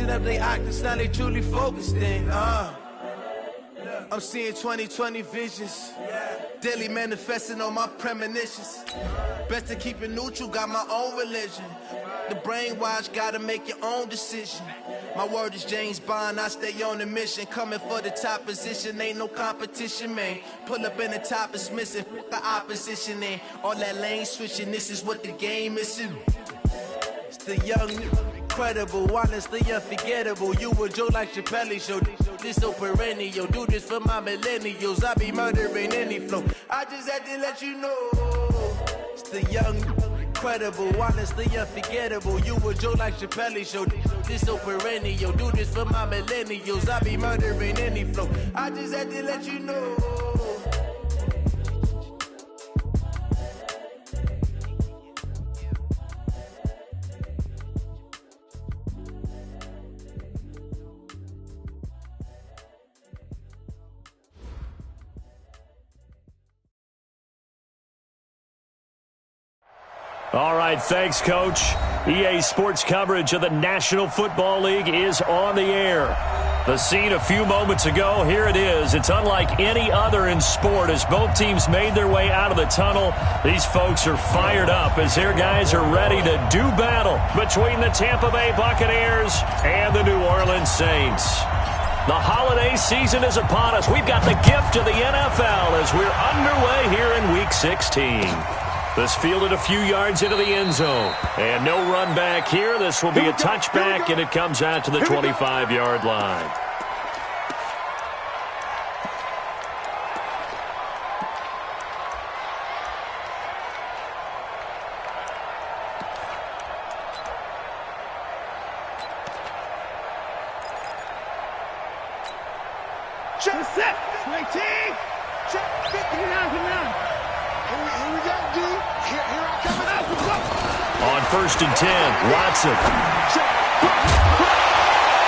Switching up they octaves, now they truly focused in. I'm seeing 20/20 visions. Daily manifesting on my premonitions. Best to keep it neutral, got my own religion. The brainwash, gotta make your own decision. My word is James Bond, I stay on the mission. Coming for the top position, ain't no competition, man. Pull up in the top is missing, the opposition in. All that lane switching, this is what the game is. It's the young, incredible, honestly unforgettable. You a Joe like Chappelle show. This so perennial, do this for my millennials. I be murdering any flow. I just had to let you know. It's the young, incredible, honestly unforgettable. You a Joe like Chappelle show. This so perennial, do this for my millennials. I be murdering any flow. I just had to let you know. All right, thanks, Coach. EA Sports coverage of the National Football League is on the air. The scene a few moments ago, here it is. It's unlike any other in sport as both teams made their way out of the tunnel. These folks are fired up as their guys are ready to do battle between the Tampa Bay Buccaneers and the New Orleans Saints. The holiday season is upon us. We've got the gift of the NFL as we're underway here in Week 16. This fielded a few yards into the end zone. And no run back here. This will be a touchback, and it comes out to the 25-yard line. Check set. 19. Check 50 down. Here we go, D. Here I come. On 1st and 10, Watson.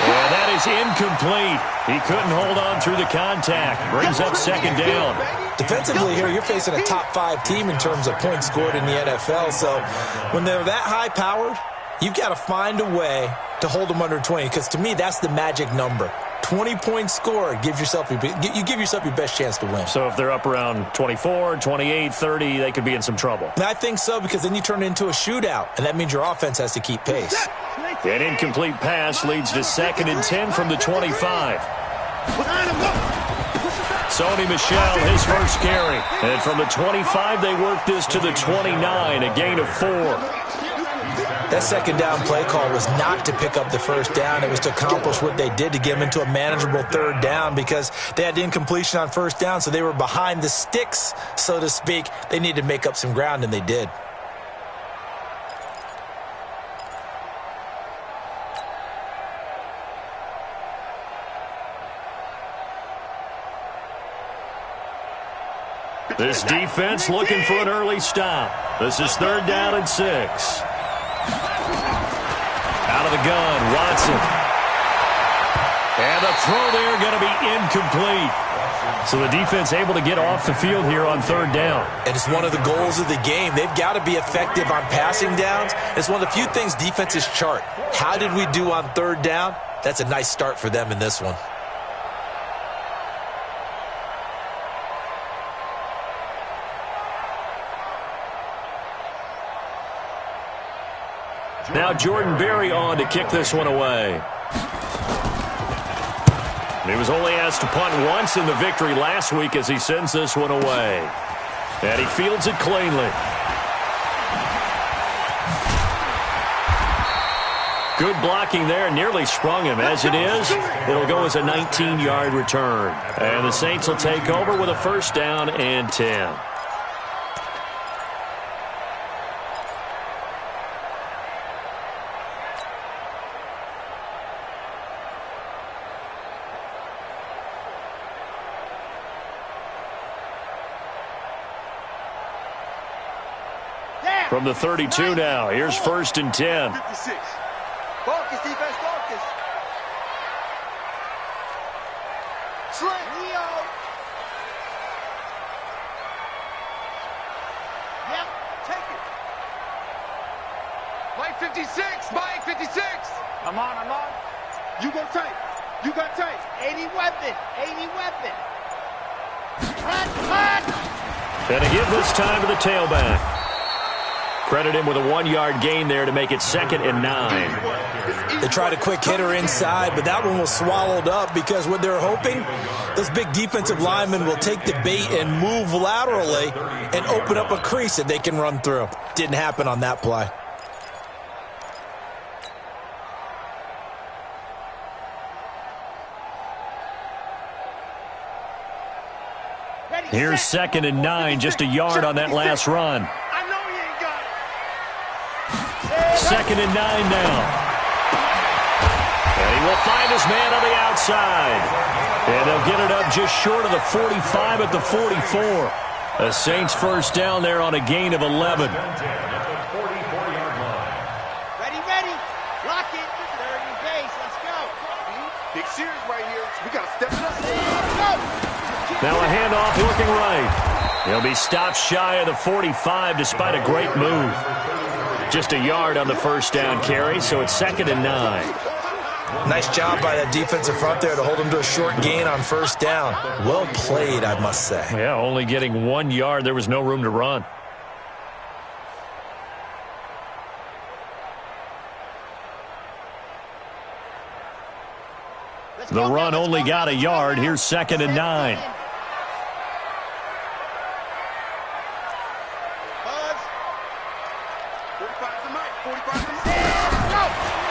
And that is incomplete. He couldn't hold on through the contact. Brings up 2nd down. Defensively here, you're facing a top-5 team in terms of points scored in the NFL. So when they're that high-powered, you've got to find a way to hold them under 20. Because to me, that's the magic number. 20 points scored, you give yourself your best chance to win. So if they're up around 24, 28, 30, they could be in some trouble. I think so, because then you turn it into a shootout, and that means your offense has to keep pace. An incomplete pass leads to 2nd and 10 from the 25. Sony Michel, his first carry. And from the 25, they work this to the 29, a gain of 4. That 2nd down play call was not to pick up the 1st down. It was to accomplish what they did to get them into a manageable 3rd down because they had incompletion on 1st down, so they were behind the sticks, so to speak. They needed to make up some ground, and they did. This defense looking for an early stop. This is 3rd down and 6. Out of the gun, Watson. And the throw there going to be incomplete. So the defense able to get off the field here on 3rd down. And it's one of the goals of the game. They've got to be effective on passing downs. It's one of the few things defenses chart. How did we do on 3rd down? That's a nice start for them in this one. Now Jordan Berry on to kick this one away. He was only asked to punt once in the victory last week as he sends this one away. And he fields it cleanly. Good blocking there, nearly sprung him. As it is, it'll go as a 19-yard return. And the Saints will take over with a 1st down and 10. From the 32 now, here's 1st and 10. 56. Focus, defense, focus. Sling. Leo. Yep, take it. Mike 56, Mike 56. I'm on. You go tight. You got tight. 80 weapon. 80 weapon. And a give this time to the tailback. Credit him with a 1-yard gain there to make it 2nd and 9. They tried a quick hitter inside, but that one was swallowed up because what they're hoping, those big defensive linemen will take the bait and move laterally and open up a crease that they can run through. Didn't happen on that play. Here's 2nd and 9, just a yard on that last run. I know you ain't got it. 2nd and 9 now. And he will find his man on the outside. And they'll get it up just short of the 45 at the 44. The Saints first down there on a gain of 11. Ready. Lock it. Third and base. Let's go. Big series right here. We got to step it up. Let's go. Now a handoff looking right. He'll be stopped shy of the 45 despite a great move. Just a yard on the first down carry, so it's 2nd and 9. Nice job by that defensive front there to hold him to a short gain on first down. Well played, I must say. Yeah, only getting 1 yard. There was no room to run. The run only got a yard. Here's 2nd and 9.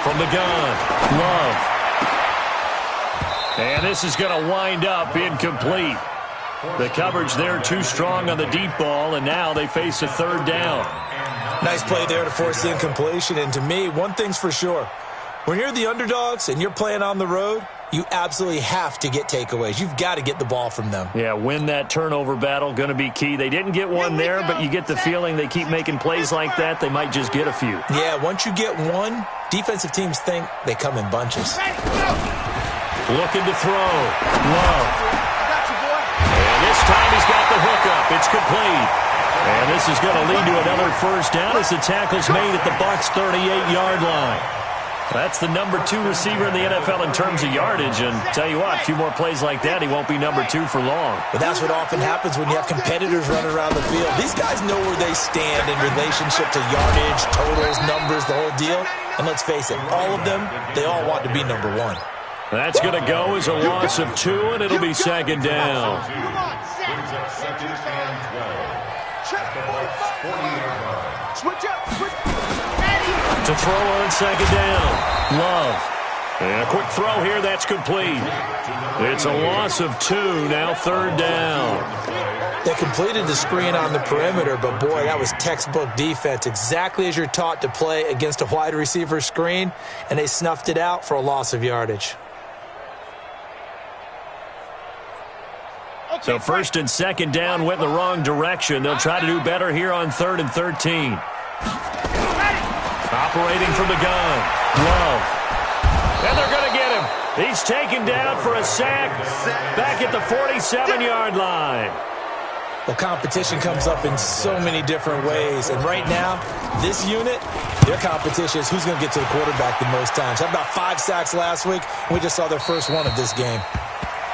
From the gun, Love. And this is going to wind up incomplete. The coverage there too strong on the deep ball, and now they face a 3rd down. Nice play there to force the incompletion. And to me, one thing's for sure. When you're the underdogs and you're playing on the road, you absolutely have to get takeaways. You've got to get the ball from them. Yeah, win that turnover battle, going to be key. They didn't get one there, but you get the feeling they keep making plays like that, they might just get a few. Yeah, once you get one, defensive teams think they come in bunches. Looking to throw. Love. And this time he's got the hookup. It's complete. And this is going to lead to another first down as the tackle's made at the Bucs' 38-yard line. That's the number 2 receiver in the NFL in terms of yardage, and tell you what, a few more plays like that, he won't be number 2 for long. But that's what often happens when you have competitors running around the field. These guys know where they stand in relationship to yardage, totals, numbers, the whole deal. And let's face it, all of them, they all want to be number 1. That's going to go as a loss of 2, and it'll be 2nd down. Switch up. To throw on 2nd down. Love. And a quick throw here, that's complete. It's a loss of 2, now 3rd down. They completed the screen on the perimeter, but boy, that was textbook defense. Exactly as you're taught to play against a wide receiver screen, and they snuffed it out for a loss of yardage. So 1st and 2nd down went in the wrong direction. They'll try to do better here on 3rd and 13. Operating from the gun. Love. And they're going to get him. He's taken down for a sack back at the 47-yard line. Well, competition comes up in so many different ways. And right now, this unit, their competition is who's going to get to the quarterback the most times. Had about 5 sacks last week. We just saw their first one of this game.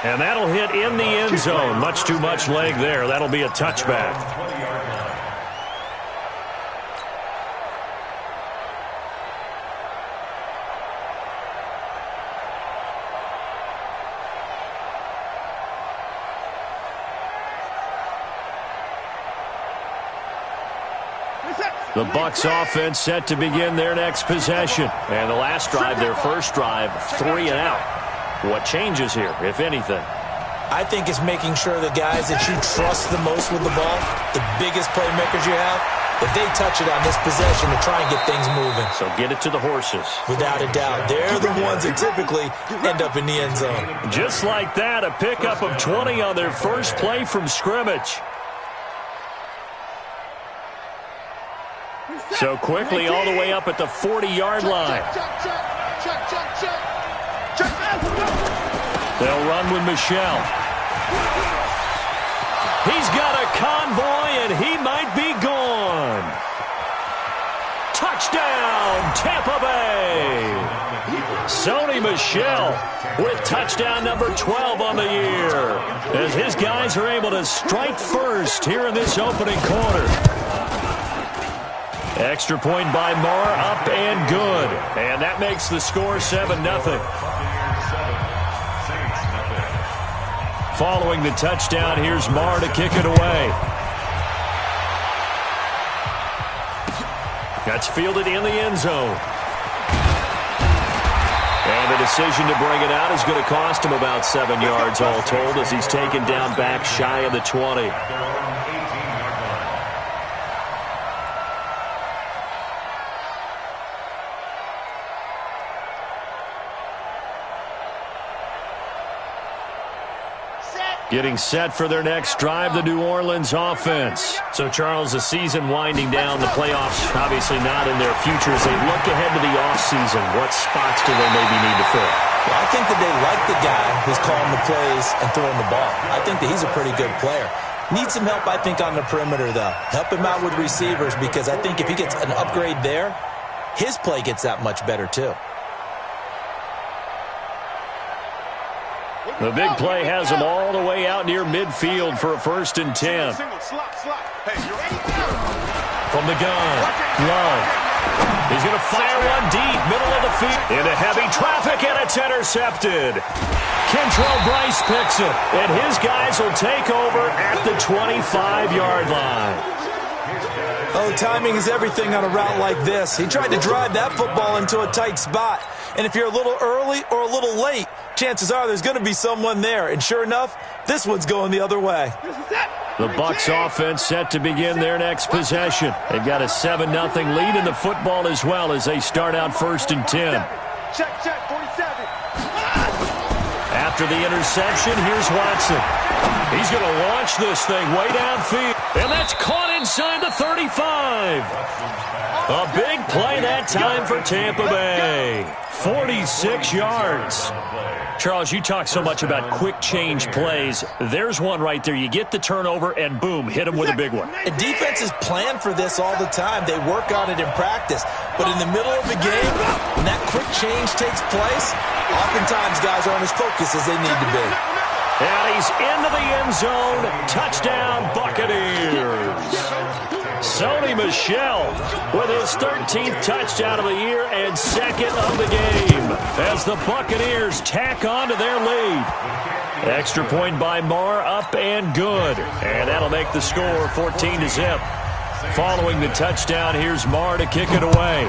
And that'll hit in the end zone. Much too much leg there. That'll be a touchback. The Bucs offense set to begin their next possession. And the last drive, their first drive, 3 and out. What changes here, if anything? I think it's making sure the guys that you trust the most with the ball, the biggest playmakers you have, that they touch it on this possession to try and get things moving. So get it to the horses. Without a doubt. They're the ones that typically end up in the end zone. Just like that, a pickup of 20 on their first play from scrimmage. So quickly all the way up at the 40-yard line. They'll run with Michelle. He's got a convoy, and he might be gone. Touchdown, Tampa Bay. Sony Michel with touchdown number 12 on the year, as his guys are able to strike first here in this opening quarter. Extra point by Marr, up and good. And that makes the score 7-0. Following the touchdown, here's Marr to kick it away. That's fielded in the end zone. And the decision to bring it out is going to cost him about 7 yards all told, as he's taken down back shy of the 20. Getting set for their next drive, the New Orleans offense. So, Charles, the season winding down, the playoffs obviously not in their future. As they look ahead to the offseason, what spots do they maybe need to fill? Well, I think that they like the guy who's calling the plays and throwing the ball. I think that he's a pretty good player. Needs some help, I think, on the perimeter, though. Help him out with receivers, because I think if he gets an upgrade there, his play gets that much better, too. The big play has him all the way out near midfield for a 1st and 10. From the gun, Love. He's going to fire one deep, middle of the field. Into heavy traffic, and it's intercepted. Kentrell Bryce picks it, and his guys will take over at the 25-yard line. Oh, timing is everything on a route like this. He tried to drive that football into a tight spot. And if you're a little early or a little late, chances are there's going to be someone there. And sure enough, this one's going the other way. The Bucs offense set to begin their next possession. They've got a 7-0 lead in the football as well, as they start out 1st and 10. Check, 47. After the interception, here's Watson. He's going to launch this thing way downfield. And that's caught inside the 35. A big play that time for Tampa Bay. 46 yards. Charles, you talk so much about quick change plays. There's one right there. You get the turnover, and boom, hit him with a big one. And defenses plan for this all the time. They work on it in practice. But in the middle of the game, when that quick change takes place, oftentimes guys aren't as focused as they need to be. And he's into the end zone. Touchdown, Buccaneers. Sony Michel with his 13th touchdown of the year and 2nd of the game, as the Buccaneers tack on to their lead. Extra point by Marr, up and good. And that'll make the score 14-0. Following the touchdown, here's Marr to kick it away.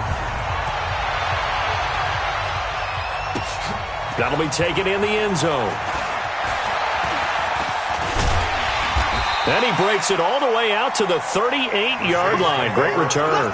That'll be taken in the end zone. Then he breaks it all the way out to the 38-yard line. Great return.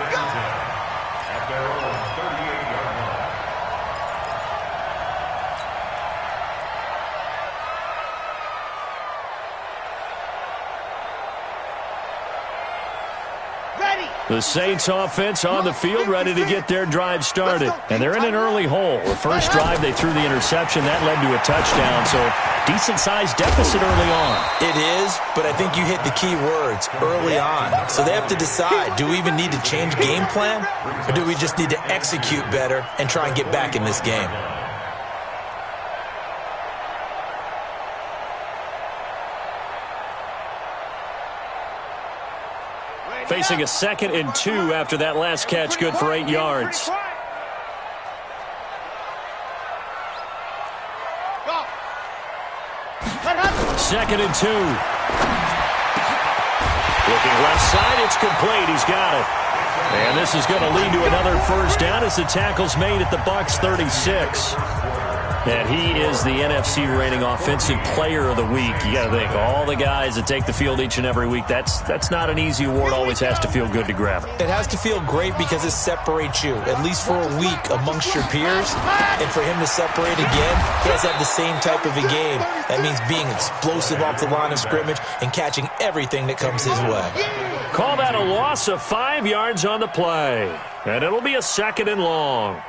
The Saints offense on the field, ready to get their drive started. And they're in an early hole. The first drive, they threw the interception. That led to a touchdown, so decent-sized deficit early on. It is, but I think you hit the key words, early on. So they have to decide, do we even need to change game plan, or do we just need to execute better and try and get back in this game? Facing a 2nd and 2 after that last catch, good for 8 yards. Second and 2. Looking left side, it's complete. He's got it. And this is going to lead to another first down as the tackle's made at the Bucs 36. And he is the NFC reigning offensive player of the week. You got to think, all the guys that take the field each and every week, that's not an easy award. Always has to feel good to grab it. It has to feel great because it separates you, at least for a week, amongst your peers. And for him to separate again, he has to have the same type of a game. That means being explosive off the line of scrimmage and catching everything that comes his way. Call that a loss of 5 yards on the play. And it'll be a 2nd and long.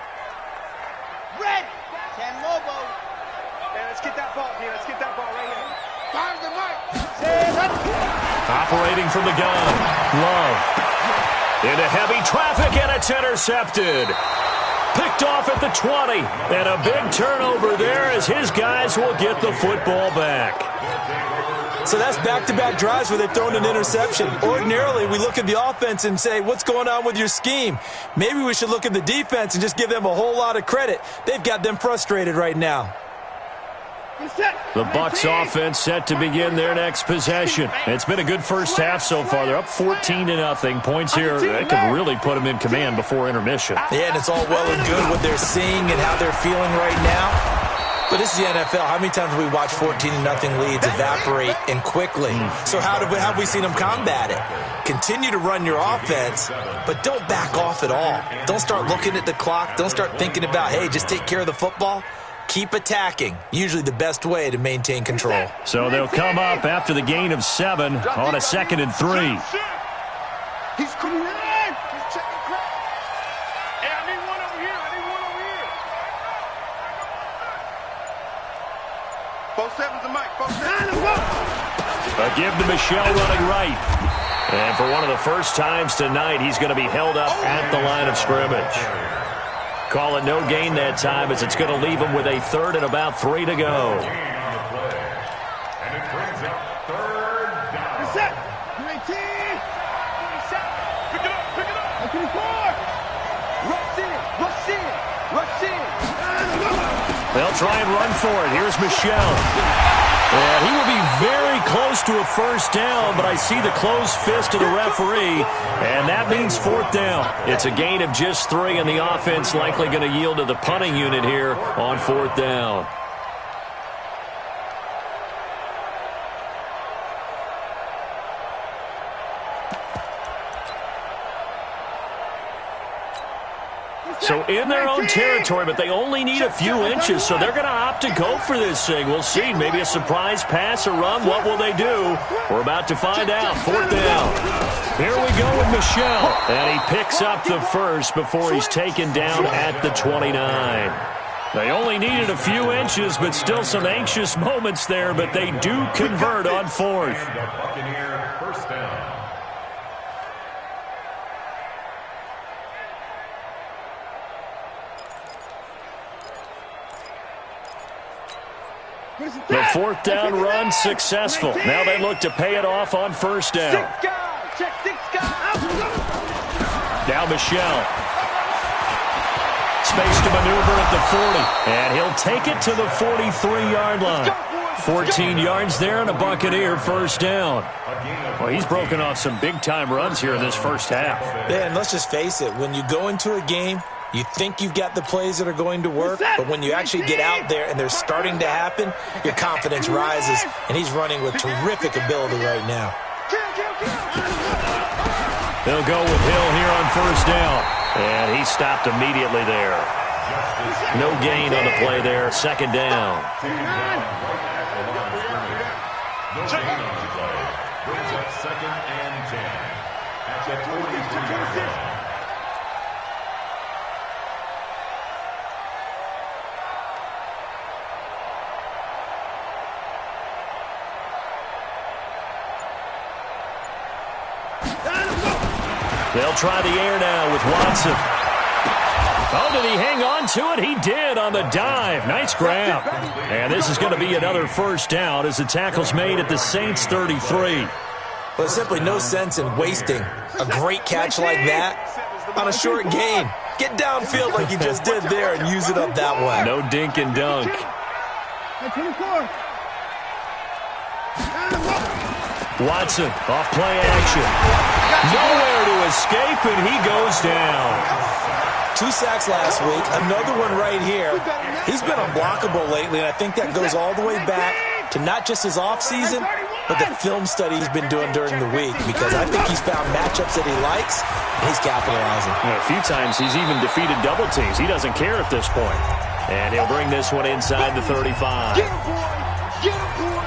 Red. Get that ball here. Let's get that ball right here. Fire the mic. Operating from the gun. Love. Into heavy traffic, and it's intercepted. Picked off at the 20. And a big turnover there as his guys will get the football back. So that's back-to-back drives where they've thrown an interception. Ordinarily, we look at the offense and say, what's going on with your scheme? Maybe we should look at the defense and just give them a whole lot of credit. They've got them frustrated right now. The Bucs offense set to begin their next possession. It's been a good first half so far. They're up 14-0. Points here that could really put them in command before intermission. Yeah, and it's all well and good what they're seeing and how they're feeling right now. But this is the NFL. How many times have we watched 14-0 leads evaporate and quickly? So how have we seen them combat it? Continue to run your offense, but don't back off at all. Don't start looking at the clock. Don't start thinking about, hey, just take care of the football. Keep attacking. Usually the best way to maintain control. So they'll come up after the gain of 7 on a 2nd and 3. He's coming in. He's checking crowd. Hey, I need one over here. I need one over here. 4-7's the mic. 4-7. A give to Michelle running right. And for one of the first times tonight, he's going to be held up at the line of scrimmage. Call it no gain that time as it's going to leave him with a 3rd and about 3 to go. And it brings up 3rd down. Set. 19. Pick it up. Pick it up. 24. Rush in. Rush in. Rush in. They'll try and run for it. Here's Michelle. And he will be very close to a first down, but I see the closed fist of the referee, and that means 4th down. It's a gain of just 3, and the offense likely going to yield to the punting unit here on 4th down. So in their own territory, but they only need a few inches, so they're going to opt to go for this thing. We'll see. Maybe a surprise pass or run. What will they do? We're about to find out. 4th down. Here we go with Michelle. And he picks up the first before he's taken down at the 29. They only needed a few inches, but still some anxious moments there, but they do convert on 4th. Buccaneer first down. The 4th down run successful. Now they look to pay it off on 1st down. Now Michelle. Space to maneuver at the 40. And he'll take it to the 43-yard line. 14 yards there and a Buccaneer first down. Well, he's broken off some big-time runs here in this first half. Yeah, and let's just face it. When you go into a game, you think you've got the plays that are going to work, but when you actually get out there and they're starting to happen, your confidence rises, and he's running with terrific ability right now. They'll go with Hill here on 1st down, and he stopped immediately there. No gain on the play there, 2nd down. Brings up 2nd and 10 at the 42-yard line. They'll try the air now with Watson. Oh, did he hang on to it? He did on the dive. Nice grab. And this is going to be another first down as the tackle's made at the Saints 33. Well, there's simply no sense in wasting a great catch like that on a short gain. Get downfield like you just did there and use it up that way. No dink and dunk. Watson off play action. Nowhere to escape, and he goes down. 2 sacks last week, another one right here. He's been unblockable lately, and I think that goes all the way back to not just his offseason, but the film study he's been doing during the week, because I think he's found matchups that he likes, and he's capitalizing. A few times he's even defeated double teams. He doesn't care at this point. And he'll bring this one inside the 35. Get him, boy! Get him, boy!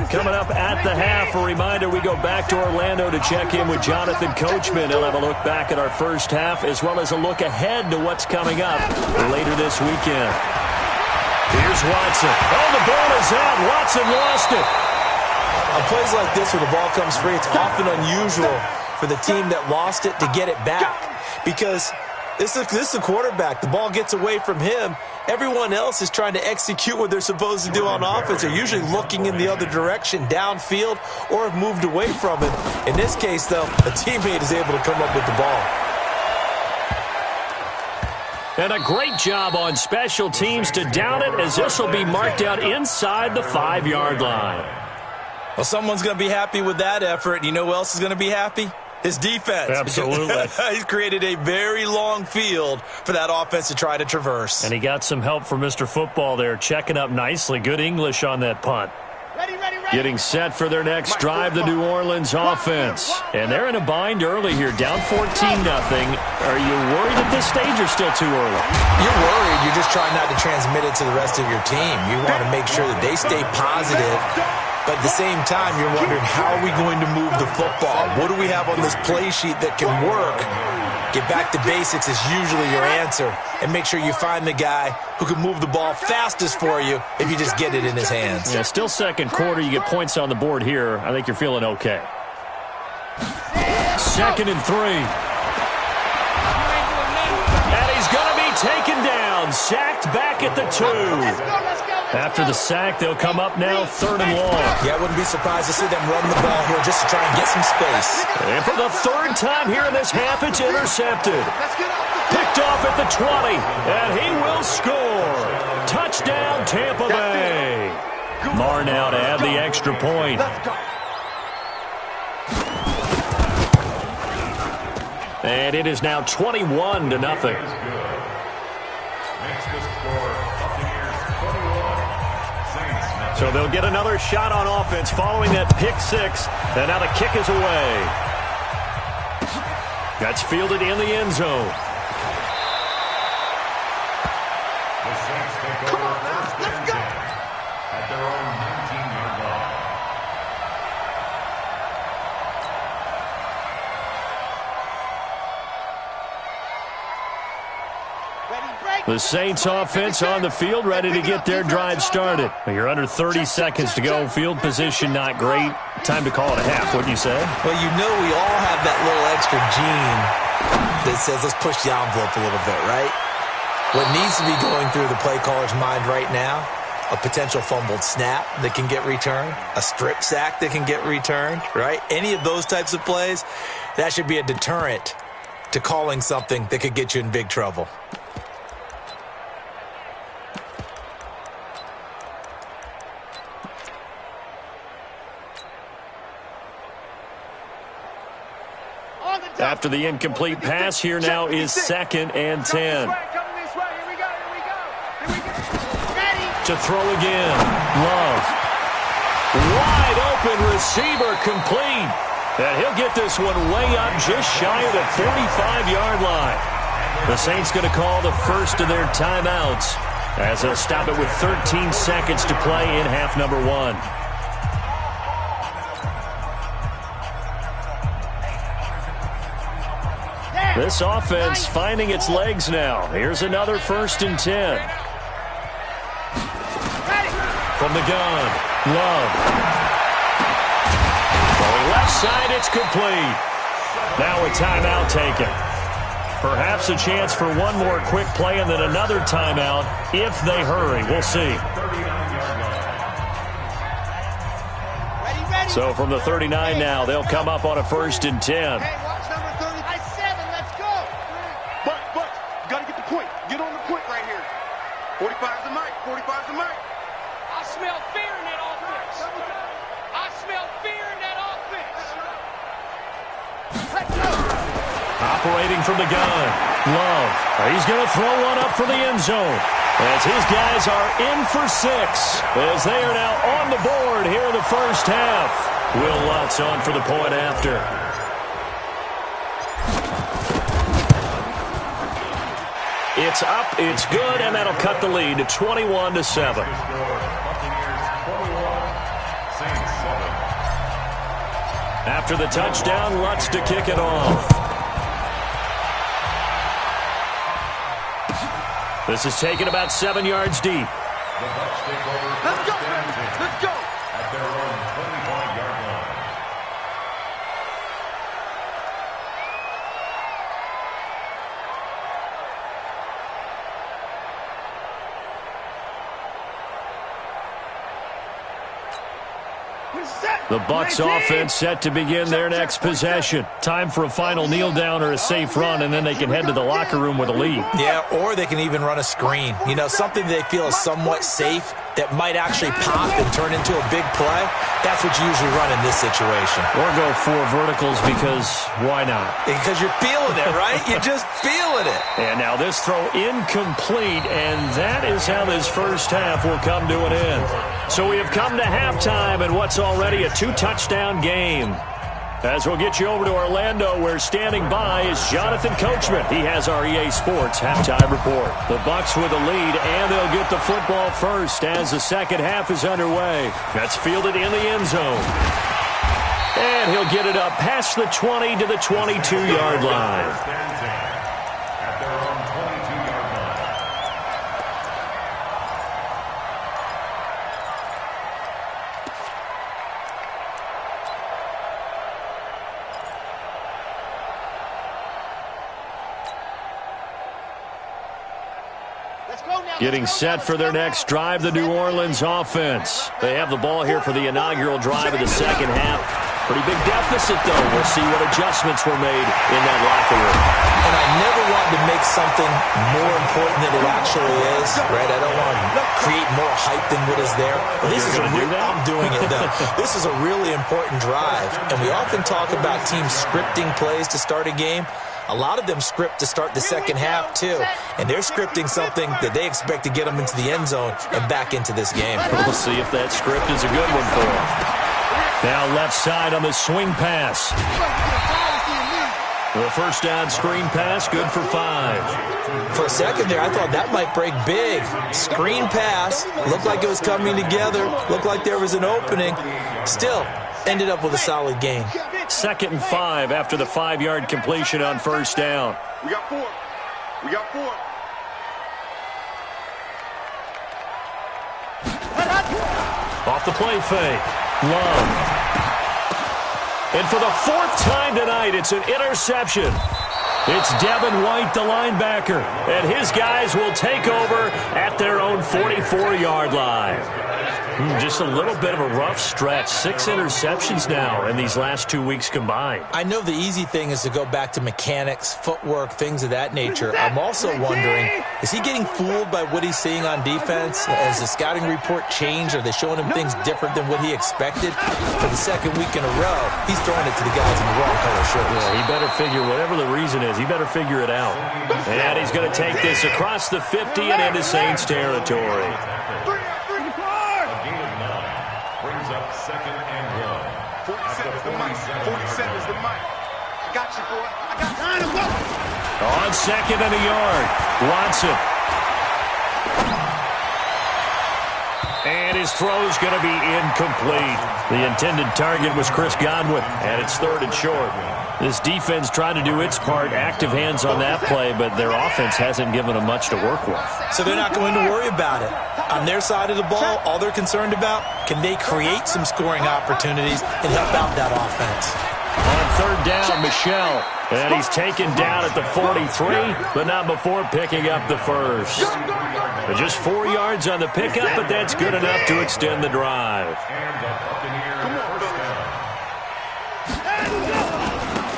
Coming up at the half, a reminder, we go back to Orlando to check in with Jonathan Coachman. He'll have a look back at our first half as well as a look ahead to what's coming up later this weekend. Here's Watson. Oh, the ball is out. Watson lost it. On plays like this where the ball comes free, it's often unusual for the team that lost it to get it back because this is the quarterback. The ball gets away from him. Everyone else is trying to execute what they're supposed to do on offense. They're usually looking in the other direction, downfield, or have moved away from him. In this case, though, a teammate is able to come up with the ball. And a great job on special teams to down it, as this will be marked out inside the 5-yard line. Well, someone's going to be happy with that effort. You know who else is going to be happy? His defense. Absolutely. He's created a very long field for that offense to try to traverse. And he got some help from Mr. Football there, checking up nicely. Good English on that punt. Ready. Getting set for their next drive, the New Orleans offense. And they're in a bind early here, down 14-0. Are you worried at this stage or still too early? You're worried. You're just trying not to transmit it to the rest of your team. You want to make sure that they stay positive. But at the same time, you're wondering, how are we going to move the football? What do we have on this play sheet that can work? Get back to basics is usually your answer. And make sure you find the guy who can move the ball fastest for you if you just get it in his hands. Yeah, still second quarter. You get points on the board here. I think you're feeling okay. 2nd and 3. And he's going to be taken down. Sacked back at the 2. After the sack, they'll come up now 3rd and long. Yeah, I wouldn't be surprised to see them run the ball here just to try and get some space. And for the 3rd time here in this half, it's intercepted. Picked off at the 20, and he will score. Touchdown, Tampa Bay. Marr now to add the extra point. And it is now 21-0. So they'll get another shot on offense following that pick 6. And now the kick is away. That's fielded in the end zone. Come on, let's go. At their own 19-yard line. The Saints offense on the field, ready to get their drive started. You're under 30 seconds to go. Field position not great. Time to call it a half, wouldn't you say? Well, you know we all have that little extra gene that says let's push the envelope a little bit, right? What needs to be going through the play caller's mind right now, a potential fumbled snap that can get returned, a strip sack that can get returned, right? Any of those types of plays, that should be a deterrent to calling something that could get you in big trouble. After the incomplete pass, here now is 2nd and 10. To throw again. Love. Wide open receiver complete. And he'll get this one way up just shy of the 45-yard line. The Saints going to call the first of their timeouts as they'll stop it with 13 seconds to play in half number 1. This offense finding its legs now. Here's another 1st and 10. From the gun, Love. Going left side, it's complete. Now a timeout taken. Perhaps a chance for one more quick play and then another timeout if they hurry. We'll see. So from the 39 now, they'll come up on a 1st and 10. Get on the point right here. 45's the mic. 45's the mic. I smell fear in that offense. I smell fear in that offense. Let's go. Operating from the gun. Love. He's going to throw one up for the end zone. As his guys are in for 6. As they are now on the board here in the first half. Will Lutz on for the point after. It's up, it's good, and that'll cut the lead to 21-7. After the touchdown, Lutz to kick it off. This is taken about 7 yards deep. Let's go. Let's go. At their own 20-point The Bucs offense set to begin their next possession. Time for a final kneel down or a safe run, and then they can head to the locker room with a lead. Yeah, or they can even run a screen. You know, something they feel is somewhat safe that might actually pop and turn into a big play. That's what you usually run in this situation. Or go 4 verticals because why not? Because you're feeling it, right? You're just feeling it. And now this throw incomplete, and that is how this first half will come to an end. So we have come to halftime in what's already a 2-touchdown game. As we'll get you over to Orlando, where standing by is Jonathan Coachman. He has our EA Sports halftime report. The Bucs with a lead, and they'll get the football first as the second half is underway. That's fielded in the end zone. And he'll get it up past the 20 to the 22-yard line. Getting set for their next drive, the New Orleans offense. They have the ball here for the inaugural drive of the second half. Pretty big deficit, though. We'll see what adjustments were made in that locker room. And I never wanted to make something more important than it actually is, right? I don't want to create more hype than what is there. But this is I'm doing it, though. This is a really important drive. And we often talk about teams scripting plays to start a game. A lot of them script to start the second half, too. And they're scripting something that they expect to get them into the end zone and back into this game. We'll see if that script is a good one for them. Now left side on the swing pass. The first down screen pass, good for 5. For a second there, I thought that might break big. Screen pass, looked like it was coming together, looked like there was an opening. Still, ended up with a solid gain. 2nd and 5 after the 5-yard completion on first down. We got 4. We got 4. Off the play fake. Love. And for the 4th time tonight, it's an interception. It's Devin White, the linebacker, and his guys will take over at their own 44-yard line. Just a little bit of a rough stretch. 6 interceptions now in these last 2 weeks combined. I know the easy thing is to go back to mechanics, footwork, things of that nature. I'm also wondering, is he getting fooled by what he's seeing on defense? Has the scouting report changed? Are they showing him things different than what he expected? For the 2nd week in a row, he's throwing it to the guys in the wrong color shirts. Yeah, he better figure, whatever the reason is, he better figure it out. And he's going to take this across the 50 and into Saints territory. On 2nd and a yard, Watson. And his throw's going to be incomplete. The intended target was Chris Godwin, and it's 3rd and short. This defense tried to do its part, active hands on that play, but their offense hasn't given them much to work with. So they're not going to worry about it. On their side of the ball, all they're concerned about, can they create some scoring opportunities and help out that offense? On 3rd down, Michelle. And he's taken down at the 43, but not before picking up the first. Just 4 yards on the pickup, but that's good enough to extend the drive.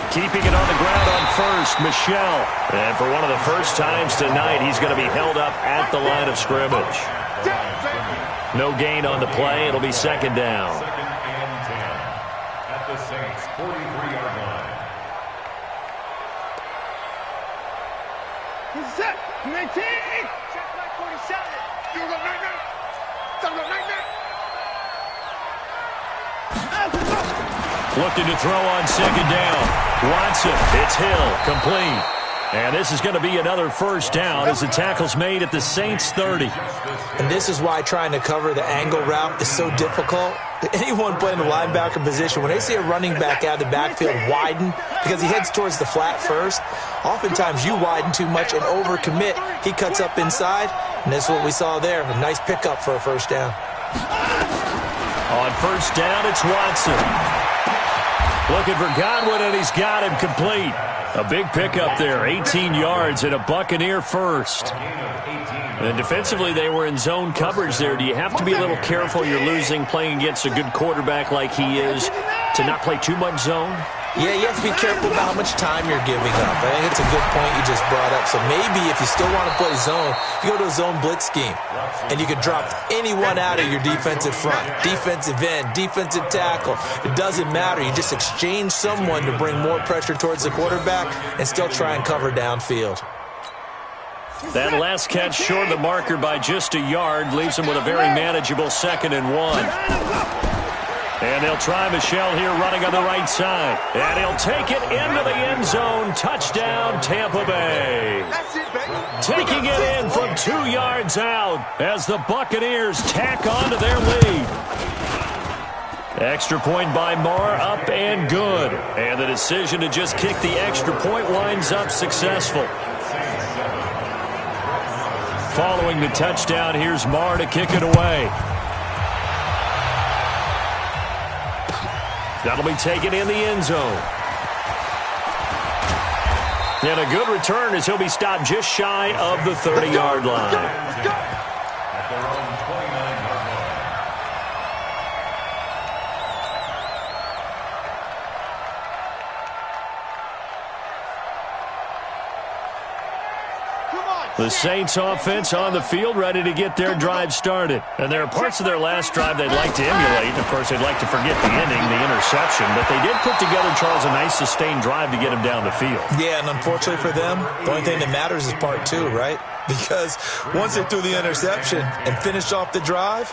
Keeping it on the ground on first, Michelle. And for one of the first times tonight, he's going to be held up at the line of scrimmage. No gain on the play. It'll be 2nd down. 2nd and 10 at the Saints' 43-yard line. Set. 19. Check back 47. You go 99. Looking to throw on 2nd down. Watson. It's Hill. Complete. And this is going to be another first down as the tackle's made at the Saints' 30. And this is why trying to cover the angle route is so difficult. Anyone playing the linebacker position, when they see a running back out of the backfield widen because he heads towards the flat first, oftentimes you widen too much and overcommit. He cuts up inside, and this is what we saw there. A nice pickup for a first down. On first down, it's Watson. Looking for Godwin, and he's got him complete. A big pickup there, 18 yards and a Buccaneer first. And defensively, they were in zone coverage there. Do you have to be a little careful? You're losing playing against a good quarterback like he is to not play too much zone? Yeah, you have to be careful about how much time you're giving up. I think it's a good point you just brought up. So maybe if you still want to play zone, you go to a zone blitz scheme. And you can drop anyone out of your defensive front. Defensive end, defensive tackle. It doesn't matter. You just exchange someone to bring more pressure towards the quarterback and still try and cover downfield. That last catch short of the marker by just a yard leaves him with a very manageable 2nd and 1. And they'll try Michel here running on the right side. And he'll take it into the end zone. Touchdown, Tampa Bay. Taking it in from 2 yards out as the Buccaneers tack on to their lead. Extra point by Marr, up and good. And the decision to just kick the extra point winds up successful. Following the touchdown, here's Marr to kick it away. That'll be taken in the end zone. And a good return as he'll be stopped just shy of the 30-yard line. The Saints offense on the field, ready to get their drive started. And there are parts of their last drive they'd like to emulate. And, of course, they'd like to forget the ending, the interception. But they did put together, Charles, a nice sustained drive to get him down the field. Yeah, and unfortunately for them, the only thing that matters is part 2, right? Because once they threw the interception and finished off the drive,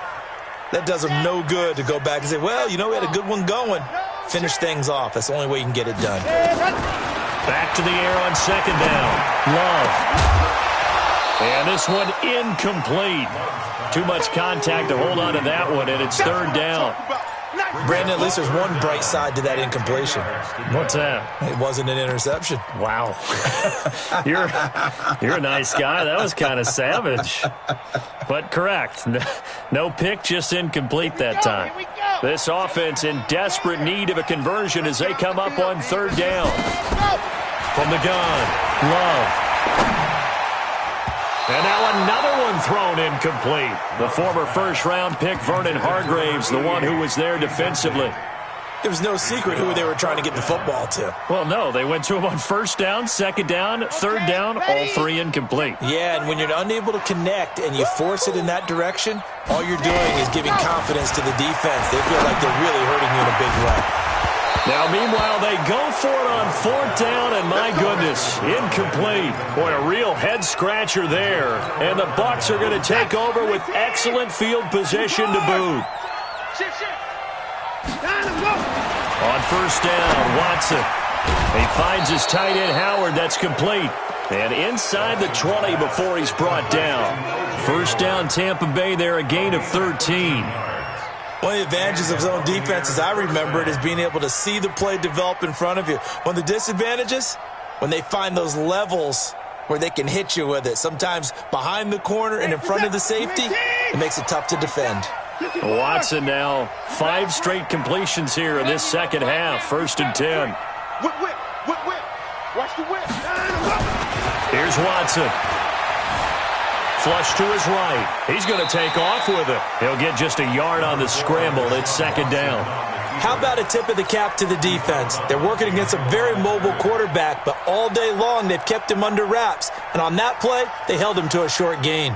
that does them no good to go back and say, well, you know, we had a good one going. Finish things off. That's the only way you can get it done. Back to the air on 2nd down. Love. And this one incomplete. Too much contact to hold on to that one, and it's 3rd down. Brandon, at least there's one bright side to that incompletion. What's that? It wasn't an interception. Wow. You're a nice guy. That was kind of savage. But correct. No pick, just incomplete that time. This offense in desperate need of a conversion as they come up on 3rd down. From the gun, Love. And now another one thrown incomplete. The former first-round pick, Vernon Hargraves, the one who was there defensively. There was no secret who they were trying to get the football to. Well, no. They went to him on 1st down, 2nd down, 3rd down, all 3 incomplete. Yeah, and when you're unable to connect and you force it in that direction, all you're doing is giving confidence to the defense. They feel like they're really hurting you in a big way. Now, meanwhile, they go for it on 4th down, and my goodness, incomplete. Boy, a real head-scratcher there. And the Bucs are going to take over with excellent field position to boot. On 1st down, Watson. He finds his tight end, Howard. That's complete. And inside the 20 before he's brought down. 1st down, Tampa Bay there, a gain of 13. One of the advantages of zone defense, as I remember it, is being able to see the play develop in front of you. One of the disadvantages, when they find those levels where they can hit you with it, sometimes behind the corner and in front of the safety, it makes it tough to defend. Watson now, 5 straight completions here in this 2nd half, 1st and 10. Whip. Watch the whip. Here's Watson. Flush to his right. He's going to take off with it. He'll get just a yard on the scramble. It's 2nd down. How about a tip of the cap to the defense? They're working against a very mobile quarterback, but all day long they've kept him under wraps. And on that play, they held him to a short gain.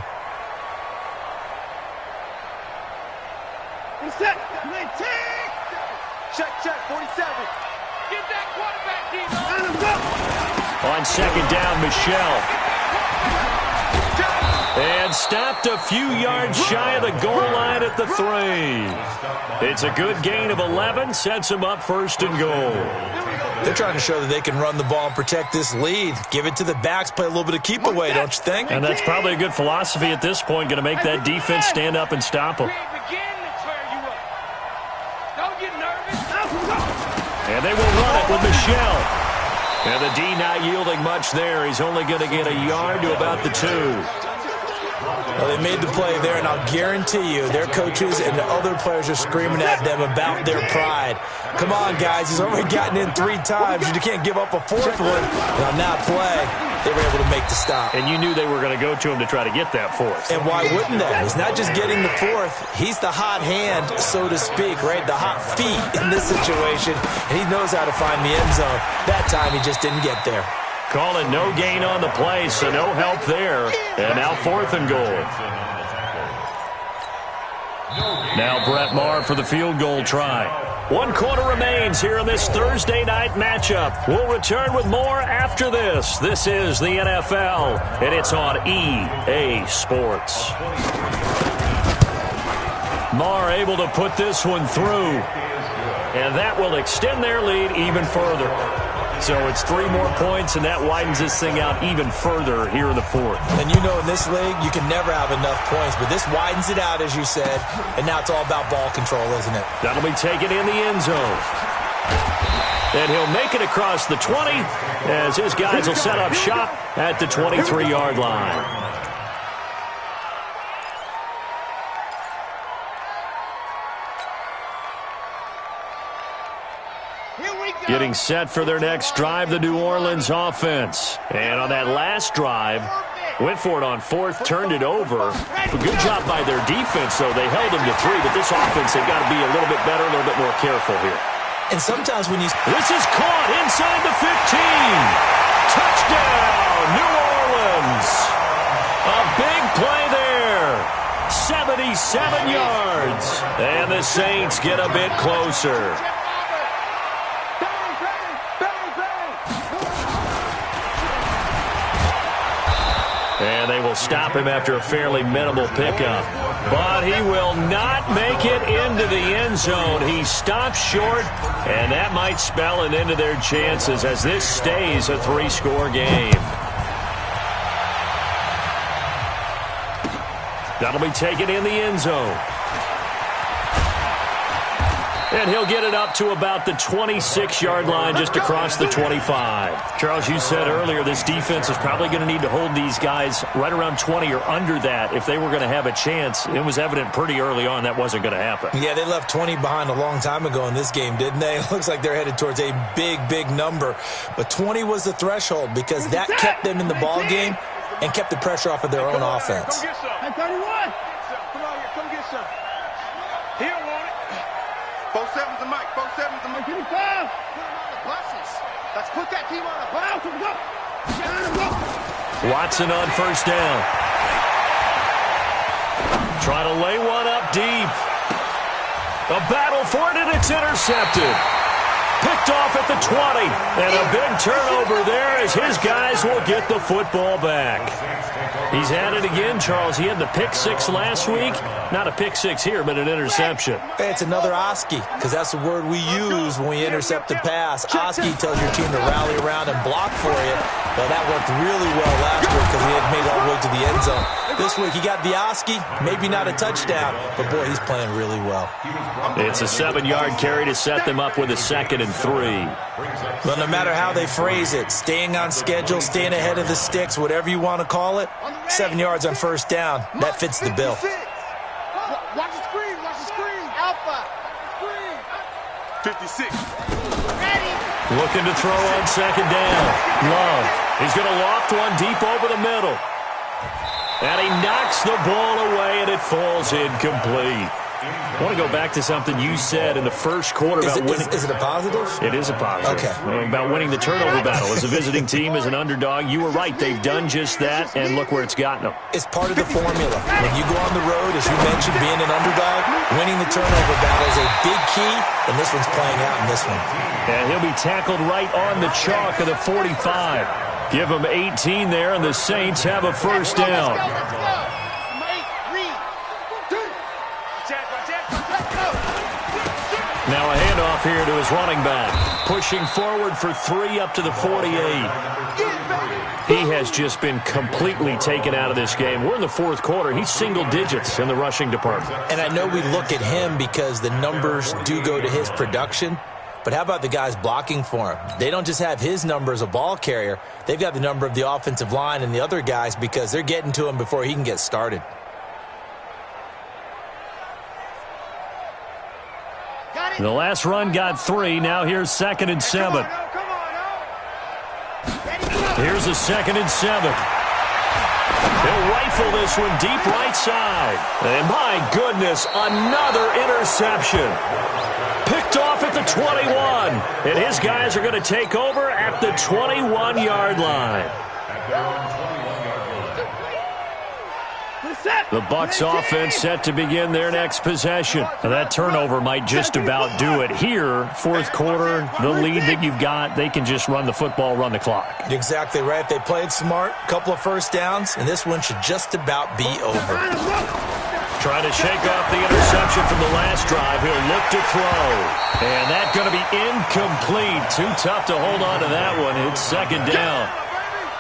Set. 19. Check. 47. Get that quarterback, Debo. On 2nd down, Michel. And stopped a few yards shy of the goal line at the 3. It's a good gain of 11, sets him up 1st and goal. They're trying to show that they can run the ball and protect this lead. Give it to the backs, play a little bit of keep away, don't you think? And that's probably a good philosophy at this point, going to make that defense stand up and stop them. And they will run it with Michel. And the D not yielding much there. He's only going to get a yard to about the 2. Well, they made the play there, and I'll guarantee you their coaches and the other players are screaming at them about their pride. Come on, guys. He's already gotten in 3 times. You can't give up a 4th one. And on that play, they were able to make the stop. And you knew they were going to go to him to try to get that 4th. And why wouldn't they? He's not just getting the 4th. He's the hot hand, so to speak, right? The hot feet in this situation. And he knows how to find the end zone. That time, he just didn't get there. Call it no gain on the play, so no help there. And now 4th and goal. Now Brett Maher for the field goal try. 1 quarter remains here in this Thursday night matchup. We'll return with more after this. This is the NFL, and it's on EA Sports. Maher able to put this one through, and that will extend their lead even further. So it's 3 more points, and that widens this thing out even further here in the 4th. And you know in this league, you can never have enough points, but this widens it out, as you said, and now it's all about ball control, isn't it? That'll be taken in the end zone. And he'll make it across the 20 as his guys will set up shop at the 23-yard line. Getting set for their next drive, the New Orleans offense. And on that last drive, went for it on 4th, turned it over. A good job by their defense, though. They held them to 3, but this offense, they've got to be a little bit better, a little bit more careful here. And sometimes when you... This is caught inside the 15. Touchdown, New Orleans. A big play there. 77 yards. And the Saints get a bit closer. And they will stop him after a fairly minimal pickup. But he will not make it into the end zone. He stops short, and that might spell an end to their chances as this stays a 3-score game. That'll be taken in the end zone. And he'll get it up to about the 26-yard line, just across the 25. Charles, you said earlier this defense is probably going to need to hold these guys right around 20 or under that if they were going to have a chance. It was evident pretty early on that wasn't going to happen. Yeah, they left 20 behind a long time ago in this game, didn't they? It looks like they're headed towards a big, big number. But 20 was the threshold because that kept them in the ball game and kept the pressure off of their own offense. Hey, 31! Come on here, come get some. He don't want it. 4-7's the mic, 4-7's the mic. Give me 5. Put him on the buses. Let's put that team on the bus. Watson on 1st down. Trying to lay one up deep. A battle for it, and it's intercepted. Picked off at the 20. And a big turnover there as his guys will get the football back. He's had it again, Charles. He had the pick 6 last week. Not a pick 6 here, but an interception. Hey, it's another Oski, because that's the word we use when we intercept the pass. Oski tells your team to rally around and block for you. Well, that worked really well last week because he had made it all the way to the end zone. This week, he got the Oski, maybe not a touchdown, but boy, he's playing really well. It's a 7-yard carry to set them up with a 2nd and 3. Well, no matter how they phrase it, staying on schedule, staying ahead of the sticks, whatever you want to call it, 7 yards on 1st down, that fits the bill. Watch the screen, watch the screen. Alpha. 56. Ready. Looking to throw on 2nd down. Love. He's going to loft one deep over the middle. And he knocks the ball away, and it falls incomplete. I want to go back to something you said in the first quarter about winning. Is it a positive? It is a positive. Okay. About winning the turnover battle. As a visiting team, as an underdog, you were right. They've done just that, and look where it's gotten them. It's part of the formula. When you go on the road, as you mentioned, being an underdog, winning the turnover battle is a big key, and this one's playing out in this one. And he'll be tackled right on the chalk of the 45. Give him 18 there, and the Saints have a 1st down. Now a handoff here to his running back. Pushing forward for 3 up to the 48. He has just been completely taken out of this game. We're in the 4th quarter. He's single digits in the rushing department. And I know we look at him because the numbers do go to his production. But how about the guys blocking for him? They don't just have his number as a ball carrier. They've got the number of the offensive line and the other guys because they're getting to him before he can get started. Got The last run got 3. Now here's 2nd and 7. Here's a 2nd and 7. He'll rifle this one deep right side. And my goodness, another interception. Picked off at the 21. And his guys are going to take over at the 21-yard line. The Bucs offense set to begin their next possession. Now that turnover might just about do it. Here, fourth quarter, the lead that you've got, they can just run the football, run the clock. Exactly right. They played smart, couple of first downs, and this one should just about be over. Trying to shake off the interception from the last drive. He'll look to throw. And that's going to be incomplete. Too tough to hold on to that one. It's 2nd down.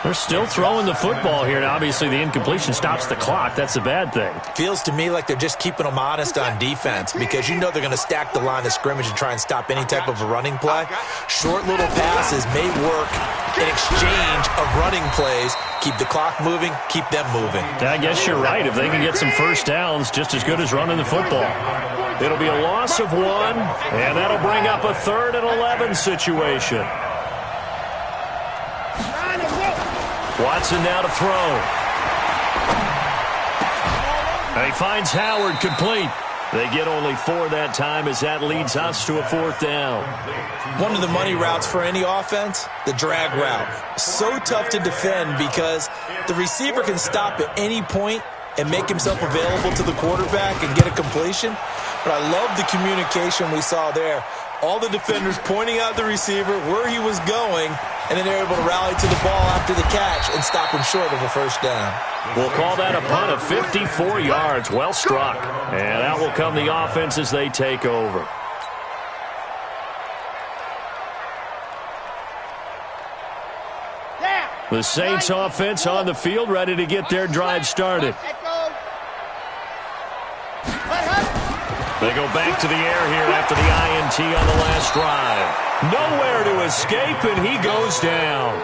They're still throwing the football here. Now, obviously, the incompletion stops the clock. That's a bad thing. Feels to me like they're just keeping them honest on defense because you know they're going to stack the line of scrimmage and try and stop any type of a running play. Short little passes may work in exchange of running plays. Keep the clock moving, keep them moving. I guess you're right. If they can get some first downs, just as good as running the football. It'll be a loss of 1, and that'll bring up a 3rd and 11 situation. Watson now to throw. And he finds Howard complete. They get only 4 that time as that leads us to a 4th down. One of the money routes for any offense, the drag route. So tough to defend because the receiver can stop at any point and make himself available to the quarterback and get a completion. But I love the communication we saw there. All the defenders pointing out the receiver, where he was going, and then they're able to rally to the ball after the catch and stop him short of a first down. We'll call that a punt of 54 yards. Well struck. And out will come the offense as they take over. The Saints offense on the field, ready to get their drive started. They go back to the air here after the INT on the last drive. Nowhere to escape, and he goes down.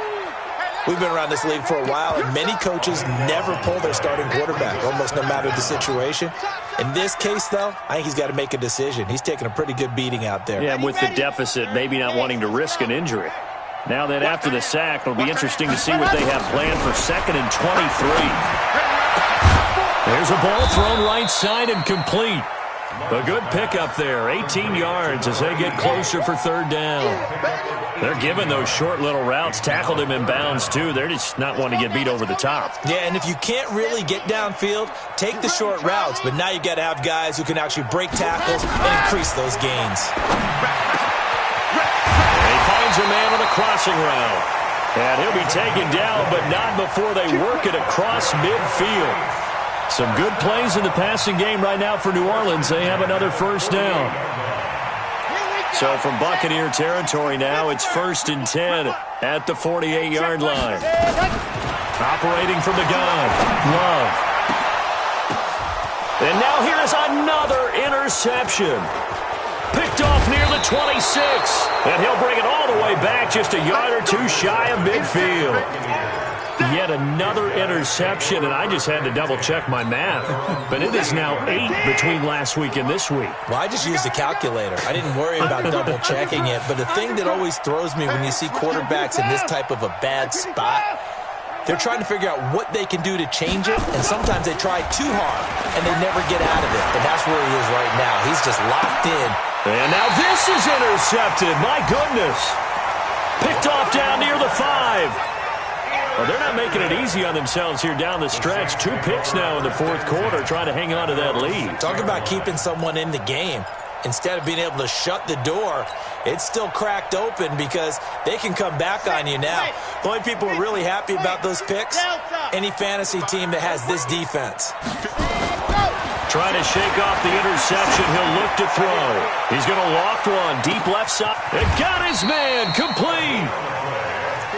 We've been around this league for a while, and many coaches never pull their starting quarterback, almost no matter the situation. In this case, though, I think he's got to make a decision. He's taking a pretty good beating out there. Yeah, with the deficit, maybe not wanting to risk an injury. Now then, after the sack, it'll be interesting to see what they have planned for 2nd and 23. There's a ball thrown right side and complete. A good pickup there, 18 yards as they get closer for 3rd down. They're giving those short little routes, tackled him in bounds too. They're just not wanting to get beat over the top. Yeah, and if you can't really get downfield, take the short routes. But now you got to have guys who can actually break tackles and increase those gains. And he finds a man on a crossing route. And he'll be taken down, but not before they work it across midfield. Some good plays in the passing game right now for New Orleans. They have another first down. So from Buccaneer territory now, it's 1st and 10 at the 48-yard line. Operating from the gun, Love. And now here's another interception. Picked off near the 26. And he'll bring it all the way back just a yard or 2 shy of midfield. Yet another interception, and I just had to double-check my math. But it is now 8 between last week and this week. Well, I just used a calculator. I didn't worry about double-checking it. But the thing that always throws me when you see quarterbacks in this type of a bad spot, they're trying to figure out what they can do to change it, and sometimes they try too hard, and they never get out of it. And that's where he is right now. He's just locked in. And now this is intercepted. My goodness. Picked off down near the 5. Well, they're not making it easy on themselves here down the stretch. 2 picks now in the 4th quarter, trying to hang on to that lead. Talk about keeping someone in the game. Instead of being able to shut the door, it's still cracked open because they can come back on you now. The only people who are really happy about those picks, any fantasy team that has this defense. Trying to shake off the interception. He'll look to throw. He's going to loft one deep left side. And got his man complete.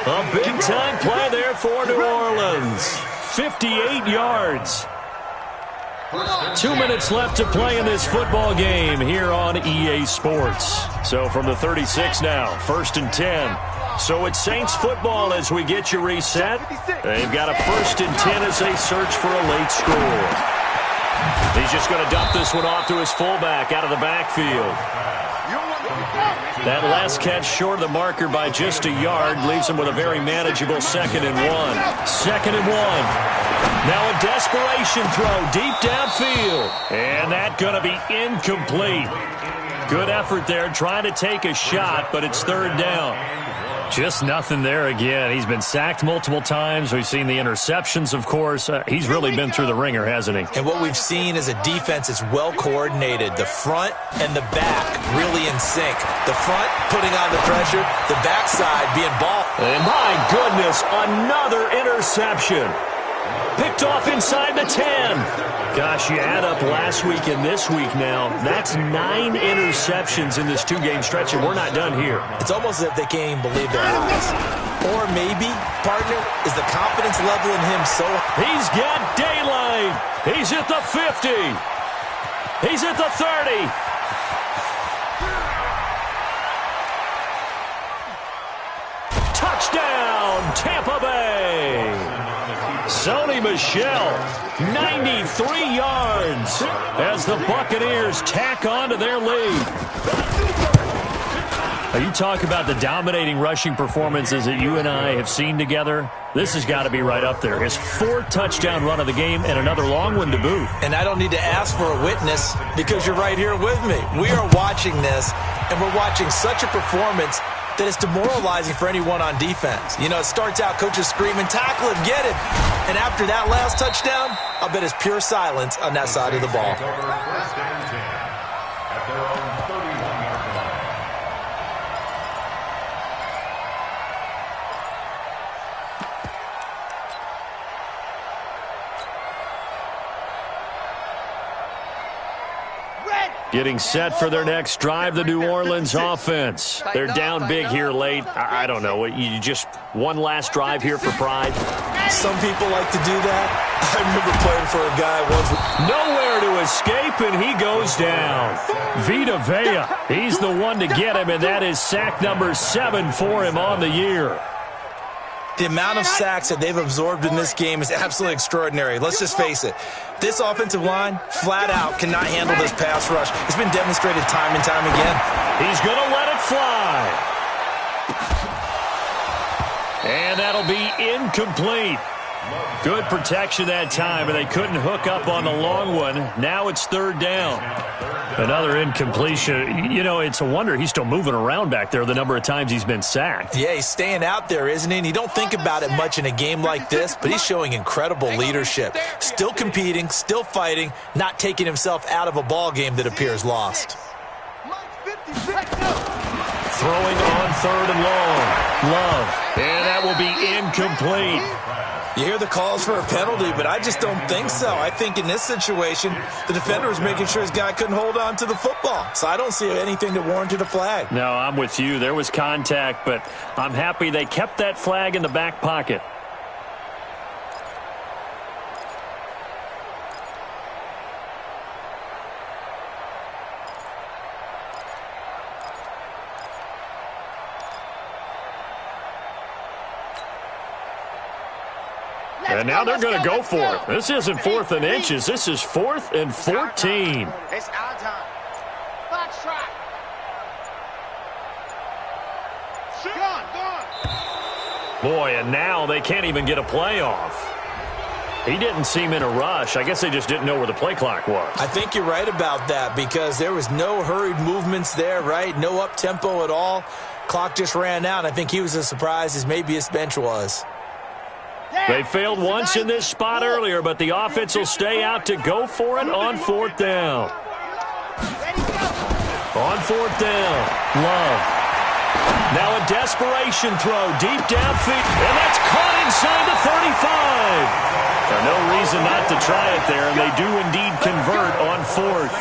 A big-time play there for New Orleans. 58 yards. 2 minutes left to play in this football game here on EA Sports. So from the 36 now, 1st and 10. So it's Saints football as we get you reset. They've got a 1st and 10 as they search for a late score. He's just going to dump this one off to his fullback out of the backfield. That last catch short of the marker by just a yard leaves him with a very manageable 2nd and 1. 2nd and 1. Now a desperation throw deep downfield. And that's going to be incomplete. Good effort there trying to take a shot, but it's 3rd down. Just nothing there again. He's been sacked multiple times. We've seen the interceptions, of course. He's really been through the ringer, hasn't he? And what we've seen is a defense that's well coordinated. The front and the back really in sync. The front putting on the pressure, the backside being ball. And my goodness, another interception. Picked off inside the 10. Gosh, you add up last week and this week now. That's 9 interceptions in this 2-game stretch, and we're not done here. It's almost as if they can't even believe their eyes. Or maybe, partner, is the confidence level in him so... He's got daylight. He's at the 50. He's at the 30. Touchdown, Tampa Bay. Sony Michel, 93 yards as the Buccaneers tack on to their lead. Now, you talk about the dominating rushing performances that you and I have seen together. This has got to be right up there. His 4th touchdown run of the game and another long one to boot. And I don't need to ask for a witness because you're right here with me. We are watching this, and we're watching such a performance that it's demoralizing for anyone on defense. You know, it starts out coaches screaming, tackle him, get him. And after that last touchdown, I'll bet it's pure silence on that side of the ball. Getting set for their next drive, the New Orleans offense. They're down big here late. I don't know. You just one last drive here for pride? Some people like to do that. I remember playing for a guy once. Nowhere to escape, and he goes down. Vita Vea, he's the one to get him, and that is sack number 7 for him on the year. The amount of sacks that they've absorbed in this game is absolutely extraordinary. Let's just face it. This offensive line, flat out, cannot handle this pass rush. It's been demonstrated time and time again. He's going to let it fly. And that'll be incomplete. Good protection that time, and they couldn't hook up on the long one. Now it's 3rd down. Another incompletion. You know, it's a wonder he's still moving around back there the number of times he's been sacked. Yeah, he's staying out there, isn't he? And you don't think about it much in a game like this, but he's showing incredible leadership. Still competing, still fighting, not taking himself out of a ball game that appears lost. Throwing on 3rd and long. Love. And that will be incomplete. You hear the calls for a penalty, but I just don't think so. I think in this situation, the defender was making sure his guy couldn't hold on to the football. So I don't see anything that warranted a flag. No, I'm with you. There was contact, but I'm happy they kept that flag in the back pocket. And now they're going to go for it. This isn't 4th and inches. This is 4th and 14. It's our time. Box track. Gone. Boy, and now they can't even get a play off. He didn't seem in a rush. I guess they just didn't know where the play clock was. I think you're right about that because there was no hurried movements there, right? No up-tempo at all. Clock just ran out. I think he was as surprised as maybe his bench was. They failed once in this spot earlier, but the offense will stay out to go for it on 4th down. On 4th down, Love. Now a desperation throw deep downfield, and that's caught inside the 35. No reason not to try it there, and they do indeed convert on 4th.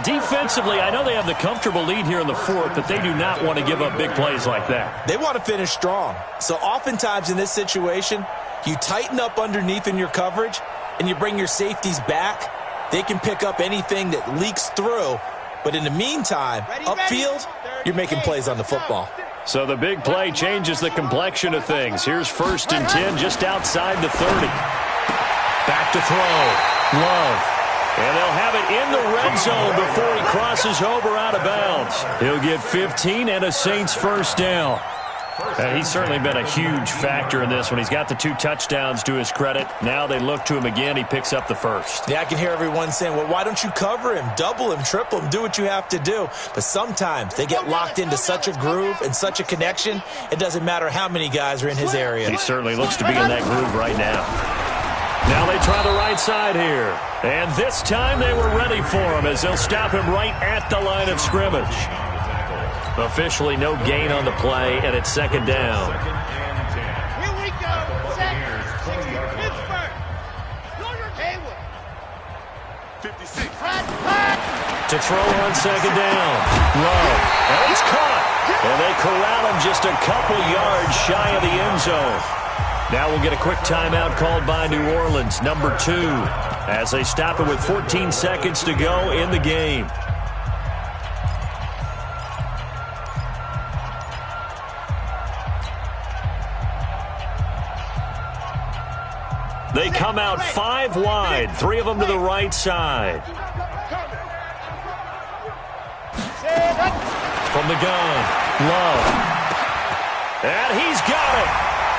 Defensively, I know they have the comfortable lead here in the 4th, but they do not want to give up big plays like that. They want to finish strong. So oftentimes in this situation, you tighten up underneath in your coverage, and you bring your safeties back. They can pick up anything that leaks through. But in the meantime, upfield, you're making plays on the football. So the big play changes the complexion of things. Here's 1st and 10 just outside the 30. Back to throw. Love. And they'll have it in the red zone before he crosses over out of bounds. He'll get 15 and a Saints first down. And he's certainly been a huge factor in this one. He's got the 2 touchdowns to his credit. Now they look to him again. He picks up the first. Yeah, I can hear everyone saying, well, why don't you cover him, double him, triple him, do what you have to do. But sometimes they get locked into such a groove and such a connection, it doesn't matter how many guys are in his area. He certainly looks to be in that groove right now. Now they try the right side here. And this time they were ready for him as they'll stop him right at the line of scrimmage. Officially no gain on the play, and it's second down. Here we go. Second. 60. Pittsburgh. Haywood. 56. To throw on second down. Love. And it's caught. And they corral him just a couple yards shy of the end zone. Now we'll get a quick timeout called by New Orleans, number 2, as they stop it with 14 seconds to go in the game. They come out 5 wide, 3 of them to the right side. From the gun, Love. And he's got it.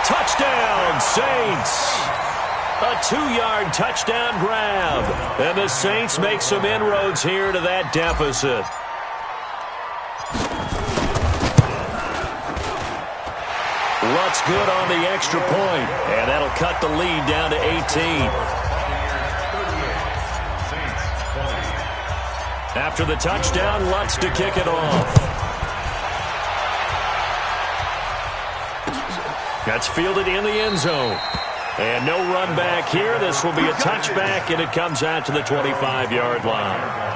Touchdown, Saints. A 2-yard touchdown grab. And the Saints make some inroads here to that deficit. Lutz good on the extra point, and that'll cut the lead down to 18. After the touchdown, Lutz to kick it off. That's fielded in the end zone. And no run back here. This will be a touchback, and it comes out to the 25-yard line.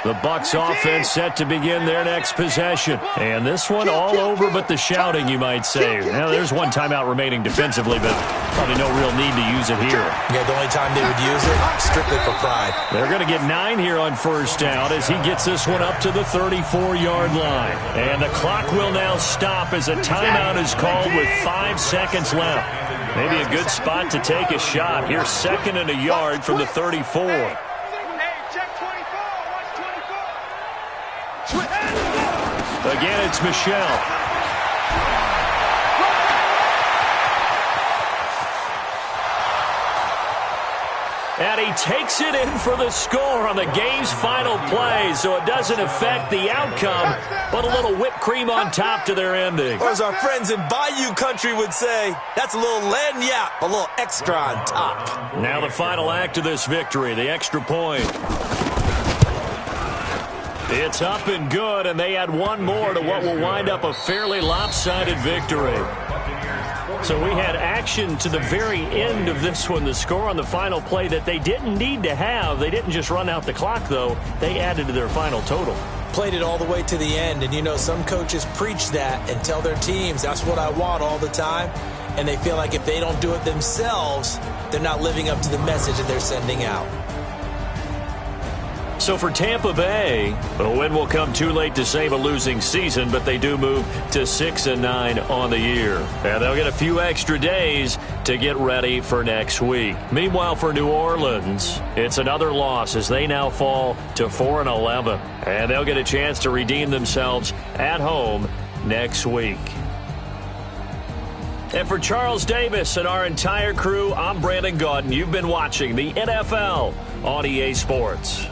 The Bucs offense set to begin their next possession. And this one all over but the shouting, you might say. Now, there's one timeout remaining defensively, but probably no real need to use it here. Yeah, the only time they would use it, strictly for pride. They're going to get 9 here on first down as he gets this one up to the 34-yard line. And the clock will now stop as a timeout is called with 5 seconds left. Maybe a good spot to take a shot. Here's 2nd and a yard from the 34. Again, it's Michelle. And he takes it in for the score on the game's final play, so it doesn't affect the outcome, but a little whipped cream on top to their ending. Or as our friends in Bayou Country would say, that's a little lagniappe, a little extra on top. Now the final act of this victory, the extra point. It's up and good, and they add one more to what will wind up a fairly lopsided victory. So we had action to the very end of this one, the score on the final play that they didn't need to have. They didn't just run out the clock, though. They added to their final total. Played it all the way to the end, and you know some coaches preach that and tell their teams that's what I want all the time, and they feel like if they don't do it themselves, they're not living up to the message that they're sending out. So for Tampa Bay, a win will come too late to save a losing season, but they do move to 6-9 on the year. And they'll get a few extra days to get ready for next week. Meanwhile, for New Orleans, it's another loss as they now fall to 4-11. And they'll get a chance to redeem themselves at home next week. And for Charles Davis and our entire crew, I'm Brandon Gaudin. You've been watching the NFL on EA Sports.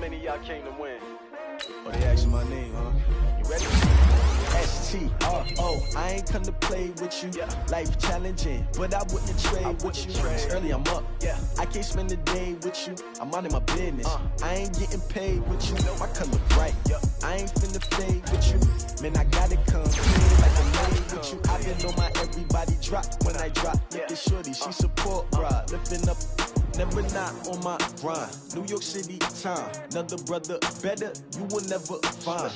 many of y'all came to win? Oh, they asking my name, huh? You ready? S-T-R-O, I ain't come to play with you. Life challenging, but I wouldn't trade with you. It's early, I'm up. I can't spend the day with you. I'm minding my business. I ain't getting paid with you. My color bright. I ain't finna fade with you. Man, I gotta come clean like a maid with you. I been on my everybody drop when I drop. Look at shorty, she support, bruh. Lifting up. Never not on my grind. New York City time. Another brother better, you will never find.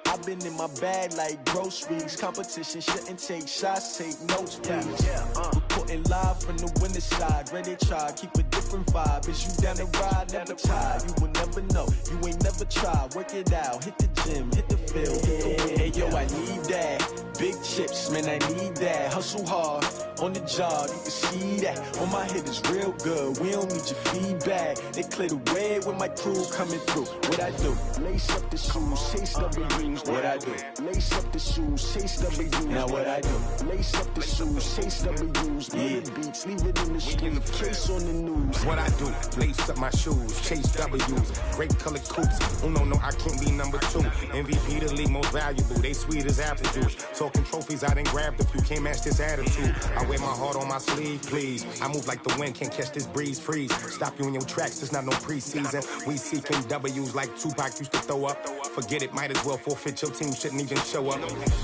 I've been in my bag like groceries. Competition shouldn't take shots, take notes, please. Reporting live from the winter side. Ready to try, keep a different vibe. Is you down the ride, never tired. You will never know, you ain't never tried. Work it out, hit the gym, hit the field, hit the wind. Hey yo, I need that. Big chips, man, I need that. Hustle hard, on the job, you can see that. On my head is real good, we don't need your feedback. They clear the way when my crew coming through. What I do? Lace up the shoes, chase W's. What I do? Lace up the shoes, chase W's. Now what I do? Lace up the shoes, chase W's. Yeah, beats, leave it in the street, case on the news. What I do? Lace up my shoes, chase W's. Great colored coops. Oh no, I can't be number 2. MVP the league most valuable. They sweet as apple juice. Talking trophies, I done grabbed a few. Can't match this attitude. I wear my heart on my sleeve, please. I move like the wind, can't catch this breeze, freeze. Stop you in your tracks, it's not no preseason. We seeking W's like Tupac used to throw up. Forget it, might as well forfeit, your team shouldn't even show up.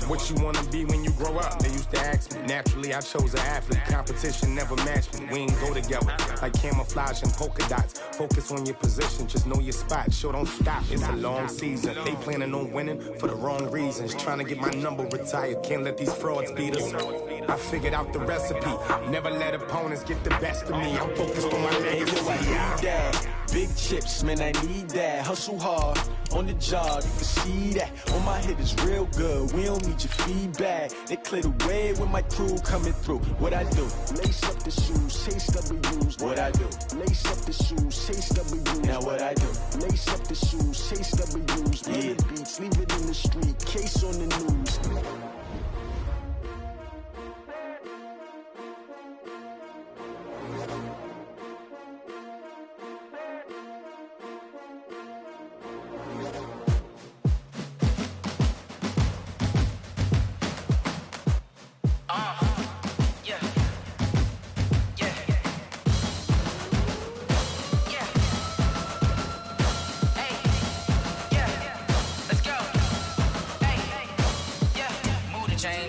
What you wanna be when you grow up? They used to ask me. Naturally, I chose an athlete. Competition never matched me. We ain't go together like camouflage and polka dots. Focus on your position, just know your spot. Sure, don't stop, it's a long season. They planning on winning for the wrong reasons. Trying to get my number retired, can't let these frauds beat us. I figured out the recipe. Never let opponents get the best of me. I'm focused on my legacy. I need that. Big chips, man, I need that. Hustle hard, on the job, you can see that. On my head is real good, we don't need your feedback. They clear the way when my crew coming through. What I do? Lace up the shoes, chase W's. What I do? Lace up the shoes, chase W's. Now what I do? Lace up the shoes, chase W's. Yeah, beats, leave it in the street, case on the news.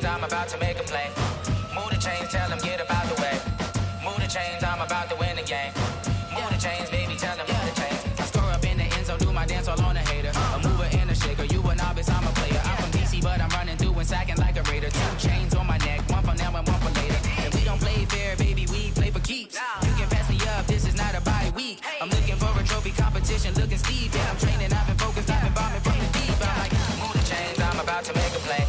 I'm about to make a play. Move the chains, tell them get up out the way. Move the chains, I'm about to win the game. Move the chains, baby, tell them move the chains. I score up in the end zone, do my dance all on a hater. A mover and a shaker, you a novice, I'm a player. I'm from DC, but I'm running through and sacking like a raider. 2 chains on my neck, one for now and one for later. And we don't play fair, baby, we play for keeps. You can pass me up, this is not a bye week. I'm looking for a trophy competition, looking steep. Yeah, I'm training, I've been focused, I've been bombing from the deep. I'm like, move the chains, I'm about to make a play.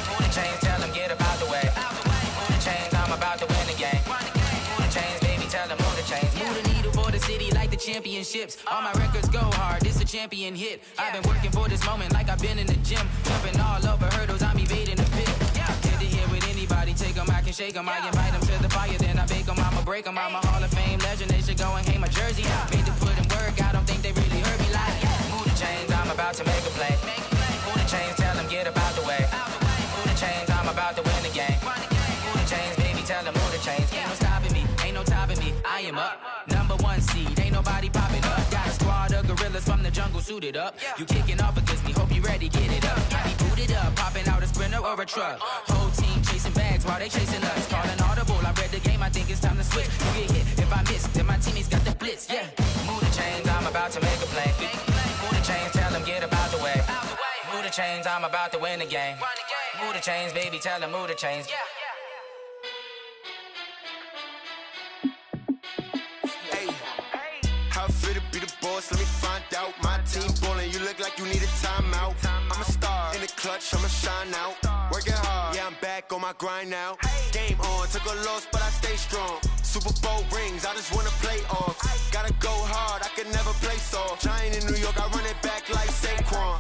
Move the chains, tell them get up out the way. Move the chains, I'm about to win the game. Move the chains, baby, tell them move the chains. Move the needle for the city like the championships. All my records go hard, this a champion hit. I've been working for this moment like I've been in the gym. Jumping all over hurdles, I'm evading the pit. Get to here with anybody, take them, I can shake them. I invite them to the fire, then I bake them, I'ma break them. I'm a Hall of Fame legend, they should go and hang my jersey. Made to put in work, I don't think they really heard me like. Move the chains, I'm about to make a play. Move the chains, tell them get up out the way. Move the chains, I'm about to win the game. Move the chains, baby, tell them move the chains. Ain't no stopping me, ain't no topping me, I am up. #1 seed, ain't nobody popping up. Got a squad of gorillas from the jungle suited up. You kicking off against me, hope you ready, get it up. I be booted up, popping out a Sprinter or a truck. Whole team chasing bags while they chasing us. Calling audible, I read the game, I think it's time to switch. You get hit, if I miss, then my teammates got the blitz, yeah. Move the chains, I'm about to make a play. Move the chains, tell them get up out the way. Move the chains, I'm about to win the game. Move the chains, baby, tell them move the chains. How fit to be the boss, let me find out. My team ballin', you look like you need a timeout. I'm a star, in the clutch, I'ma shine out. Working hard, yeah, I'm back on my grind now. Game on, took a loss, but I stay strong. Super Bowl rings, I just wanna play off. Gotta go hard, I can never play soft. Giant in New York, I run it back like Saquon.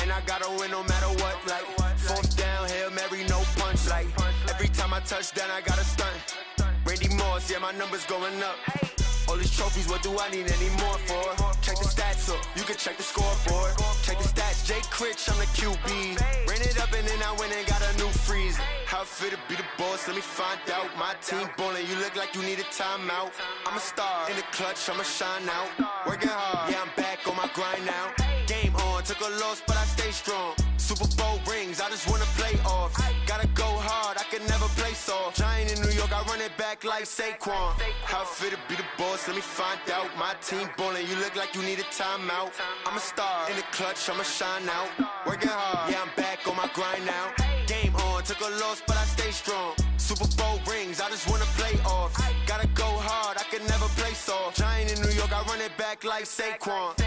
And I gotta win no matter what, like 4th down, Hail Mary, no punch. Like, every time I touch down, I gotta stunt. Randy Moss, yeah, my numbers going up. All these trophies, what do I need any more for? Check the stats up, you You can check the scoreboard. Check the stats, Jay Critch, I'm the QB. Ran it up and then I went and got a new freeze. How it feel to be the boss, let me find out. My team ballin', you look like you need a timeout. I'm a star, in the clutch, I'ma shine out. Working hard, yeah, I'm back on my grind now. Game on, took a loss, but I stay strong. Super Bowl rings, I just wanna play off. Gotta go hard, I can never play soft. Giant in New York, I run it back like Saquon. How it feel to be the boss, let me find out. My team ballin', you look like you need a timeout. I'm a star, in the clutch, I'ma shine out. Working hard, yeah, I'm back on my grind now. Game on, took a loss, but I stay strong. Super Bowl rings, I just wanna play off. Gotta go hard, I can never play soft. Giant in New York, I run it back like Saquon.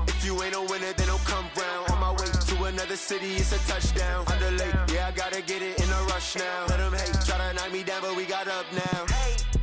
If you ain't a winner, then don't come round. On my way to another city, it's a touchdown. Underlay, yeah, I gotta get it in a rush now. Let them hate, try to knock me down, but we got up now.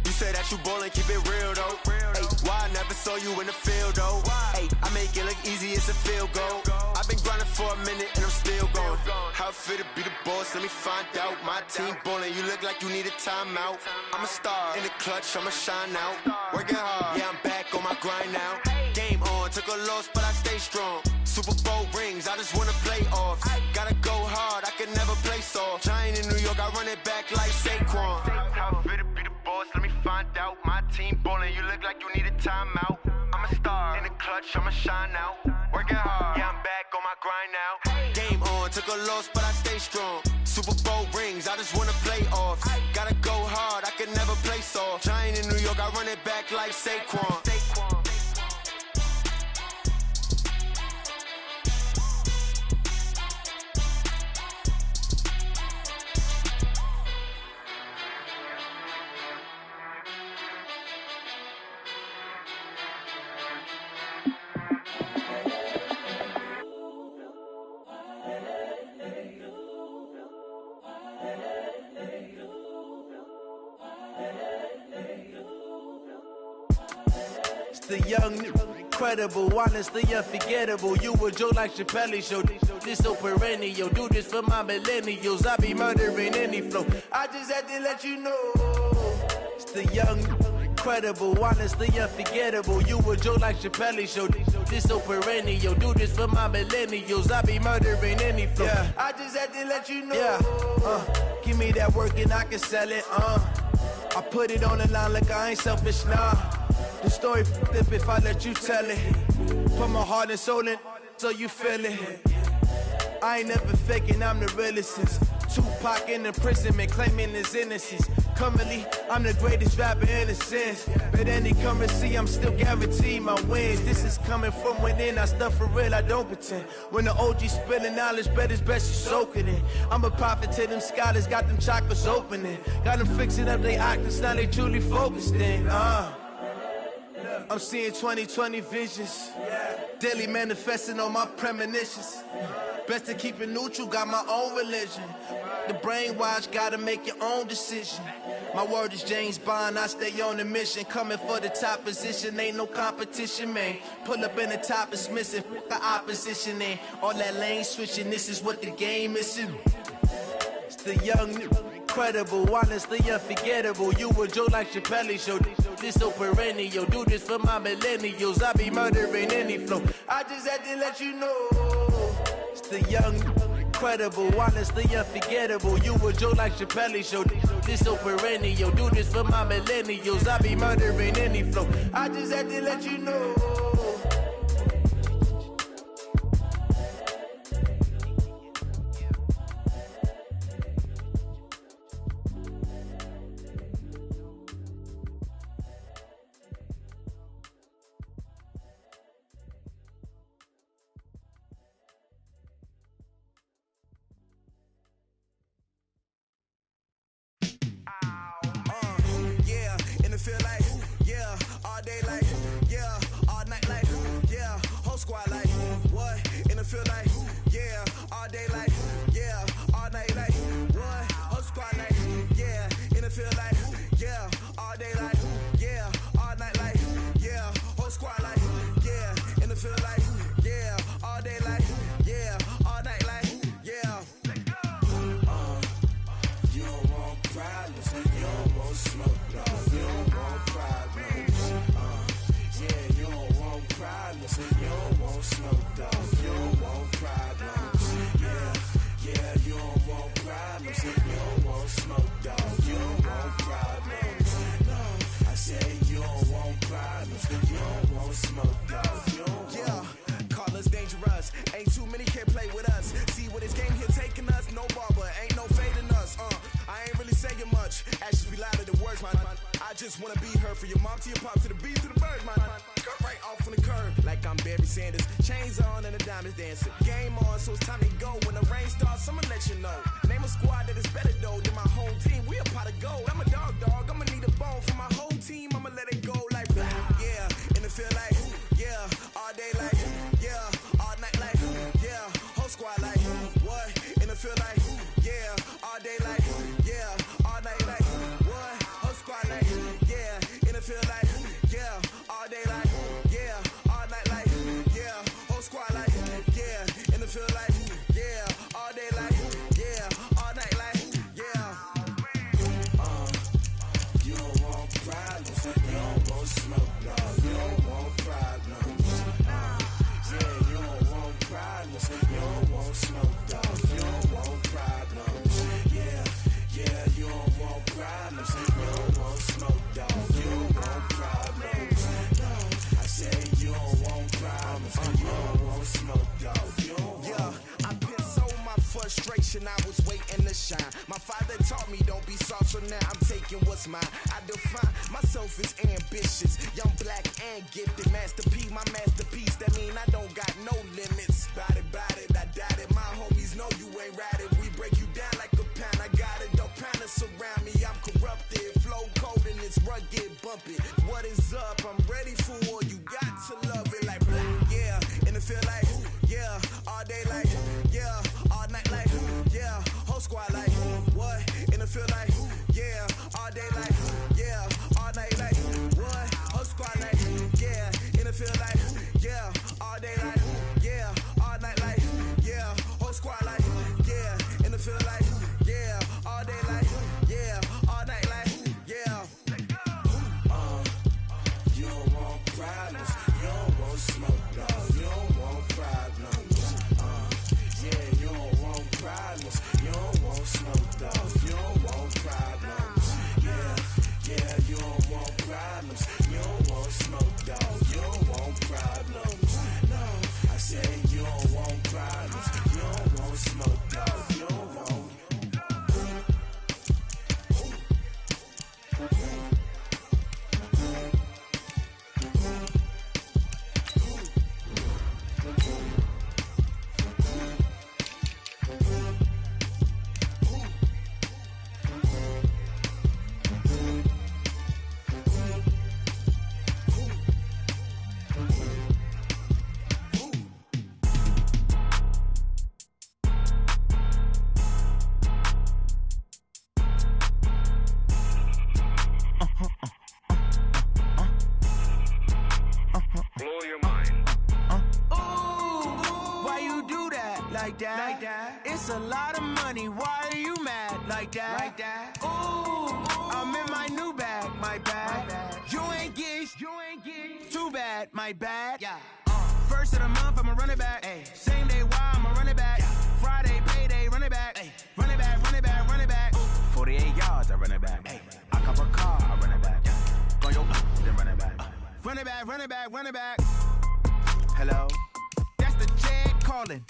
You say that you ballin', keep it real though. Hey, why I never saw you in the field though? Hey, I make it look easy, it's a field goal. I've been grinding for a minute and I'm still going. How it feel to be the boss, let me find out. My team ballin', you look like you need a timeout. I'm a star, in the clutch, I'ma shine out. Working hard, yeah, I'm back on my grind now. Game on, took a loss, but I stay strong. Super Bowl rings, I just wanna play off. Gotta go hard, I can never play soft. Giant in New York, I run it back like Saquon. How it feel to be the boss, let me find out. My team ballin', you look like you need a timeout. I'm a star, in the clutch, I'ma shine out. Working hard, yeah, I'm back on my grind now. Game on, took a loss, but I stay strong. Super Bowl rings, I just wanna play off. Gotta go hard, I can never play soft. Giant in New York, I run it back like Saquon. The young, incredible, honestly unforgettable. You a joke like Chappelle show. This so perennial. Do this for my millennials. I be murdering any flow. I just had to let you know. It's the young, incredible, honestly unforgettable. You a joke like Chappelle show. This so perennial. Do this for my millennials. I be murdering any flow. Yeah. I just had to let you know. Yeah. Give me that work and I can sell it. I put it on the line like I ain't selfish, nah. The story f***ed if I let you tell it. Put my heart and soul in so you feel it. I ain't never faking, I'm the realest since Tupac in imprisonment, claiming his innocence. Currently, I'm the greatest rapper in a sense. But any currency, I'm still guaranteed my wins. This is coming from within, I stuff for real, I don't pretend. When the OG spilling knowledge, bet it's best you soak it in. I'm a prophet to them scholars, got them chakras opening. Got them fixing up they octaves, now they truly focused in. I'm seeing 2020 visions. Daily manifesting on my premonitions. Best to keep it neutral, got my own religion. The brainwash, gotta make your own decision. My word is James Bond, I stay on the mission. Coming for the top position, ain't no competition, man. Pull up in the top, it's missing, the opposition ain't. All that lane switching, this is what the game is. It's the young, incredible, honestly unforgettable. You a joke like Chappelle show. This so perennial. Do this for my millennials. I be murdering any flow. I just had to let you know. It's the young, incredible, honestly unforgettable. You a joke like Chappelle show. This so perennial. Do this for my millennials. I be murdering any flow. I just had to let you know. You don't want want smoke, dog. Yeah, call us dangerous. Ain't too many can play with us. See what this game here taking us? No barber, ain't no fading us. I ain't really saying much. Actions be louder than words, man. I just wanna be heard. For your mom to your pop to the beat to the birds, man. Cut right off on the curb, like I'm Barry Sanders. Chains on and the diamonds dancing. Game on, so it's time to go. When the rain starts, I'ma let you know. Name a squad that is better though than my home team. We a pot of gold. I'm a dog. I'ma need a bone for my whole team. I'ma let it go like yeah. And it feel like yeah. All day like yeah. All night like yeah. Whole squad like what? And it feel like yeah. All day like yeah. All night like what? Whole squad like yeah. And it feel like yeah. All day like yeah. All night like yeah. Whole squad like yeah. And it feel like yeah. All day like yeah. All night like yeah. You don't want problems. You don't want smoke, dog. You don't want problems. Yeah, you don't want problems. You don't want smoke, dog. You don't want problems. Yeah, you don't want problems. You don't want smoke, dog. You don't want problems. No, I said you don't want problems. You don't want smoke, dog. You don't want. Yeah, I put so my frustration. I was waiting to shine. My father taught me don't be soft, so now I'm taking what's mine. I define myself as ambitious, young, black, and gifted. Master P, my masterpiece. That mean I don't got no limits. Bout it, I doubt it. My homies know you ain't ratted. We break you down like a pound. I got it, don't pound us around me. I'm corrupted, flow cold and it's rugged, bump it. What is up? I'm ready for war. You got to love it like black, yeah. And it feel like yeah. All day like yeah. All night like yeah. Whole squad like what? And it feel like yeah. All day like yeah. All night like what? Whole squad like yeah. And it feel like yeah. All day like yeah. All night like yeah. Whole squad like yeah. And it feel like yeah. All day like yeah. All night like yeah. You don't want problems. You don't want smoke, dog. You don't want problems. Yeah, you don't want problems. You don't want smoke, dog. You don't want problems. Yeah, you don't want problems. You don't want smoke, dog. You don't want problems. No, I say you don't want problems. You don't want smoke, dog. You don't want. Blow your mind. Why you do that like that? It's a lot of money. Why are you mad like that? Ooh, I'm in my new bag, my bad. You ain't get too bad, my bad. Yeah. First of the month, I'ma run it back. Ay. Same day, why I'ma run it back. Friday, payday, run it back. Ay. Run it back, run it back, run it back. 48 yards, I run it back. Ay. I cop a car, I run it back. Go your then run it back. Run it back, run it back, run it back. Hello? That's the jag calling.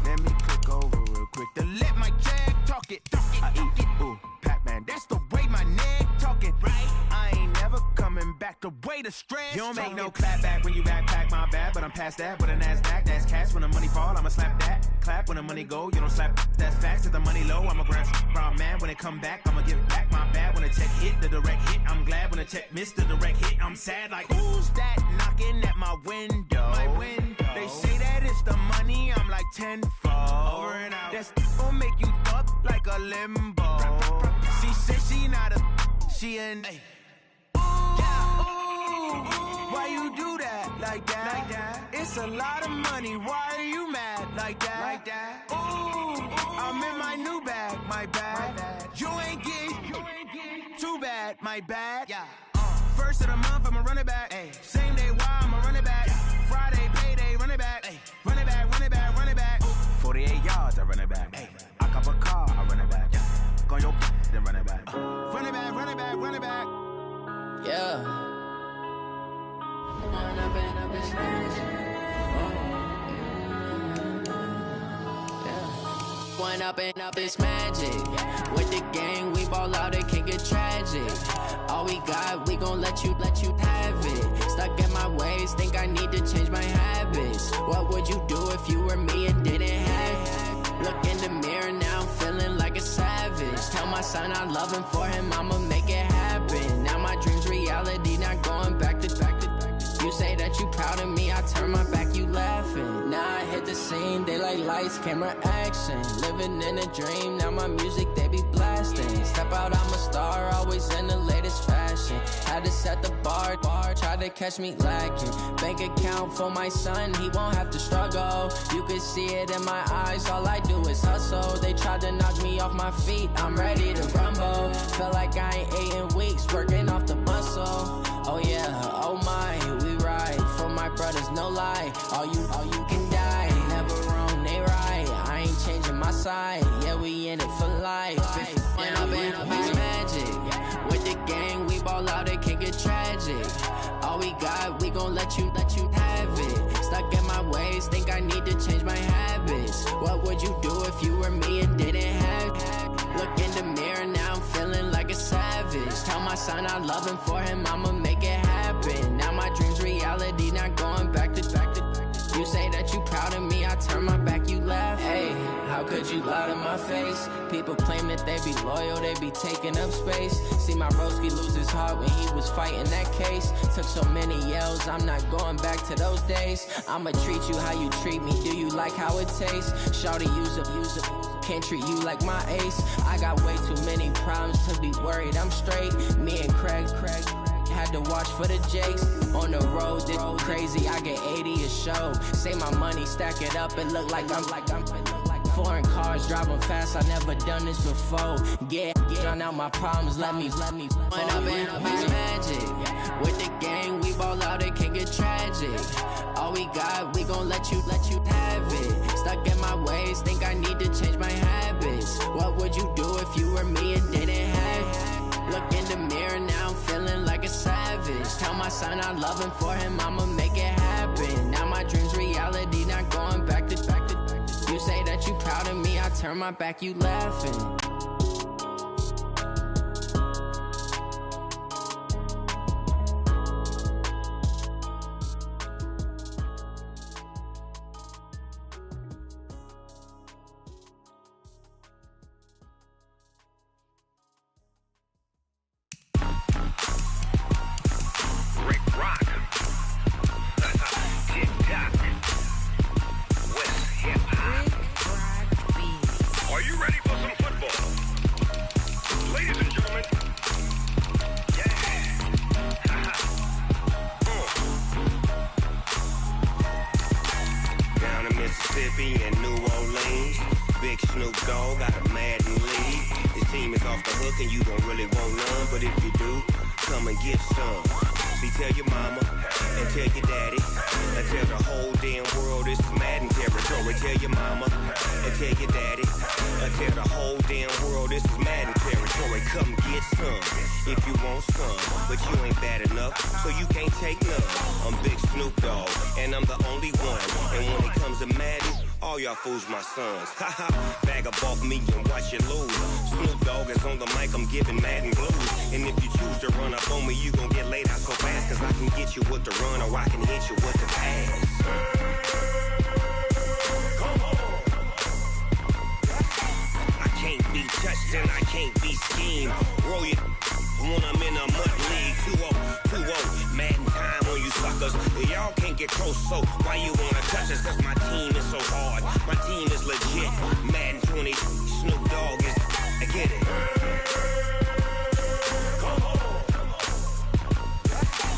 Let me click over real quick to let my jag talk it. I eat it, ooh, Pac-Man. That's the way my neck talking. Right? I ain't never coming back the way the stress. You don't make no clap back when you backpack, my bad. But I'm past that with a NASDAQ. That's cash when the money fall, I'ma slap that. Clap when the money go, you don't slap. That's facts. If the money low, I'ma grab brown man. When it come back, I'ma give back my bad. When the check hit, the direct hit, I'm glad. When the check missed the direct hit, I'm sad. Like, who's that knocking at my window? My window. They say that it's the money, I'm like tenfold. Over and out. That's gon' make you up like a limbo. She said she not a, she an. Why you do that like that? It's a lot of money. Why are you mad like that? Ooh, I'm in my new bag, my bad. You ain't get too bad, my bad. Yeah. First of the month, I'ma run it back. Ay. Same day, why I'ma run it back. Friday, payday, run it back. Ay. Run it back, run it back, run it back. 48 yards, I run it back. Ay. I cop a car, I run it back. Go your then run it back. Run it back, run it back, run it back. Yeah. One up and up is magic. With the gang, we ball out, it can get tragic. All we got, we gon' let you have it. Stuck in my ways, think I need to change my habits. What would you do if you were me and didn't have it? Look in the mirror, now I'm feeling like a savage. Tell my son I love him, for him I'ma make it happen. Now my dream's reality, not going back to. You say that you proud of me, I turn my back, you laughing. Now I hit the scene, they like lights, camera, action. Living in a dream, now my music, they be blasting. Step out, I'm a star, always in the latest fashion. Had to set the bar, try to catch me lacking. Bank account for my son, he won't have to struggle. You can see it in my eyes, all I do is hustle. They tried to knock me off my feet, I'm ready to rumble. Feel like I ain't ate in weeks, working off the muscle. Oh yeah, oh my, we ride for my brothers, no lie. All you can die, never wrong, they right. I ain't changing my side, yeah, we in it for life. And up is magic. With the gang, we ball out, it can get tragic. All we got, we gon' let you have it. Stuck in my ways, think I need to change my habits. What would you do if you were me and didn't have it? Look in the mirror, now I'm feeling like a savage. Tell my son I love him, for him I'ma make it happen. Now my dream's reality, not going back to. You say that you proud of me, I turn my back, you laugh. Hey, how could you lie to my face? People claim that they be loyal, they be taking up space. See my broski lose his heart when he was fighting that case. Took so many yells, I'm not going back to those days. I'ma treat you how you treat me, do you like how it tastes? Shawty, use up, can't treat you like my ace. I got way too many problems to be worried, I'm straight. Me and Craig had to watch for the Jakes. On the road, this crazy, I get 80 a show. Say my money, stack it up, it look like I'm foreign cars, driving fast, I never done this before. Get drown out my problems, let me One up is magic. With the gang, we ball out, it can get tragic. All we got, we gon' let you have it. Stuck in my ways, think I need to change my habits. What would you do if you were me and didn't have it? Look in the mirror, now I'm feeling like a savage. Tell my son I love him, for him I'ma make it happen. Now my dream's reality, not going back to. You say that you proud of me, I turn my back, you laughing. Fools my sons. Haha, bag up off me and watch you lose. Snoop Dogg is on the mic, I'm giving Madden blues. And if you choose to run up on me, you gon' get laid out so fast. Cause I can get you with the run or I can hit you with the pass. Come on. I can't be touched and I can't be schemed. Roll you when I'm in a mud league. 2-0, Madden time on you suckers. Y'all can't get close, so why you wanna touch us? Cause my team is so hard, my team is legit. Madden 20, Snoop Dogg is, I get it. Come on.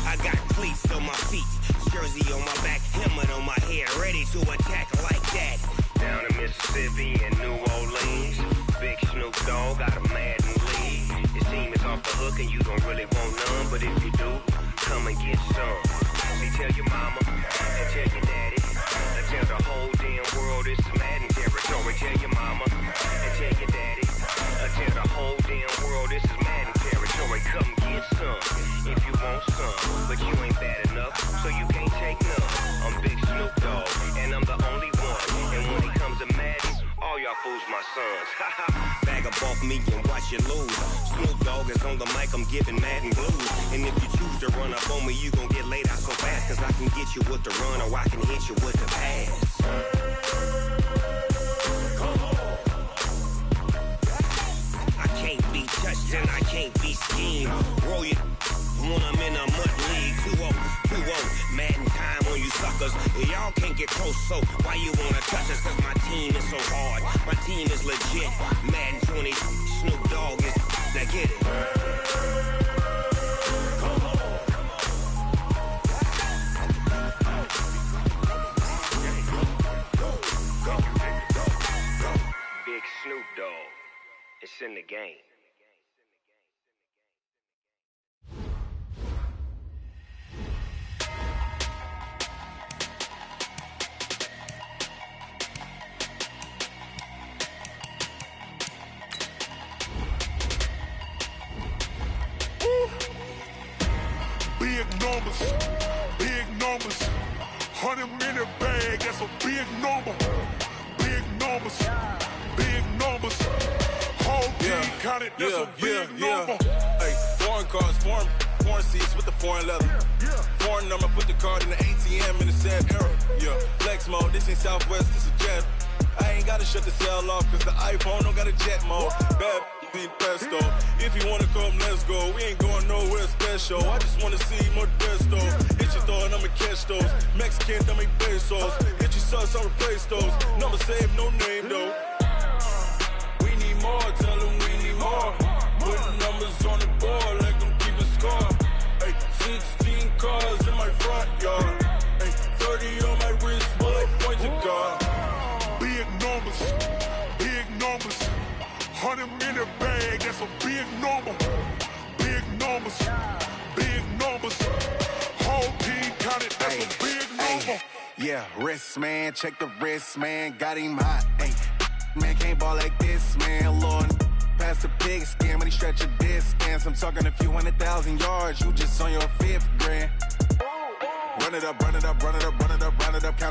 I got cleats on my feet, jersey on my back, helmet on my head, ready to attack like that. Down in Mississippi and New Orleans, Big Snoop Dogg got a Madden league. Your team is off the hook and you don't really want none, but if you do, come and get some. See, tell your mama and tell your daddy, and tell the whole damn world it's Madden territory. Tell your mama and tell your daddy, and tell the whole damn world this is Madden territory. Come get some if you want some, but you ain't bad enough, so you can't Dogg, and I'm the only one. And when it comes to Madden, all y'all fools my sons. Bag up off me and watch you lose. Snoop Dogg is on the mic, I'm giving Madden blues. And if you choose to run up on me, you gon' get laid out so fast. Cause I can get you with the run or I can hit you with the pass. I can't be touched and I can't be schemed. Roll you when I'm in a mud league. 2-0, Madden time on you suckers. Y'all can't get close, so why you wanna touch us? Cause my team is so hard, my team is legit. Madden 20, Snoop Dogg is, now get it. Big Snoop Dogg, it's in the game. Big numbers, 100-minute bag, that's a big number. Big numbers, whole team counted, that's a big number. Hey, foreign cars, foreign seats with the foreign leather. Foreign number, put the card in the ATM in the sad era. Yeah, flex mode, this ain't Southwest, this is jet. I ain't gotta shut the cell off, cause the iPhone don't got a jet mode. Bad be pesto. If you wanna come, let's go. We ain't going nowhere special. I just wanna see more desto. Hit your thought, I'ma catch those. Mexican, I'ma make pesos. Hit your sus, I'll replace those. Number saved, no name though. We need more, tell them we need more. Putting numbers on the board, like them keeping score. Hey, 16 cars in my front yard. Hey, 30 on my wrist, bullet pointed guard. Big numbers, 100-minute bag, that's a big number. Big numbers, whole team counted, that's a big number. Yeah, wrist man, check the wrist man, got him hot. Ay, man can't ball like this, man. Lord, past the pig skin when he stretch a distance. I'm talking a few 100,000 yards, you just on your 5th grand. Run it up, count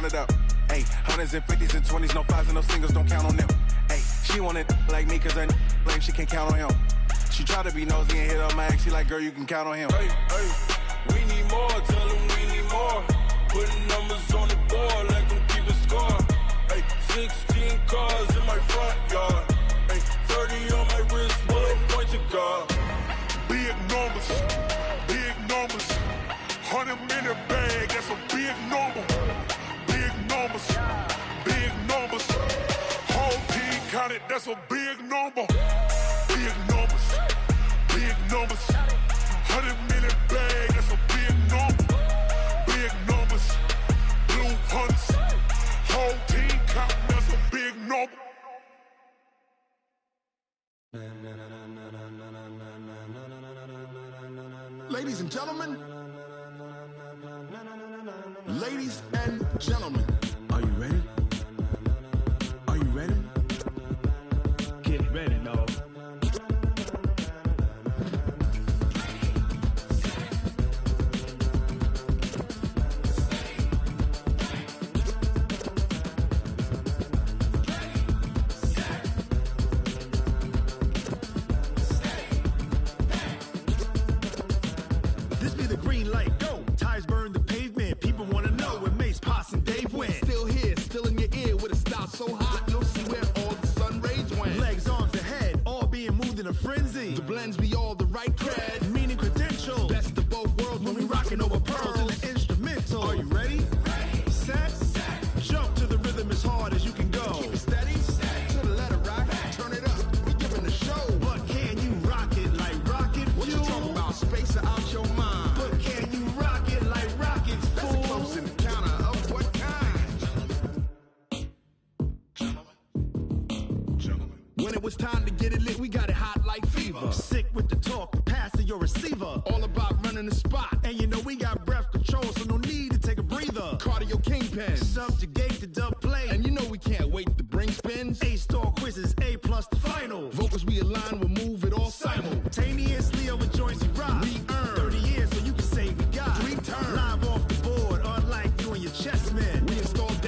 it up. Ay, hundreds and 50s and 20s, no 5s and no singles, don't count on them. Ay, she want it like me, cause her blame, she can't count on him. She try to be nosy and hit up my ex, she like, girl, you can count on him. Hey, we need more, tell them we need more. Putting numbers on the board, like them keep a score. Hey, 16 cars in my front yard. Hey, 30 on my wrist, bullet pointed guard. Big numbers, 100-minute bag, that's a big number. Big numbers, whole team counted, that's a big number. Big numbers, 100-minute bag, that's a big number. Big numbers, blue hunts, whole team counting, that's a big number. Ladies and gentlemen, are you ready? Are you ready? Get ready, dog. This be the green light, go. Tires burn the pavement, people wanna know where Mace, Poss, and Dave went. Still here, still in your ear with a style so hot, you'll see where all the sun rays went. Legs, arms, and head, all being moved in a frenzy. The blends be all the right cred, meaning credentials. Best of both worlds when we rockin' over pearls in the instrumental. Are you ready? Set, jump to the rhythm as hard as you can go. Keep it steady, to the letter rock, turn it up, we giving the show. But can you rock it like rocket fuel? What you talking about, space or out your mind? But can you rock it like rockets, fool? That's a close encounter of what kind? Gentlemen. When it was time to get it lit, we got it hot like fever. Sick with the talk, pass to your receiver. All about running the spot. And you know we got breath control, so no need to take a breather. Cardio kingpin, subjugate the dub play. And you know we can't wait to bring spins. A-star quizzes, A+ the final. Vocals we align, we'll move it all simultaneously over joints we rock. We earn 30 years, so you can say we got 3 turns. Live off the board, unlike you and your chess men. We installed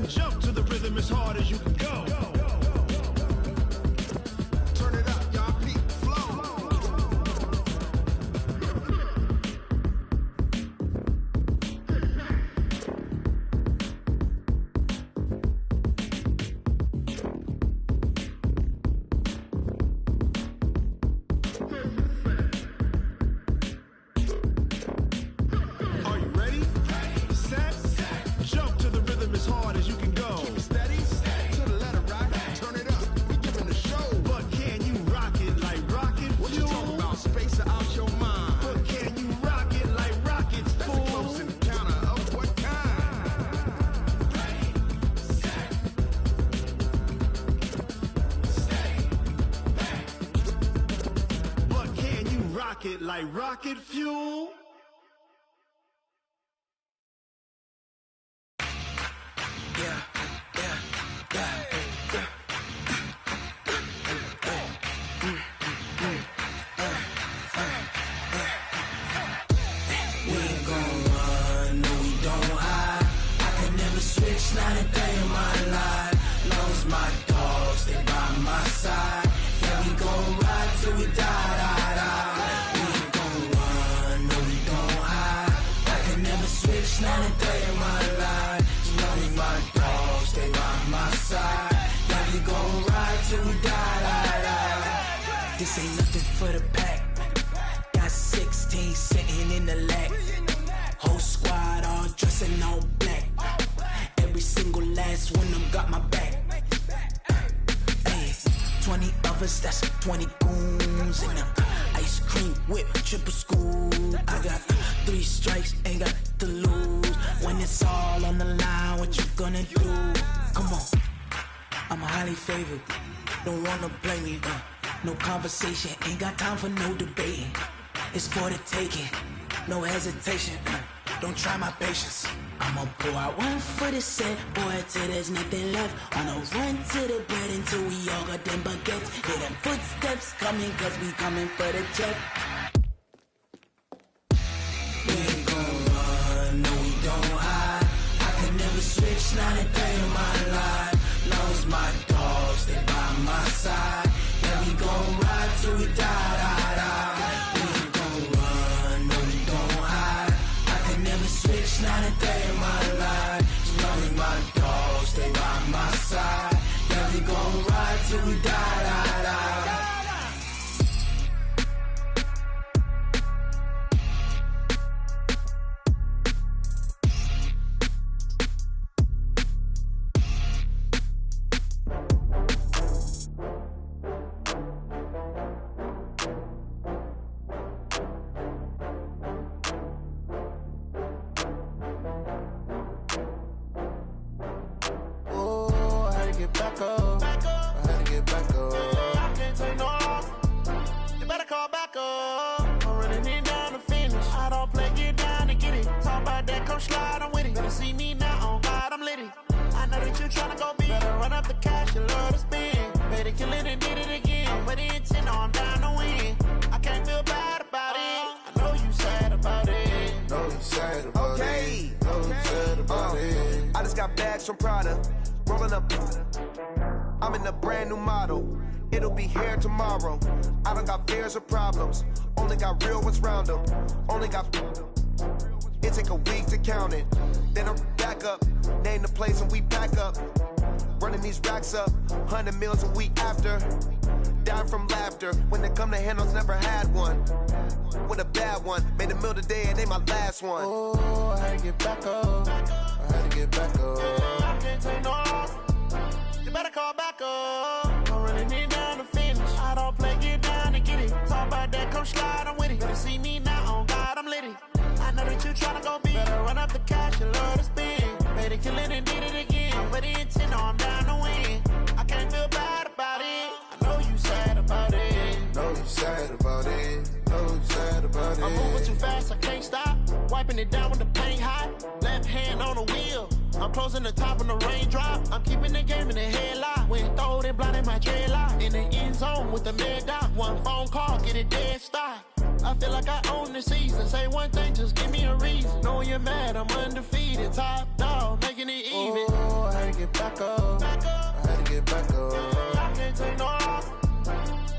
Jump to the rhythm as hard as you can go. Turn it up, y'all. Peak flow. Are you ready? Set. Jump to the rhythm as hard as you can go. Keep steady. To the letter rock. Turn it up. We giving the show. But can you rock it like rocket fuel? What you talking about? Space out your mind. But can you rock it like rockets? That's a close encounter of what kind? But can you rock it like rocket fuel? We ain't gon' run, no we don't hide. I can never switch, not a day in my life. Long as my dogs stay by my side. Yeah, we gon' ride till we die, die, die. We ain't gon' run, no we don't hide. I can never switch, not a day in my life. As long as my dogs stay by my side. Yeah, we gon' ride till we die, die, die. This ain't nothing for the pack. Got 16 sitting in the lag. Whole squad all dressing all black. Every single last one of them got my back. Hey, 20 of us, that's 20 goons in the ice cream whip, triple scoop. I got 3 strikes, ain't got to lose. When it's all on the line, what you gonna do? Come on, I'm highly favored. Don't wanna blame me. No conversation, ain't got time for no debating. It's for the taking, no hesitation. Don't try my patience. I'ma pour out one for the set, boy, till there's nothing left. On a run to the bread until we all got them baguettes. Hear them footsteps coming, cause we coming for the check. We ain't gon' run, no we don't hide. I can never switch, not a day in my life. Long as my dogs stay by my side. Yeah, we gon' ride till we die, die, die. We ain't gon' run, no we don't hide. I can never switch, not a day in my life. As long as my dogs stay by my side. Yeah, we gon' ride till we die, die, die. Oh, I had to get back up. I had to get back up. I can't take no loss. You better call back up. I'm running it down to finish. I don't play, get down to get it. Talk about that, come slide, I'm with it. Better see me now, on God, I'm litty. I know that you tryna go big. Better run up the cash, you love to spend. Better kill it and did it again. I'm with the intent, I'm down to win. I can't feel bad about it. I know you sad about it. Know you sad about it. Know you sad about it. I just got bags from Prada. Rolling up. I'm in a brand new model. It'll be here tomorrow. I don't got fears or problems. Only got real ones round them. Only got. It take a week to count it. Then I'm back up. Name the place and we pack up. Running these racks up. 100 meals a week after. Dying from laughter. When they come to handles, never had one. With a bad one. Made a meal today and they my last one. Oh, I had to get back up. I had to get back up. I can't take no loss. You better call back up. I'm running it down to finish. I don't play, get down to get it. Talk about that, come slide, I'm with it. Better see me now, on God, I'm litty. I know that you tryna go big. Better run up the cash, you love to spend. Better kill it and did it again. I'm with the intent, I'm down to win. I can't feel bad about it. I know you sad about it. Know you sad about it. Know you sad about it. I'm moving too fast, I can't stop. Wiping it down with the paint hot. Left hand on the wheel. I'm closing the top of the raindrop. I'm keeping the game in the headlock. When throw it blind in my dreadlock. In the end zone with the mad dot. One phone call, get it dead stop. I feel like I own the season. Say one thing, just give me a reason. Knowing you're mad, I'm undefeated. Top dog, making it even. Oh, I had to get back up. I had to get back up. I can't take no loss.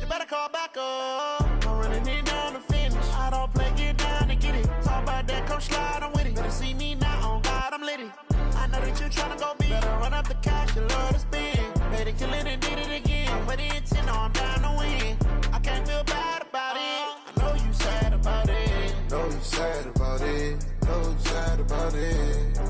You better call back up. I'm running it down to finish. I don't play, get down to get it. Talk about that, come slide, I'm with it. Better see me now, on God, I'm litty. I know that you tryna go big. Better run up the cash, you love to spend. Better kill it and did it again. I'm with the intent, I'm down to win. I can't feel bad about it. I know you sad about it. Know you sad about it. Know you sad about it.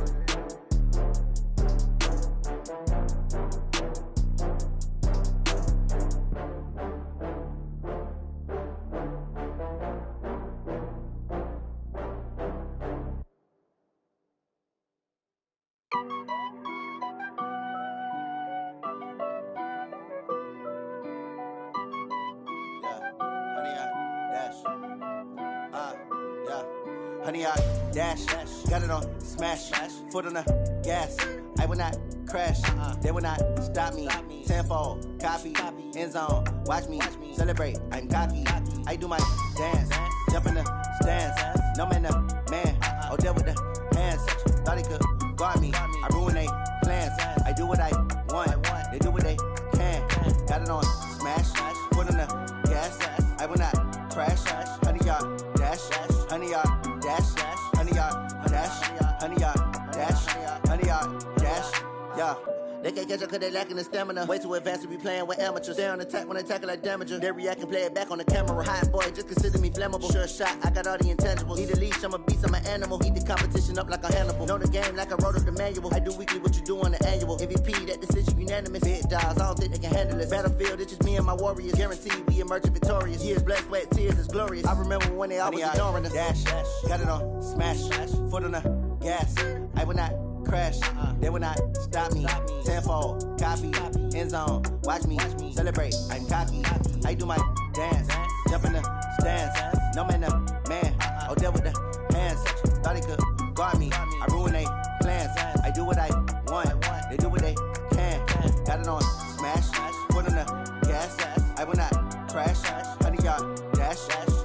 Honey, I dash, got it on smash, foot on the gas. I will not crash, they will not stop me. Tenfold, copy, end zone, watch me celebrate. I'm cocky, I do my dance, jump in the stands. No man, the man, oh, there with the hands. Thought he could guard me, I ruin they plans. I do what I want, they do what they can. Got it on smash, foot on the gas. I will not crash, honey, y'all dash, honey, y'all dash, honey, y'all dash, honey, y'all dash, honey, y'all dash, yeah. They can't catch up cause they lacking the stamina. Way too advanced to be playing with amateurs. Stay on attack when they tackle like damager. They react and play it back on the camera. Hot boy, just consider me flammable. Sure shot, I got all the intangibles. Need a leash, I'm a beast, I'm an animal. Eat the competition up like a Hannibal. Know the game like I wrote up the manual. I do weekly what you do on the annual. MVP, that decision unanimous. Big dogs, I don't think they can handle it. Battlefield, it's just me and my warriors. Guaranteed we emerge victorious. Years, blood, sweat, tears, it's glorious. I remember when they always ignoring us. Dash, got it on smash, foot on the gas. I will not crash, they will not stop me. Tenfold, copy, end zone, watch me celebrate. I'm cocky, I do my dance, jump in the stands. No man, the man, oh, there with the hands. Thought he could guard me, I ruin they plans. I do what I want, they do what they can. Got it on smash, foot on the gas. I will not crash, honey, y'all dash,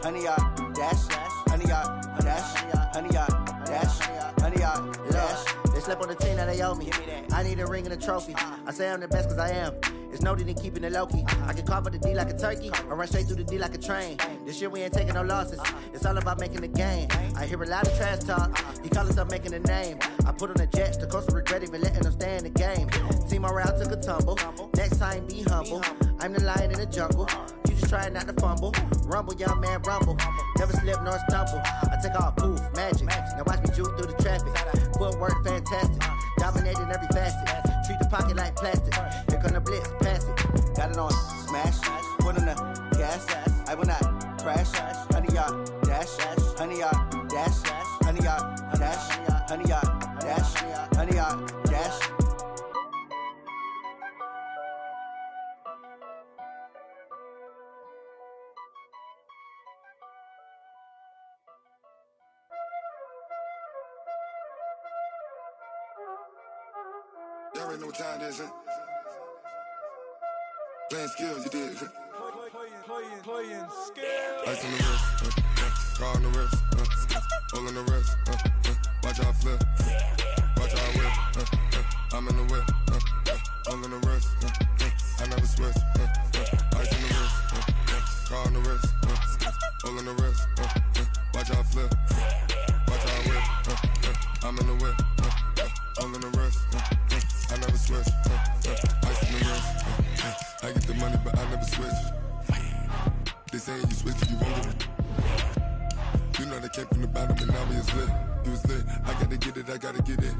honey, y'all dash, honey, y'all dash, honey, y'all dash, honey, y'all dash. They slept on the team that they owe me. I need a ring and a trophy. I say I'm the best cause I am. It's no need in keeping it low-key. I can carve up the D like a turkey or run straight through the D like a train. This year we ain't taking no losses. It's all about making the game. I hear a lot of trash talk. He call himself making a name. I put on the Jets. The coast will regret even letting them stay in the game. Team morale took a tumble. Next time be humble. I'm the lion in the jungle. You just try not to fumble. Rumble, young man, rumble. Never slip nor stumble. I take off, poof, magic. Now watch me juke through the traffic. Footwork fantastic. Dominating every facet. Treat the pocket like plastic. Here come the blitz, pass it. Got it on smash. Foot on the gas. I will not crash. Honey, y'all dash. Honey, y'all dash. Honey, y'all dash. Honey, y'all dash. Honey, y'all dash. Y'all already know what time it is, huh? Playing skills, you did. Playing skills. Ice on the wrist, car on the wrist, hole in the wrist, watch out flip, watch out whip, I'm in the whip, hole in the wrist, I never switch, ice on the wrist, car on the wrist, hole in the wrist, watch out flip, watch out whip, I'm in the whip, hole in the wrist, I never switch, ice in the wrist, I get the money but I never switch. They saying you switch, you won't get it. You know they came from the bottom and now we is lit. You was lit, I gotta get it, I gotta get it.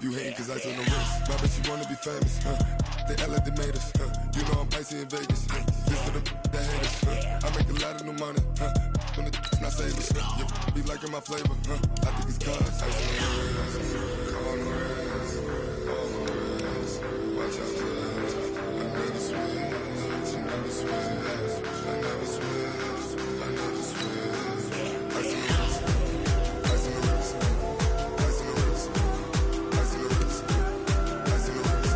You hating cause I on the wrist. My bitch, you wanna be famous, They act like they made us, You know I'm icy in Vegas, This for the that hate us, I make a lot of new money, When the not savers, You be liking my flavor, I think it's cause ice on the wrist, on the wrist, on the wrist. Watch out, please. I never switch, I never switch. I never switch, I never switch. Ice in the wrist, ice in the wrist, ice in the wrist, ice in the wrist, ice in the wrist,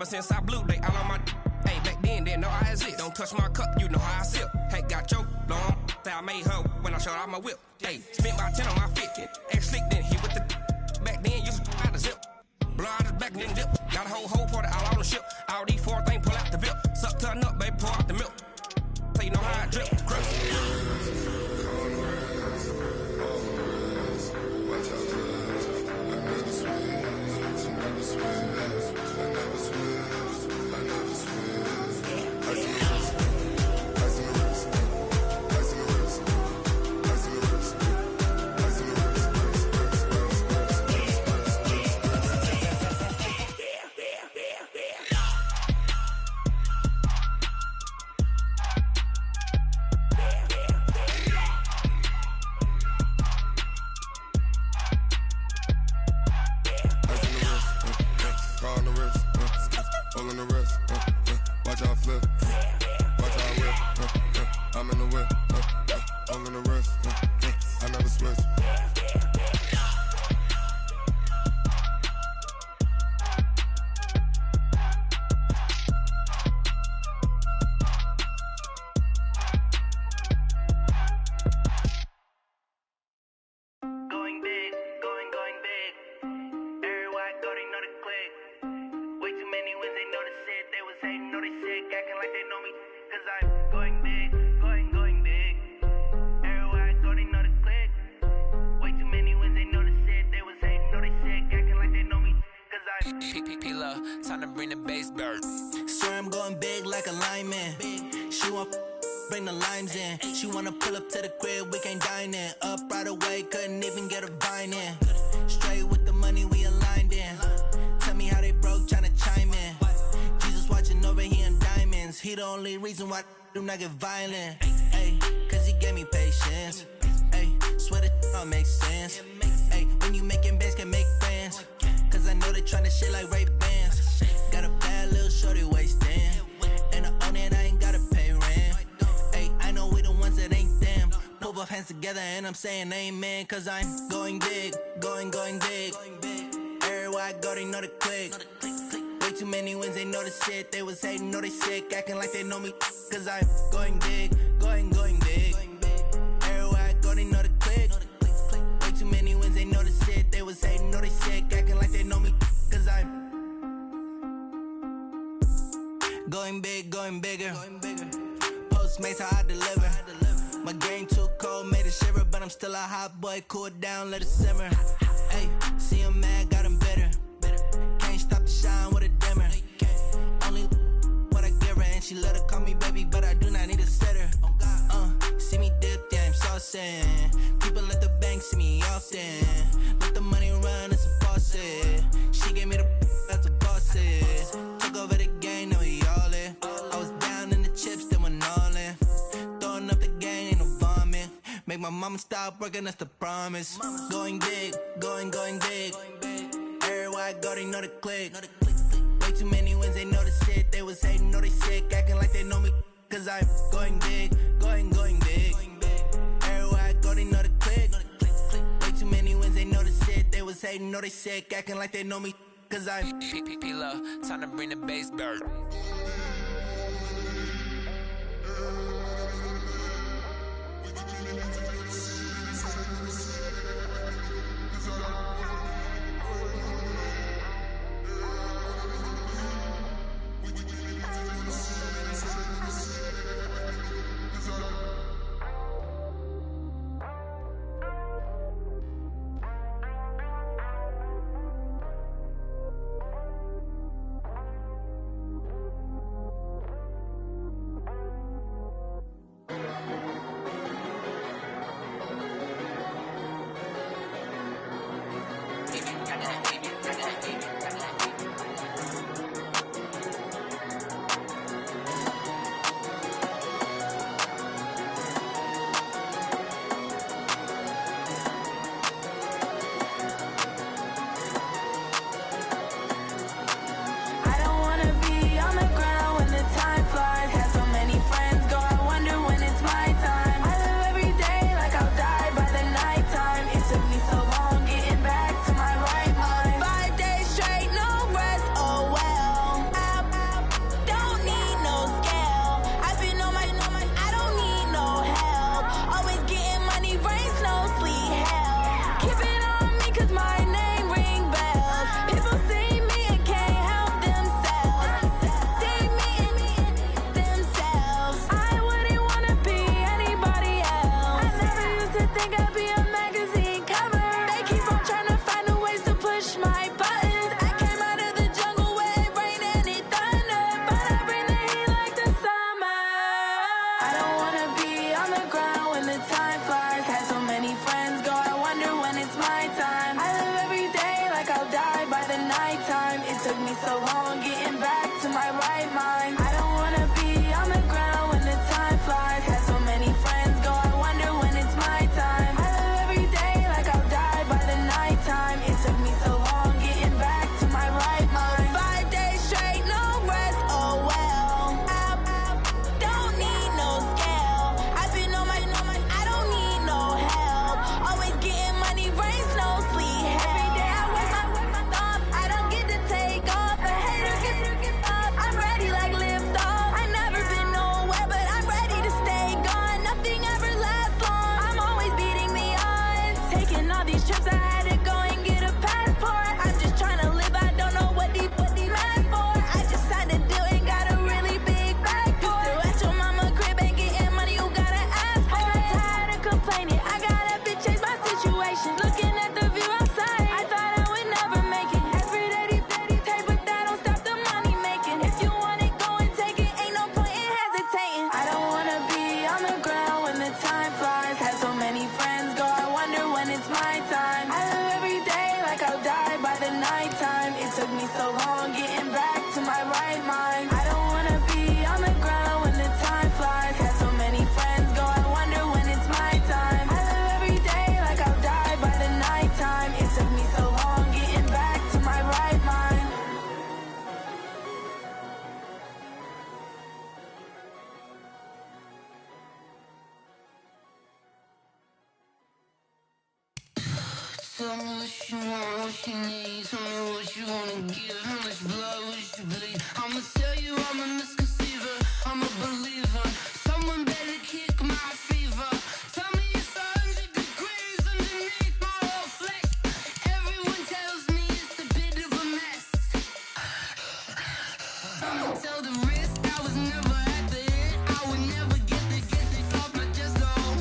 Ever since I blew, they all on my hey, back then, didn't know I exist. Don't touch my cup, you know how I sip. Hey, got your long, I made her when I showed out my whip. Hey, spent about 10 on my fit. Ex-slick, then hit with the back then, used to out the zip. Blow out his back, then dip. Got a whole party all on the ship. All these 4 things, pull out the VIP. Suck, turn up, baby, pour out the milk. So you know how I drip. Grip. Time to bring the bass bird. Swear I'm going big like a lineman. She want bring the limes in. She wanna pull up to the crib, we can't dine in. Up right away, couldn't even get a vine in. Straight with the money we aligned in. Tell me how they broke, tryna chime in. Jesus watching over here in diamonds. He the only reason why I do not get violent. Ay, cause he gave me patience. Ay, swear that all makes sense. Ay, when you making bands can make friends. Cause I know they tryna shit like Ray-Bans. Got a bad little shorty wasting. And I own it, I ain't gotta pay rent. Ay, I know we the ones that ain't them. Pull both hands together and I'm saying amen. Cause I'm going big, going big. Everywhere I go, they know the click. Way too many wins, they know the shit. They was hating, know they sick, acting like they know me. Cause I'm going big, going big. Everywhere I go, they know the click. Way too many wins, they know the shit. They was hating, know they sick, acting like they know me. Cause I'm going big, going bigger. Postmates, how I deliver. My game too cold, made it shiver. But I'm still a hot boy, cool it down, let it simmer. Hey, see him mad, got him bitter. Can't stop the shine with a dimmer. Only what I give her, and she let her call me baby, but I do not need a sitter. See me dip, yeah, I'm saucing. People at the bank see me often. Let the money run, it's a faucet. She gave me the that's a bosses. Took over the game, now we all in. I was down in the chips, then went all in. Throwing up the game, ain't no vomit. Make my mama stop working, that's the promise. Going big, going big. Everywhere I go, they know the click. Way too many wins, they know the shit. They was hating, know they sick, acting like they know me. Cause I'm going big, going big. Everywhere I go, they know the click. Way too many wins, they know the shit. They was hating, know they sick, acting like they know me. Cause I'm P-P-P-Love, time to bring the bass bird. Tell me what you want, what you need. Tell me what you wanna give. How much blood would you bleed? I'ma tell you I'm a misconceiver. I'm a believer. Someone better kick my fever. Tell me it's 100 degrees underneath my whole flesh. Everyone tells me it's a bit of a mess. I'ma tell the risk I was never at the hit. I would never get it off my chest though.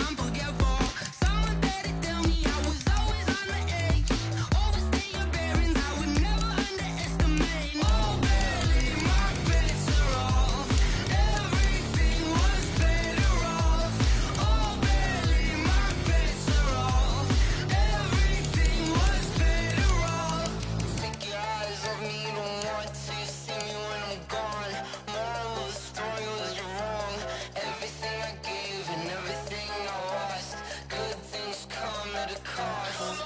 I'm forgetful. Someone better tell me I was always on the edge. Overstay your bearings, I would never underestimate. Oh, barely, my bets are off. Everything was better off. Oh, barely, my bets are off. Everything was better off. Take your eyes off me, you don't want to see me when I'm gone. Moral of the story was you're wrong. Everything I gave and everything I lost. Good things come at a cost.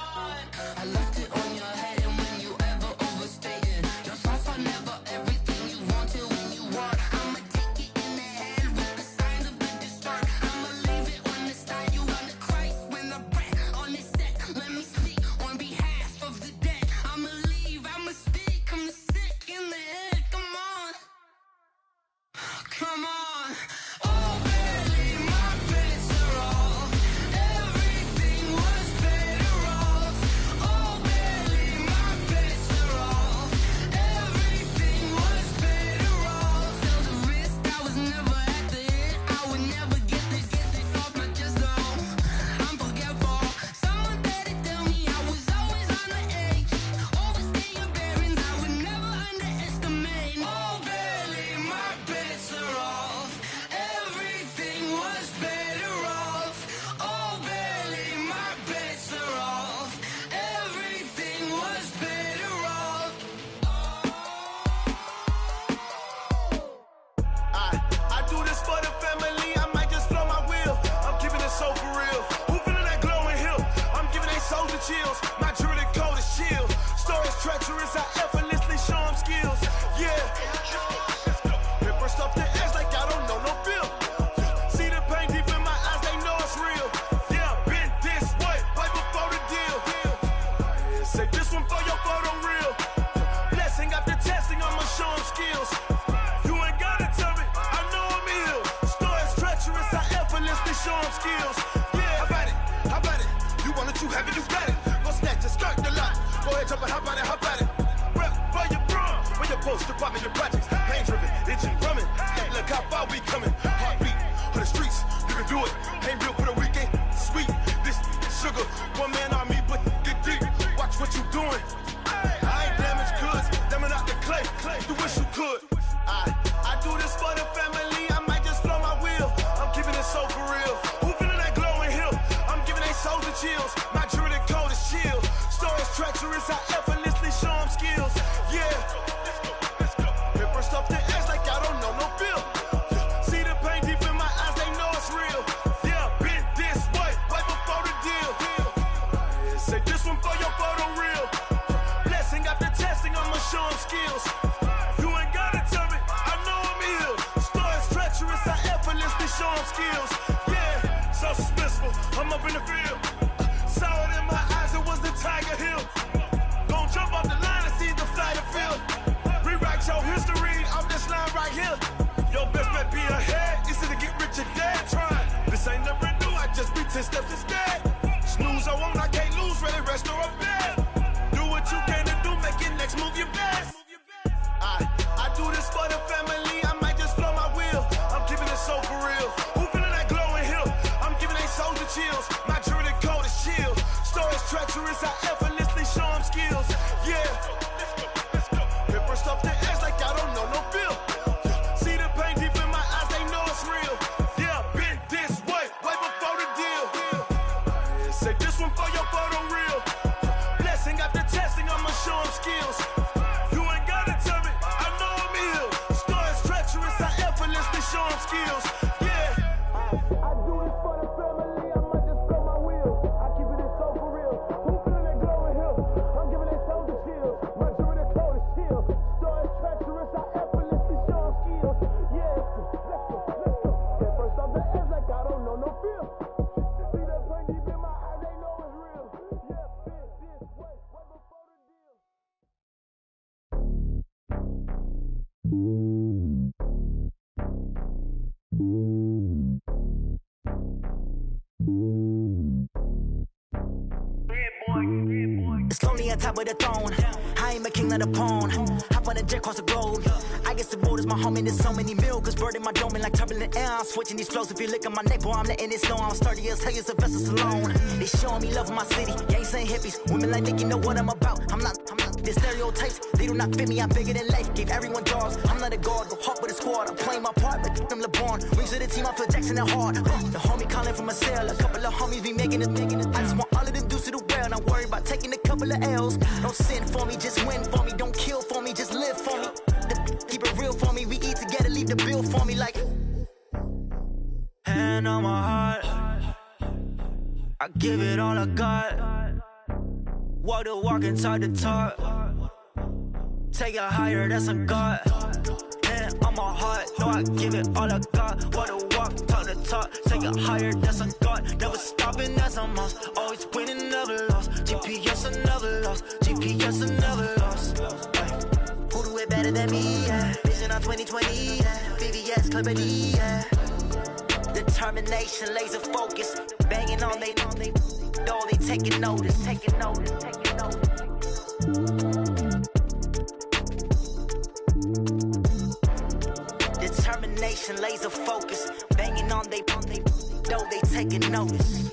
I left it on your head, and when you ever overstay it, your thoughts are never everything you wanted when you want. I'ma take it in the head with the signs of the distort. I'ma leave it on the side. You on the Christ when I breath on this set. Let me speak on behalf of the dead. I'ma leave, I'ma speak. I'm the sick in the head. Come on, come on. Oh, barely, my bets are off. Everything was better off. Oh, barely, my bets are off. Everything was better off. Tell the risk I was never at the hit. I would never get it off my chest though. I'm forgetful. Someone better tell me I was always on the edge. Overstay your bearings, I would never underestimate. Oh, barely, my bets are off. Everything was better off. Oh, barely, my bets are off. Everything was better off. I do this for the family, I might just blow my wheel. I'm keeping it so for real. Who feeling that glowing hill? I'm giving they souls the chills. My jewelry code is chill. Stories treacherous, I effortlessly show them skills. Yeah. Paper stuff the edge like I don't know no bill. See the pain deep in my eyes, they know it's real. Yeah, been this way, way before the deal. Say this one for your photo reel. Blessing after testing, I'ma show them skills. You ain't gotta tell me, I know I'm ill. Stories treacherous, I effortlessly show them skills. Yeah, how about it? How about it? You want it, you have it, you got it. Go snatch it, skirt the lot. Go ahead, jump it, how about it? How about it? Rep for your bro, when your post, department, your projects. Pain driven, itching, drumming. Hey, look how far we coming. Heartbeat on the streets, you can do it. Ain't built for the weekend. Sweet, this sugar, one man army, but get deep. Watch what you doing. I ain't damaged goods, them are not the clay. You wish you could. I do this for the family, I might just blow my wheel. I'm keeping it so for real. Who feeling that glowing hill? I'm giving they souls the chills. My jewelry code is chill. Stories treacherous, I effortlessly show them skills. Yeah. Paper stuff the edge like I don't know no bill. See the pain deep in my eyes, they know it's real. Yeah, been this way, way before the deal. Say this one for your photo reel. Blessing after testing, I'ma show them skills. You ain't gotta tell me, I know I'm ill. Stories treacherous, I effortlessly show them skills. Yeah, so suspenseful, I'm up in the field. Saw it in my eyes, it was the Tiger Hill. Gon' jump off the line and see the flight of field. Rewrite your history off this line right here. Your best bet be ahead, easy to get rich or dead trying. This ain't never new, I just be 10 steps instead. Snooze I won't, I can't lose, ready, rest or a bed. Do what you can to do, make your next move your best. I do this for the family, I might just blow my wheel. I'm keeping it so for real. Who feeling that glowing hill? I'm giving they souls the chills. My jewelry code is chill. Stories treacherous, I effortlessly show them skills. Yeah. Paper stuff the edge like I don't know no bill. See It's lonely on top of the throne. I ain't a king of the pawn. Hop on a jet across the globe. I guess the road is my home and there's so many milk. Bird in my dome and like turbulent air. I'm switching these flows. If you look at my neck, boy, I'm letting it slow. I'm sturdy as hell as a vessel alone. They showing me love in my city. Gangs and hippies. Women like Nick, you know what I'm about. I'm not the stereotypes. They do not fit me. I'm bigger than life. Gave everyone jobs. I'm not a guard. Go hard with a squad. I'm playing my part, but I'm LeBron. Wings of the team. I feel Jackson and hard. The homie calling from a cell. A couple of homies be making it. I just want all of them dudes to the well. Not worry about taking a couple of L's. Don't sin for me, just win for me. Don't kill for me, just live for me. Keep it real for me. We eat together, leave the bill for me like. Hand on my heart, I give it all I got. Walk the walk and talk the talk. Take it higher, that's a God. Hand on my heart, no, I give it all I got. Walk the walk, talk the talk. Take it higher, that's a God. Never stopping, that's a must. Always winning, never lost. GPS, I never lost. GPS, I never lost. Who do it better than me? Yeah. Vision on 2020. Yeah. VVS, Clarity. Yeah. Determination, laser focus. Banging on they door, they taking notice. Taking notice. Taking notice. Determination, laser focus. Banging on they door, they taking notice.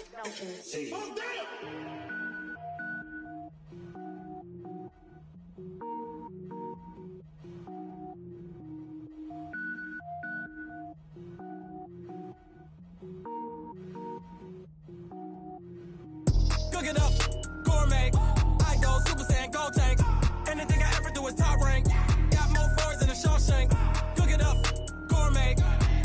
Cook it up, gourmet. I go Super Saiyan, go tank. Anything I ever do is top rank. Got more boards than a Shawshank. Cook it up, gourmet.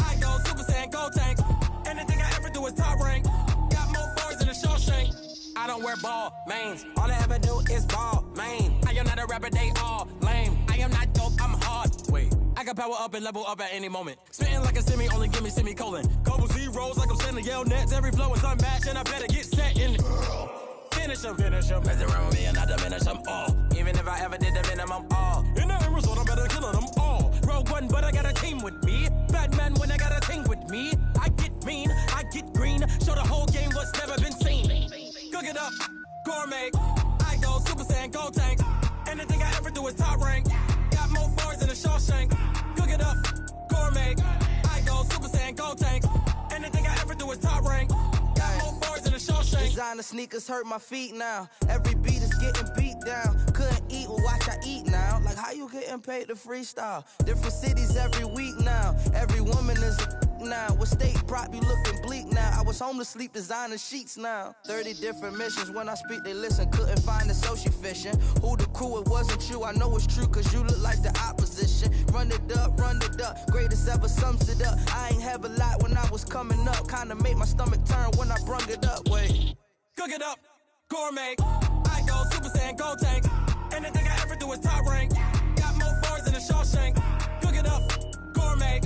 I go Super Saiyan, go tank. Anything I ever do is top rank. Got more boards than a Shawshank. I don't wear ball mains. All I ever do is ball main. I am not a rapper, they all lame. I am not dope, I'm hard. Wait, I can power up and level up at any moment. Spitting like a semi, only give me semicolon. Couple zeros like I'm sending yell nets. Every flow is unmatched and I better get set in it. Finish them. Mess around with me and I diminish them all. Even if I ever did the minimum all. In the end result, I'm better killing them all. Rogue One, but I got a team with me. Batman when I got a team with me. I get mean, I get green. Show the whole game what's never been seen. Cook it up, gourmet. I go Super Saiyan, go tank. Anything I ever do is top rank. Got more boards than a Shawshank. Cook it up, gourmet. I go Super Saiyan, go tank. Anything I ever do is top rank. Got more boards than a Shawshank. Designer sneakers hurt my feet now. Every beat is getting beat down. Couldn't eat, well watch I eat now. Like how you getting paid to freestyle? Different cities every week now. Every woman is a now. With state prop, you looking bleak now. I was home to sleep, designing sheets now. 30 different missions. When I speak, they listen. Couldn't find the social fishing. Who the crew? It wasn't you. I know it's true, cause you look like the opposition. Run it up. Greatest ever sums it up. I ain't have a lot when I was coming up. Kinda made my stomach turn when I brung it up. Wait. Cook it up, gourmet. I go Super Saiyan, go tank. Anything I ever do is top rank. Got more boards than a Shawshank. Cook it up, gourmet.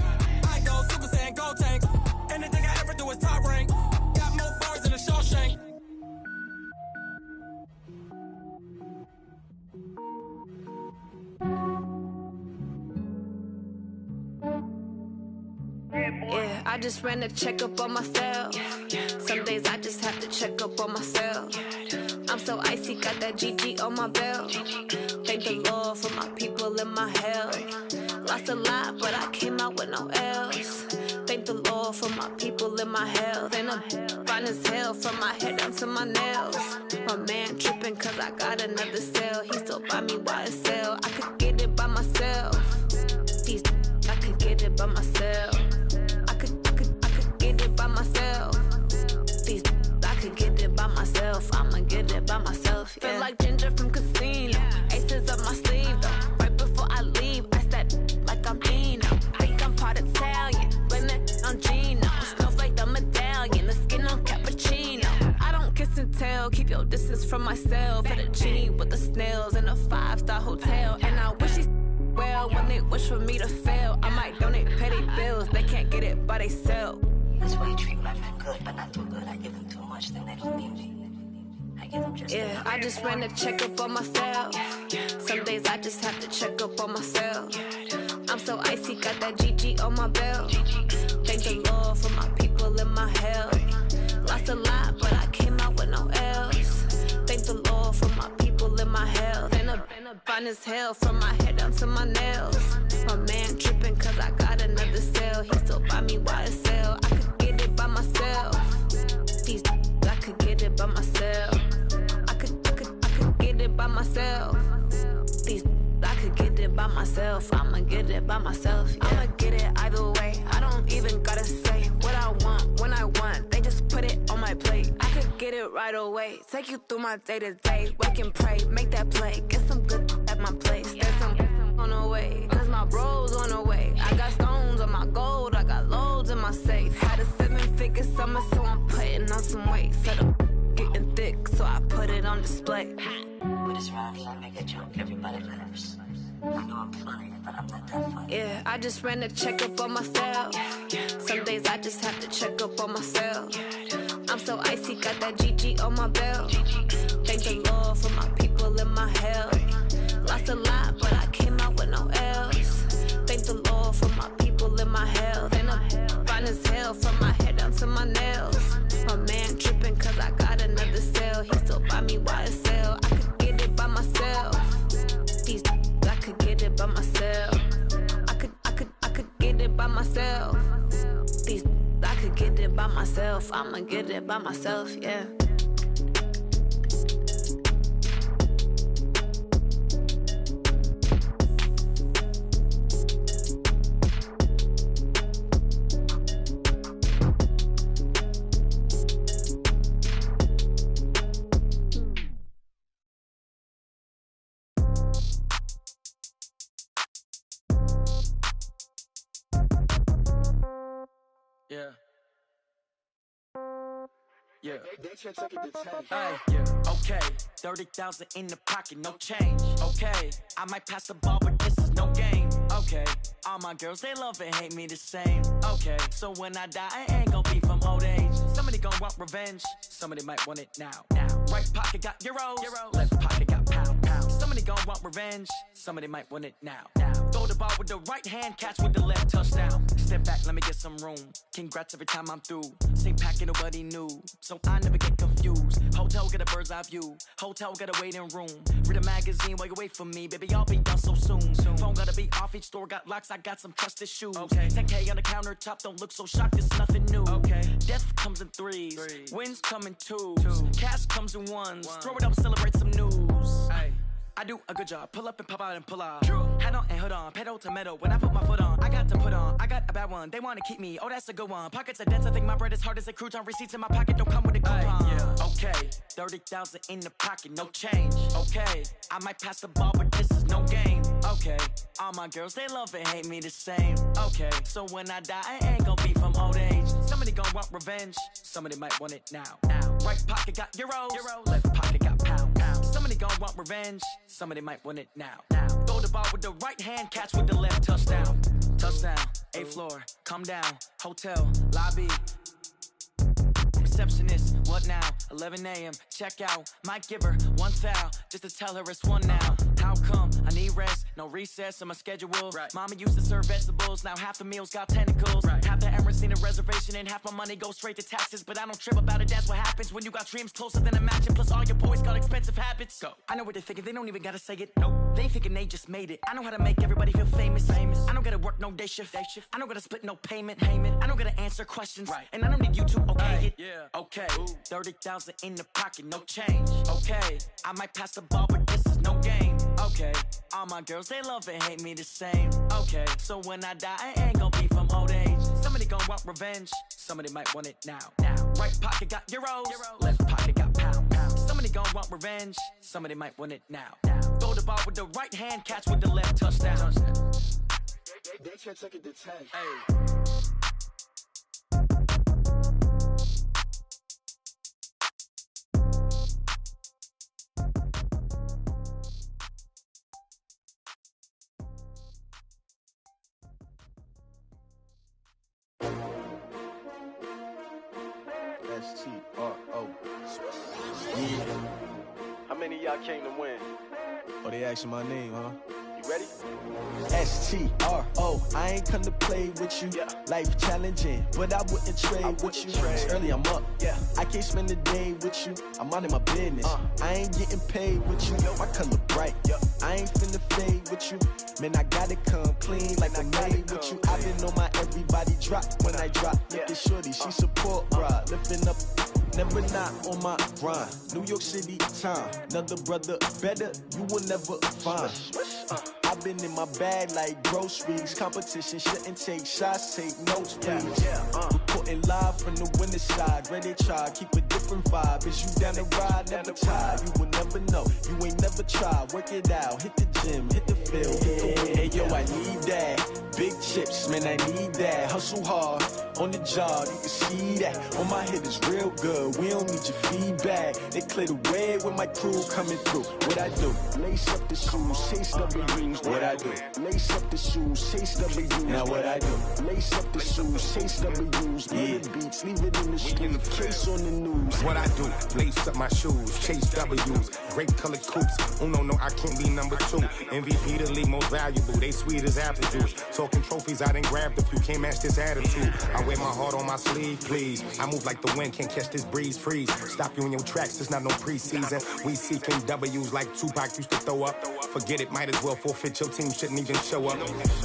I go Super Saiyan, go tank. Anything I ever do is top rank. Got more boards than a Shawshank. Yeah, I just ran a checkup on myself. Some days I just have to check up on myself. I'm so icy, got that GG on my belt. Thank the Lord for my people and my health. Lost a lot, but I came out with no else. Thank the Lord for my people and my health. And I'm fine as hell from my head down to my nails. My man tripping cause I got another cell. He still buy me YSL. I could get it by myself. I could get it by myself. I could get it by myself. I could get it by myself. I'ma get it by myself. Yeah. Feel like Ginger from Casino. Aces up my sleeve though. Right before I leave, I said like I'm Dino. Think I'm part Italian. Blame it on Gino. Snowflake the medallion. The skin on cappuccino. I don't kiss and tell. Keep your distance from myself. For the genie with the snails in a 5-star hotel. And I wish he well when they wish for me to fail. I might donate petty bills. They can't get it by they sell. That's why you treat my men good, but not too good. I give them too much, then they don't need me. I give them just yeah, I just ran a checkup on myself. Some days I just have to check up on myself. I'm so icy, got that GG on my belt. Thank the Lord a lot, but I came out with no L's. Thank the Lord for my people in my health. And a fine as hell from my head down to my nails. My man tripping cause I got another sale. He still buy me YSL. I could get it by myself. These I could get it by myself. I could get it by myself. These I could get it by myself. I'ma get it by myself. Yeah. I'ma get it either way. I don't even gotta say what I want when I want. They just put it on my plate. I could get it right away. Take you through my day to day. Wake and pray, make that play. Get some good at my place. There's some on the way. Cause my bros on the way. I got stones on my gold. I got loads in my safe. Had a 7-figure summer, so I'm putting on some weight. Set up getting thick, so I put it on display. With this rhyme, I make a joke everybody laughs. I know I'm funny, but I'm not that funny. Yeah, I just ran a checkup on myself. Some days I just have to check up on myself. I'm so icy, got that GG on my belt. Thank the Lord for my people in my health. Lost a lot, but I came out with no L's. Thank the Lord for my people in my health. And I'm fine as hell from my head down to my nails. My man tripping cause I got another sale. He still buy me YSL. I could get it by myself. These I could get it by myself. I could get it by myself. These I could get it by myself. I'ma get it by myself, yeah. Yeah. Yeah. Hey, yeah. Okay. 30,000 in the pocket, no change. Okay. I might pass the ball, but this is no game. Okay. All my girls, they love and hate me the same. Okay. So when I die, I ain't gon' be from old age. Somebody gon' want revenge. Somebody might want it now. Right pocket got euros. Left pocket got pound. Somebody gon' want revenge. Somebody might want it now. Throw the ball with the right hand, catch with the left, touchdown. Step back, let me get some room. Congrats every time I'm through. Same packet, nobody knew. So I never get confused. Hotel get a bird's eye view. Hotel get a waiting room. Read a magazine while you wait for me. Baby, I'll be done so soon. Phone gotta be off, each store got locks. I got some trusted shoes. 10K on the countertop, don't look so shocked, it's nothing new. Death comes in threes. Wins come in twos. Cash comes in ones. Throw it up, celebrate some news. I do a good job, pull up and pop out and pull out. Head on and hood on, pedal to metal. When I put my foot on, I got to put on. I got a bad one, they wanna keep me. Oh, that's a good one. Pockets are dense, I think my bread is hard as a crouton. Receipts in my pocket don't come with a coupon. Okay, 30,000 in the pocket, no change. Okay, I might pass the ball, but this is no game. Okay, all my girls, they love and hate me the same. Okay, so when I die, I ain't gon' be from old age. Somebody gon' want revenge. Somebody might want it now. Right pocket got euros. Left pocket got pound. Somebody gon' want revenge. Somebody might want it now. Throw the ball with the right hand, catch with the left, touchdown. Touchdown, 8th floor, come down. Hotel, lobby. Receptionist, what now? 11 a.m., check out. Might give her one foul, just to tell her it's one now. How come? I need rest, no recess in my schedule. Mama used to serve vegetables, now half the meals got tentacles. Half the Emirates need a reservation and half my money goes straight to taxes. But I don't trip about it, that's what happens when you got dreams closer than a matching. Plus all your boys got expensive habits. Go. I know what they're thinking, they don't even gotta say it. Nope. They thinking they just made it. I know how to make everybody feel famous. I don't gotta work no day shift. I don't gotta split no payment. I don't gotta answer questions. And I don't need you to okay it. Okay, 30,000 in the pocket, no change. Okay, I might pass the ball, but this is no game. Okay, all my girls, they love and hate me the same. Okay, so when I die, I ain't gon' be from old age. Somebody gon' want revenge. Somebody might want it now. Right pocket got euros. Left pocket got pound. Somebody gon' want revenge. Somebody might want it now. Throw the ball with the right hand, catch with the left, touchdown. They can't take it to 10. S-T-R-O. Yeah. How many of y'all came to win? Oh, they asking my name, huh? You ready? STRO, I ain't come to play with you. Life challenging, but I wouldn't trade with you. It's early, I'm up. I can't spend the day with you. I'm out in my business. I ain't getting paid with you. My color bright. I ain't finna fade with you. Man, I gotta come clean like I made with you. I been on my everybody drop when I drop. Look at shorty, she support, bruh. Lifting up. Never not on my grind. New York City time. Another brother better, you will never find. I've been in my bag like groceries. Competition shouldn't take shots, take notes, please. Reporting live from the winter side. Ready to try, keep a different vibe. Is you down the ride, never tired. You will never know, you ain't never tried. Work it out, hit the gym, hit the field, hit the wind. Hey yo, I need that. Big chips, man, I need that. Hustle hard, on the job, you can see that. On my head is real good, we don't need your feedback. They clear the way when my crew coming through. What I do? Lace up the shoes, chase W's. What I do? Lace up the shoes, chase W's. Now what I do? Lace up the shoes, chase W's. Yeah. Beats, leave it in the street, case on the news. What I do? Lace up my shoes, chase W's. Great colored coops. Oh no, I can't be number 2. MVP the league most valuable. They sweet as apple juice. Talking trophies, I done grabbed a few. Can't match this attitude. I wear my heart on my sleeve, please. I move like the wind, can't catch this breeze. Freeze. Stop you in your tracks. It's not no preseason. We seeking W's like Tupac used to throw up. Forget it, might as well forfeit. Your team shouldn't even show up.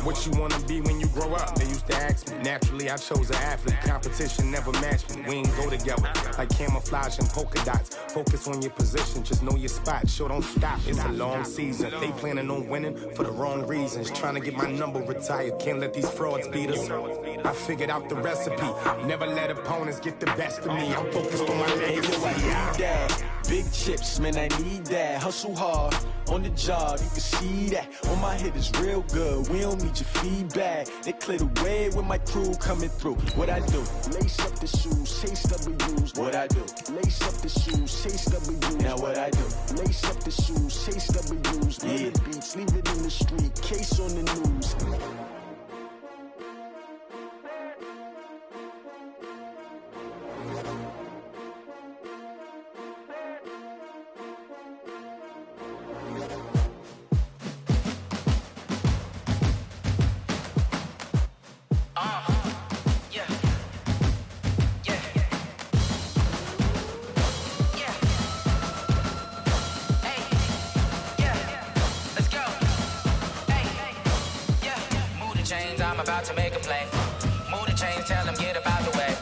What you wanna be when you grow up? They used to ask me. Naturally, I chose an athlete. Competition never matched me. We ain't go together like camouflage and polka dots. Focus on your position, just know your spot. Sure, don't stop. It's a long season. They planning on winning for the wrong reasons. Trying to get my number retired. Can't let these frauds beat us. I figured out the recipe. Never let opponents get the best of me. I'm focused on my legacy. I need that. Big chips, man, I need that. Hustle hard, on the job, you can see that. On my head is real good, we don't need your feedback. They clear the way when my crew coming through. What I do? Lace up the shoes, chase W's. What I do? Lace up the shoes, chase W's. Now what I do? Lace up the shoes, chase W's. Yeah. Beats, leave it in the street, case on the news. I'm about to make a play. Move the chains, tell them get about the way.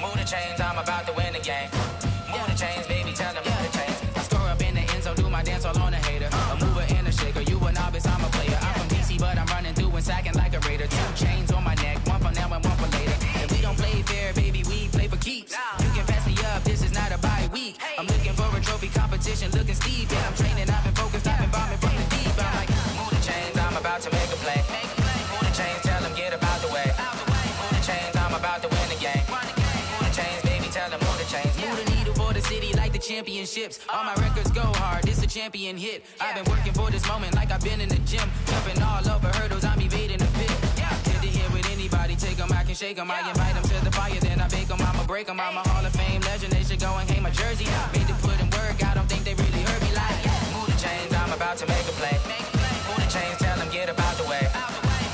Move the chains, I'm about to win the game. Move the chains, baby, tell them move the chains. I score up in the end zone, do my dance all on a hater. A mover and a shaker, you a novice, I'm a player. I'm from DC, but I'm running through and sacking like a raider. 2 chains on my neck, one for now and one for later. And we don't play fair, baby, we play for keeps. You can pass me up, this is not a bye week. I'm looking for a trophy competition, looking steep. Yeah, I'm training, I've been focused, I've been bombing from the deep. I'm like, move the chains, I'm about to make a play. Move the chains, tell them get about the way. Move the chains, I'm about to win the game. Move the chains, baby, tell them move the chains. Move the needle for the city like the championships. All my records go hard, this a champion hit. I've been working for this moment like I've been in the gym. Jumping all over hurdles, I'm evading the pit. Good to hear with anybody, take them, I can shake them. I invite them to the fire, then I bake them, I'ma break them. I'm a Hall of Fame legend, they should go and hang my jersey. Made to put in work, I don't think they really heard me like, move the chains, I'm about to make a play. Move the chains, tell them get about the way.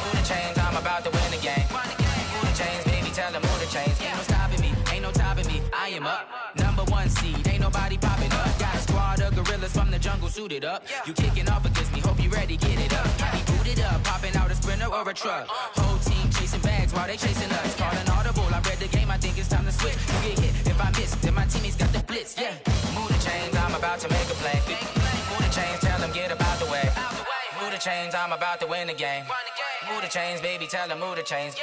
Move the chains, I'm about to win the game. Move the chains, baby, tell them move the chains. Ain't no stopping me, ain't no topping me, I am up. #1 seed, ain't nobody popping up. Got a squad of gorillas from the jungle suited up. You kicking off against me, hope you ready, get it up. I be booted up, popping out a Sprinter or a truck. Whole team chasing bags while they chasing us. Call an audible, I read the game, I think it's time to switch. You get hit, if I miss, then my teammates got the blitz, yeah. Move the chains, I'm about to make a play. Move the chains, tell them get about the way. Move the chains, I'm about to win the game. Move the chains, baby, tell them move the chains.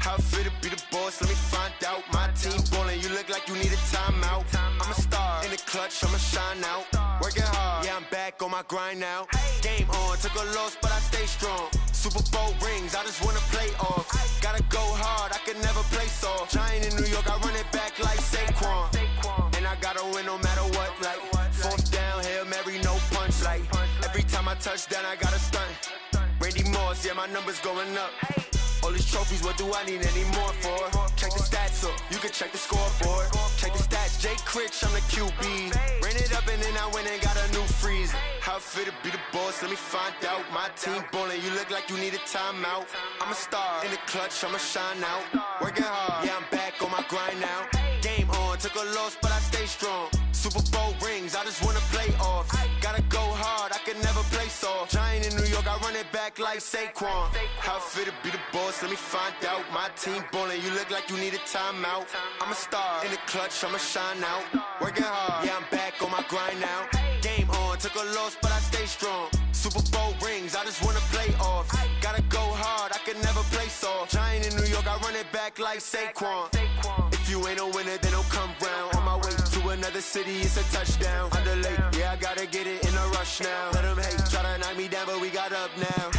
How fit to be the boss? Let me find out. My team ballin', you look like you need a timeout. I'm a star in the clutch, I'ma shine out. Working hard, yeah, I'm back on my grind now. Game on, took a loss, but I stay strong. Super Bowl rings, I just wanna play off. Gotta go hard, I can never play soft. Giant in New York, I run it back like Saquon. And I gotta win no matter what, like 4th down, Hail Mary, no punch. Like every time I touch down, I gotta stunt. Randy Moss, yeah, my numbers going up. All these trophies, what do I need any more for? Check the stats up, you can check the scoreboard. Check the stats, Jay Critch, I'm the QB. Ran it up and then I went and got a new freeze. How it fit to be the boss, let me find out. My team ballin', you look like you need a timeout. I'm a star, in the clutch, I'ma shine out. Working hard, yeah, I'm back on my grind now. Game on, took a loss, but I stay strong. Super Bowl rings, I just wanna play off. Gotta go hard, I can never play soft. Giant in New York, I run it back like Saquon. How it fit to be the boss, let me find out. My team ballin', you look like you need a timeout. I'm a star, in the clutch, I'ma shine out. Working hard, yeah, I'm back on my grind now. Game on, took a loss, but I stay strong. Super Bowl rings, I just wanna play off. Gotta go hard, I can never play soft. Giant in New York, I run it back like Saquon. If you ain't a winner, then don't come round. On my way to another city, it's a touchdown. Underlay, yeah, I gotta get it in a rush now. Let them hate, try to knock me down, but we got up now.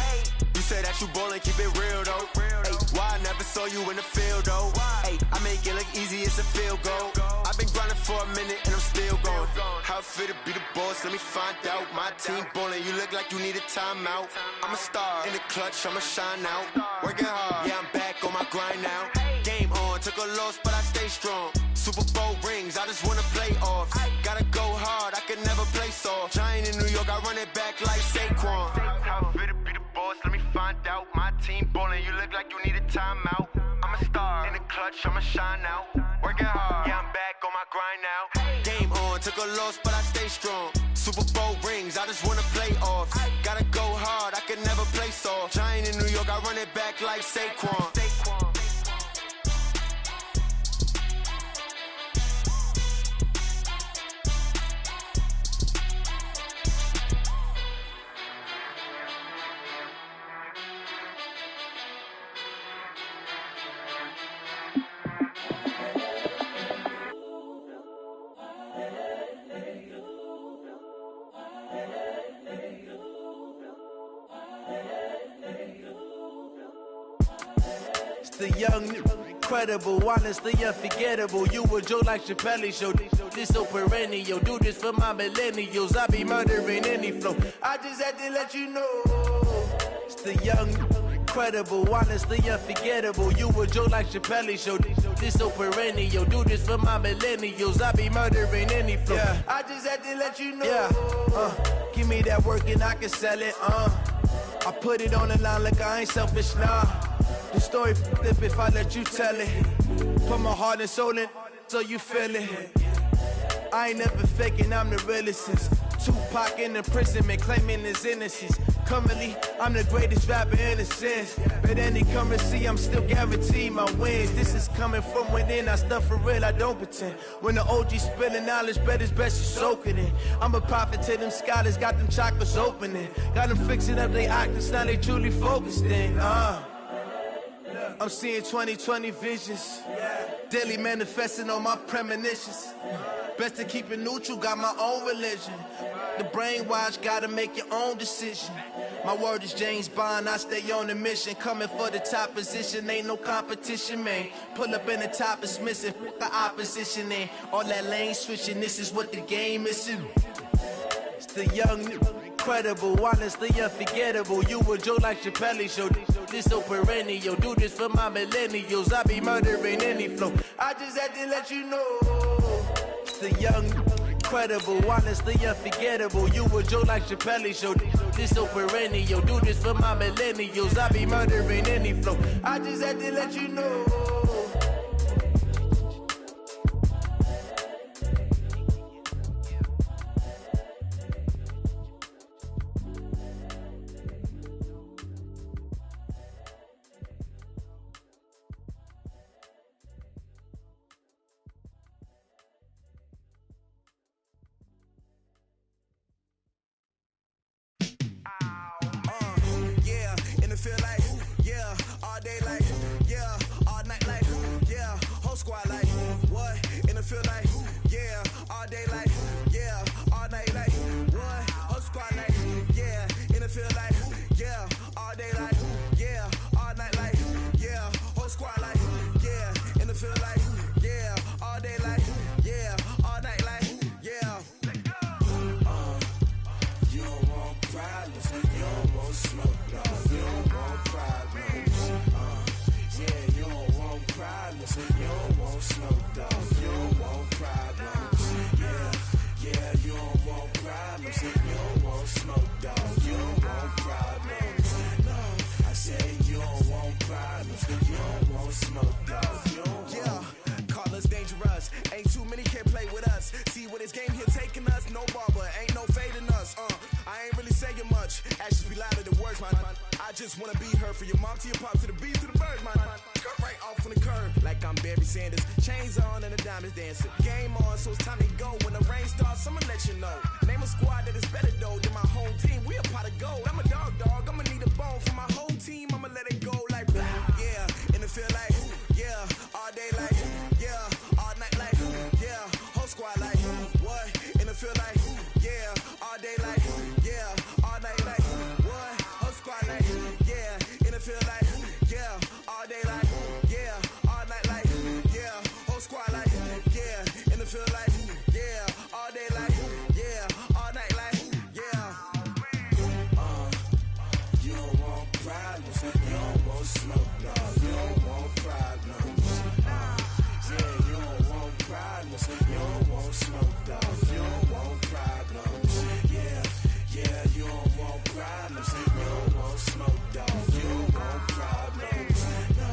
You say that you ballin', keep it real though. Hey, why I never saw you in the field though? Hey, I make it look easy, it's a field goal. I've been grinding for a minute and I'm still going. How it fit to be the boss, let me find out. My team ballin', you look like you need a timeout. I'm a star, in the clutch, I'ma shine out. Working hard, yeah, I'm back on my grind now. Game on, took a loss, but I stay strong. Super Bowl rings, I just wanna play off. Gotta go hard, I can never play soft. Giant in New York, I run it back like Saquon. How it fit to be the boss, let me find out. My team ballin', you look like you need a timeout. I'm a star, in the clutch, I'ma shine out. Working hard, yeah, I'm back on my grind now. Game on, took a loss, but I stay strong. Super Bowl rings, I just wanna play off. Gotta go hard, I can never play soft. Giant in New York, I run it back like Saquon. The young, incredible, honestly unforgettable. You a Joe like Chappelle show. This so perennial. Do this for my millennials. I be murdering any flow. I just had to let you know. It's the young, incredible, honestly unforgettable. You a Joe like Chappelle show. This so perennial. Do this for my millennials. I be murdering any flow. Yeah. I just had to let you know. Yeah. Give me that work and I can sell it. I put it on the line like I ain't selfish, nah. The story flip if I let you tell it. Put my heart and soul in so you feel it. I ain't never faking, I'm the realest since Tupac in imprisonment, claiming his innocence. Currently, I'm the greatest rapper in a sense. But any currency, I'm still guaranteed my wins. This is coming from within, I stuff for real, I don't pretend. When the OG spilling knowledge, bet it's best you soak it in. I'm a prophet to them scholars, got them chakras opening. Got them fixing up they octaves, now they truly focused in. I'm seeing 2020 visions. Daily manifesting on my premonitions. Best to keep it neutral, got my own religion. The brainwash, gotta make your own decision. My word is James Bond, I stay on a mission. Coming for the top position, ain't no competition, man. Pull up in the top is missing, the opposition in. All that lane switching, this is what the game is. It's the young, incredible, honestly unforgettable. You a Joe like Chappelle show. This so perennial. Do this for my millennials. I be murdering any flow. I just had to let you know. It's the young, incredible, honestly unforgettable. You a Joe like Chappelle show. This so perennial. Do this for my millennials. I be murdering any flow. I just had to let you know. Feel like, yeah, all day like, yeah, all night like, yeah, whole squad like, what? In the field like, yeah, all day like, yeah, all night like, what? Whole squad like, yeah, in the field like, yeah, all day like, yeah, all night like, yeah, whole squad like, yeah, in the field like, yeah, all day like, yeah, all night like, yeah. You don't want problems, you don't want smoke, you don't want problems. man. I just wanna be her from your mom to your pop to the bees to the birds, man. Cut right off on the curb like I'm Barry Sanders. Chains on and the diamonds dancing. Game on, so it's time to go. When the rain starts, I'ma let you know. Name a squad that is better though than my home team. We a pot of gold. I'm a dog. I'ma need a bone for my whole team. I'ma let it go like blah. Yeah, and it feel like yeah, all day like yeah, all night like yeah, whole squad like what? And it feel like yeah, all day like yeah, all night like what? Whole squad like yeah, and it feel like yeah, all day like yeah, all night like yeah, whole squad like yeah, and it feel like yeah, all day like yeah, all night like yeah. You don't want problems, you don't want smoke, dog. You don't want problems. Yeah, you don't want problems, you don't want smoke, dog. You don't want problems. Yeah, you don't want problems, you don't want smoke, dog. You don't want problems. No,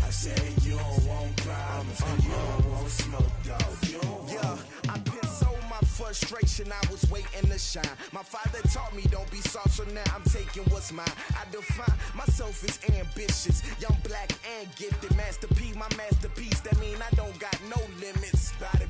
I said you don't want problems, you don't want smoke, dog. You don't want. Yeah, I've been so my frustration, I was waiting to shine. My father taught me don't be soft, so now I'm taking what's mine. I define myself as ambitious, young, black, and gifted. Master P, my masterpiece, that mean I don't got no limits. Bout it,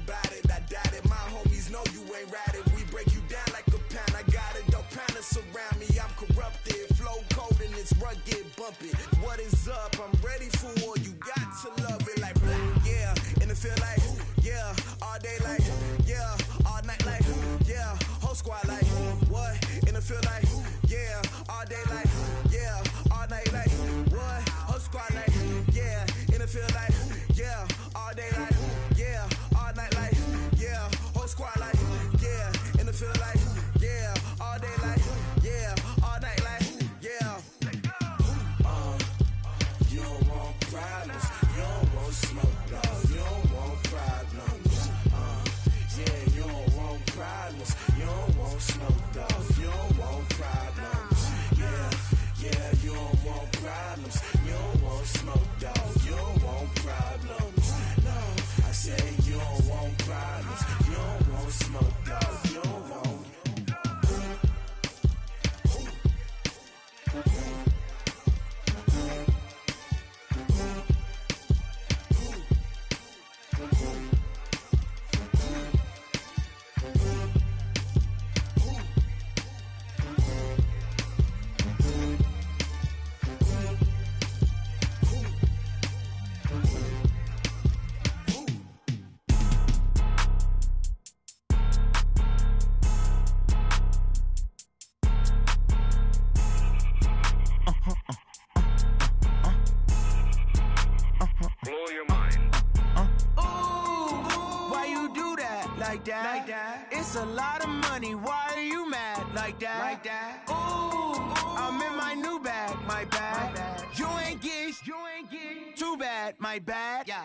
I doubt it. My homies know you ain't ratted. We break you down like a pound. I got it, don't pound to surround me. I'm corrupted, flow cold and it's rugged, bumpy. What is up? I'm ready for war. You got to love it like blah. Yeah, and it feel like yeah, all day like yeah, all night like yeah, whole squad like what? And it feel like yeah, all day like yeah, all night like what? Whole squad like yeah, and it feel like yeah, all day like yeah, all night like yeah, whole squad like yeah, and it feel like yeah, all day like yeah, all night like yeah. You don't want problems, you don't want smoke, dog. You don't want problems. Yeah, you don't want problems, you don't want smoke, dog. You don't want problems. Yeah, you don't want problems, you don't want smoke, dog. You don't want problems. No, I say you don't want problems, you don't want smoke, dog. You don't want. Like that. It's a lot of money. Why are you mad like that? Ooh, I'm in my new bag. My bad. You ain't get too bad. My bad. Yeah.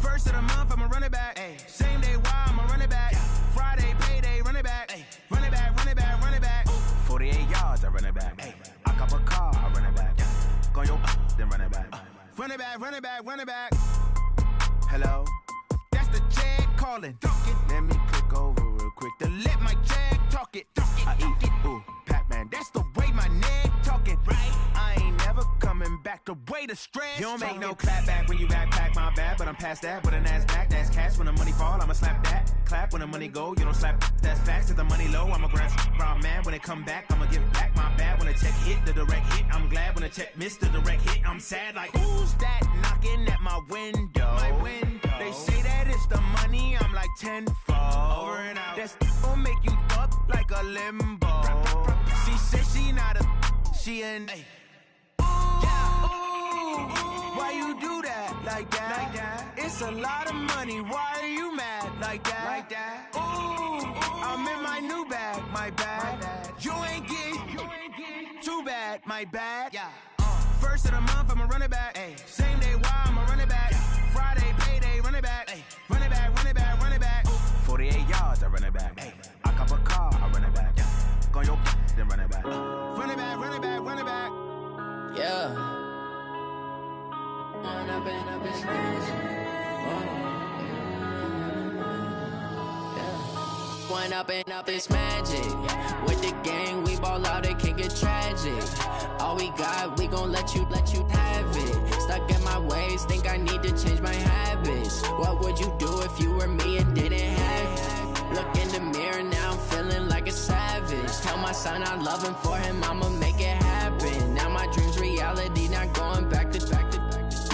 First of the month, I'ma run it back. Ay. Same day, why I'ma run it back. Yeah. Friday, payday, run it back. Ay. Run it back, run it back, run it back. 48 yards, I run it back. Ay. I cop a car, I run it back. Yeah. Go your then run it back. Run it back, run it back, run it back. Hello? That's the check calling. Let me click over real quick to let my check talk it. I eat it, ooh, Pac-Man. That's the way my neck talking. Right? I ain't never coming back the way the stress. You don't make no clap back when you backpack, my bad. But I'm past that with a NASDAQ. That's cash when the money fall, I'ma slap that. Clap when the money go, you don't slap. That's facts. If the money low, I'ma grab round man. When it come back, I'ma give back my bad. When the check hit, the direct hit. I'm glad when the check missed the direct hit. I'm sad like, who's that knocking at my window? My window. They say that it's the money, I'm like tenfold. Over and out. That's gon' make you up like a limbo. She said she not a, she an. Ooh, why you do that like that? It's a lot of money, why are you mad like that? Ooh, I'm in my new bag, my bad. You ain't get too bad, my bad. Yeah. First of the month, I'ma run it back. Ay. Same day, why I'ma run it back. Friday, payday, run it back. Ay. Run it back, run it back, run it back. 48 yards, I run it back. Ay. I cop a car, I run it back. Yeah. Go your then run it back. Run it back, run it back, run it back. Yeah. Run up in this One up and up, it's magic. With the gang, we ball out, it can get tragic. All All we got, we gon' let you have it. Stuck in my ways, think I need to change my habits. What would you do if you were me and didn't have it? Look in the mirror, now I'm feeling like a savage. Tell my son I love him, for him I'ma make it happen. Now my dream's reality, not going back to.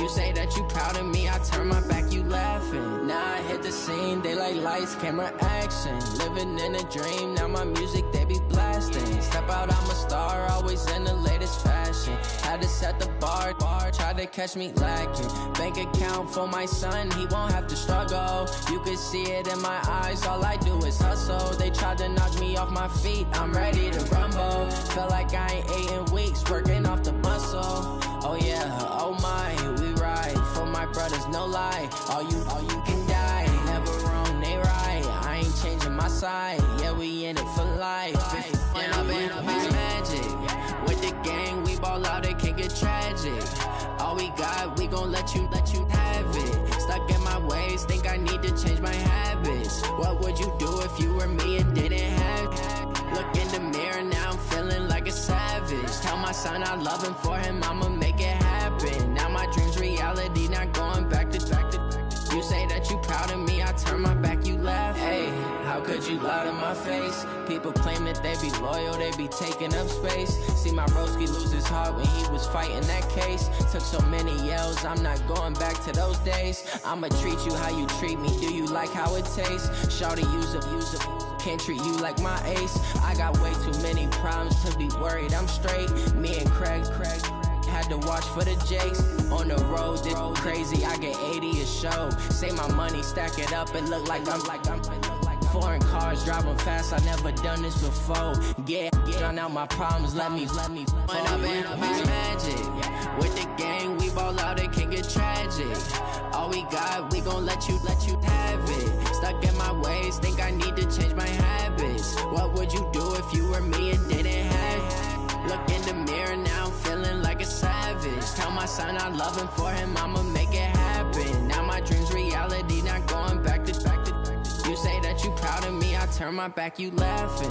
You say that you proud of me, I turn my back, you laughing. Now I hit the scene, they like lights, camera, action. Living in a dream, now my music, they be blasting. Step out, I'm a star, always in the latest fashion. Had to set the bar, try to catch me lacking. Bank account for my son, he won't have to struggle. You can see it in my eyes, all I do is hustle. They tried to knock me off my feet, I'm ready to rumble. Feel like I ain't ate in weeks, working off the muscle. Oh yeah, oh my, we ride for my brothers, no lie. All you can die, never wrong, they right. I ain't changing my side, yeah, we in it for life. When up it's magic. With the gang, we ball out, it can get tragic. All we got, we gon' let you have it. Stuck in my ways, think I need to change my habits. What would you do if you were me and didn't have it? Look in the mirror, now I'm feeling like a savage. Tell my son I love him, for him I'ma make it happen. Now my dream's reality, not going back to. You say that you proud of me, I turn my back, you laugh. Hey, how could you lie to my face? People claim that they be loyal, they be taking up space. See my broski lose his heart when he was fighting that case. Took so many yells, I'm not going back to those days. I'ma treat you how you treat me, do you like how it tastes? Shawty, use it. Can't treat you like my ace. I got way too many problems to be worried, I'm straight. Me and Craig had to watch for the Jakes. On the road, this crazy, I get 80 a show. Say my money, stack it up, it look like I'm foreign cars, driving fast, I never done this before. Get drown out my problems, let me When up it's magic. With the gang, we ball out, it can get tragic. All we got, we gon' let you have it. Stuck in my ways, think I need to change my habits. What would you do if you were me and didn't have it? Look in the mirror, now I'm feeling like a savage. Tell my son I love him, for him I'ma make it happen. Now my dream's reality, not going back to. You say that you proud of me, I turn my back, you laughing.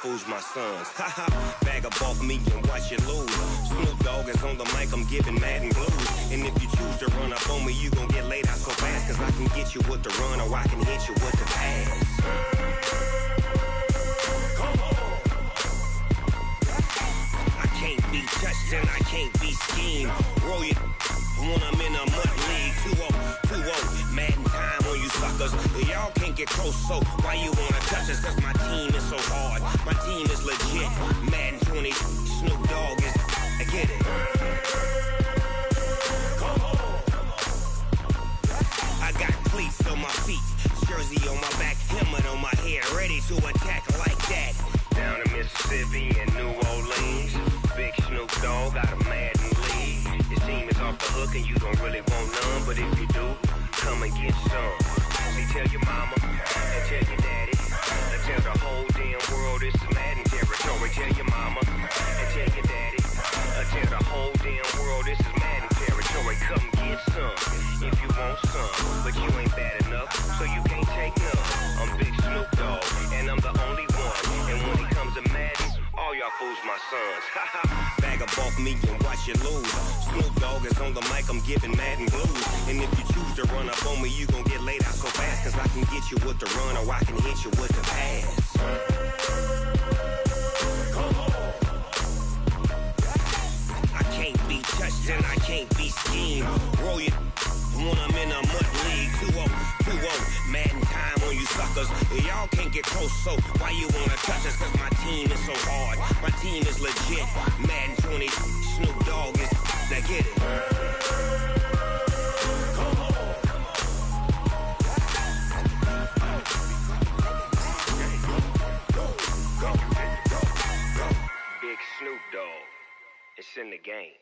Fools my sons. Haha, bag up off me and watch you lose. Snoop Dogg is on the mic, I'm giving Madden blues. And if you choose to run up on me, you gon' get laid out so fast. Cause I can get you with the run or I can hit you with the pass. Come on. I can't be touched and I can't be schemed. Roll you when I'm in a mud league. 2-0, Madden time on you suckers. Y'all can't get close, so why you wanna touch us? Cause my team is so hard. My team is legit. Madden 20, Snoop Dogg is. I get it. Come on. I got cleats on my feet, jersey on my back, helmet on my head, ready to attack like that. Down in Mississippi and New Orleans, big Snoop Dogg got a Madden league. Your team is off the hook and you don't really want none, but if you do, come and get some. See, tell your mama and tell your daddy, and tell the whole damn world it's Madden territory. Tell your mama and tell your daddy, and tell the whole damn world this is Madden territory. Come get some if you want some, but you ain't bad enough, so you can't take none. I'm Big Snoop Dogg, and I'm the only one. And when it comes to Madden, all y'all fools my sons. Bag up off me and watch you lose. Snoop Dogg Dogg is on the mic, I'm giving Madden blues. And if you choose to run up on me, you gon' get laid out so fast. Cause I can get you with the run or I can hit you with the pass. I can't be touched and I can't be schemed. Roll you when I'm in a mud league. 2-0, Madden time on you suckers. Y'all can't get close, so why you wanna touch us? Cause my team is so hard. My team is legit. Madden 20, Snoop Dogg is. Now get it. Big Snoop Dogg. It's in the game.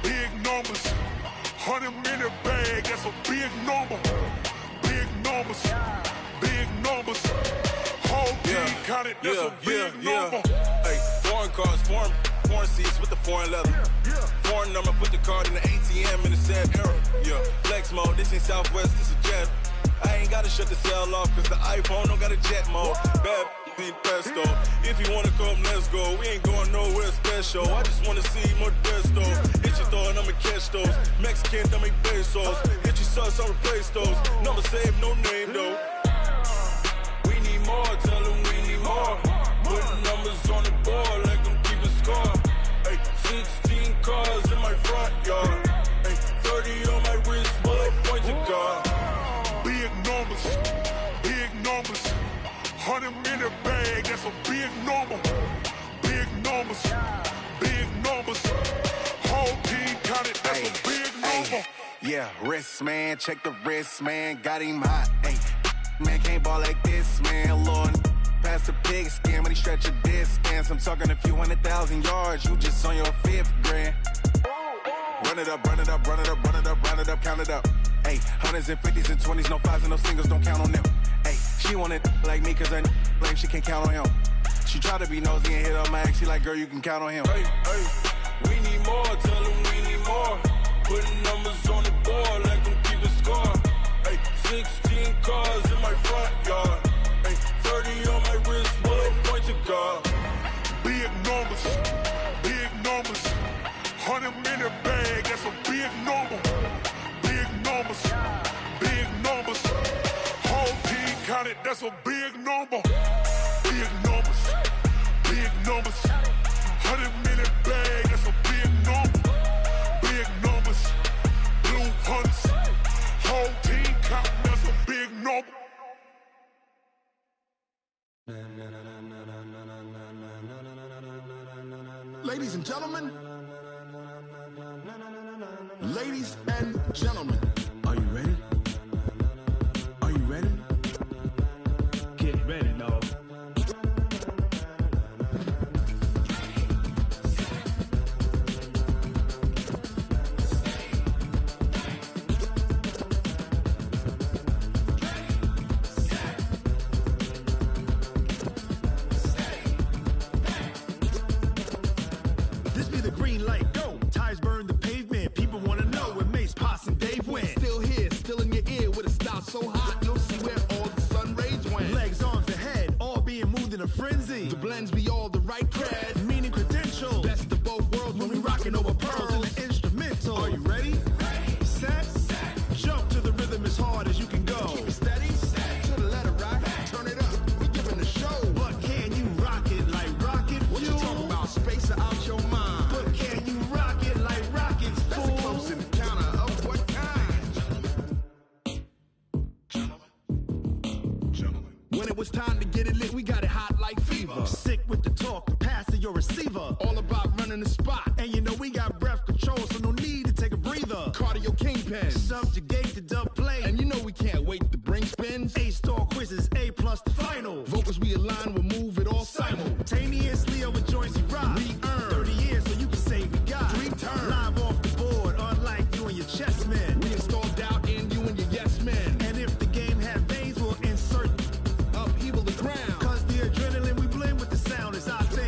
Big numbers, 100-minute bag, that's a big number. Big numbers, whole team counted, that's a big number. Hey, foreign cars, foreign seats with the foreign leather. Foreign number, put the card in the ATM in the sad era. Yeah, flex mode, this ain't Southwest, this is jet. I ain't gotta shut the cell off, cause the iPhone don't got a jet mode. Bad pesto. If you wanna come, let's go. We ain't going nowhere special. I just wanna see more desto. Hit your throw and I'ma catch those. Mexican, don't make pesos. Hit your sauce, I'll replace those. Number save, no name though. We need more, tell them we need more. Putting numbers on the board, like them keeping score. Hey, 16 cars in my front yard. Hey, 30 on my wrist, bullet points of God. Big numbers, 100-minute bag, that's a big number. Big numbers, whole team counted, that's a big number. Yeah, wrist man, check the wrist man, got him hot. Ay, man can't ball like this, man. Lord, past the pig skin when he stretch a distance. I'm talking a few 100,000 yards, you just on your 5th grand. Run it up, count it up. Ay, hundreds and 50s and 20s, no 5s and no singles, don't count on them. Ay, she want it like me cause her blame, she can't count on him. She try to be nosy and hit on my ex, she like, girl, you can count on him. Hey, we need more, tell them we need more. Putting numbers on the board, like them keep the score. Hey, 16 cars in my front yard. Hey, 30 on my wrist, bullet point to God. Big numbers, 100-minute bag, that's a big number. Big numbers, whole team counted, that's a big number. Big numbers, 100-minute bag, that's a big number. Big numbers, blue hunts, whole team counting, that's a big number. Ladies and gentlemen, are you ready? Are you ready? Get ready, dog. This be the green light, go. Tires burn the pavement, people wanna know where Mace, Posse, and Dave went. Still here, still in your ear with a style so hot, you'll see where all the sun rays went. Legs, arms, and head, all being moved in a frenzy. The blends be all the right cred, meaning credentials. Best of both worlds when we rockin' over pearls in the instrumental. Are you ready? Set, jump to the rhythm as hard as you can go. Keep it steady, to the letter rock, turn it up, we giving a show. But can you rock it like rocket fuel? What you talking about, space or out your mind? But can you rock it like rockets, fool? That's a close encounter of what kind? When it was time to get it lit, we got it hot like fever. Sick with the talk, pass to your receiver. All about running the spot. And you know we got breath control, so no need to take a breather. Cardio kingpin, subjugate the dub play. And you know we can't wait to bring spins. A-star quizzes, A+ the final. Vocals we align, we'll move it all simultaneously over joints we rock. We earn 30 years, so you can say we got 3 turns. Live off the board, unlike you and your chess men. We install doubt in you and your yes men. And if the game had veins, we'll insert upheaval the ground. Cause the adrenaline we blend with the sound is our thing.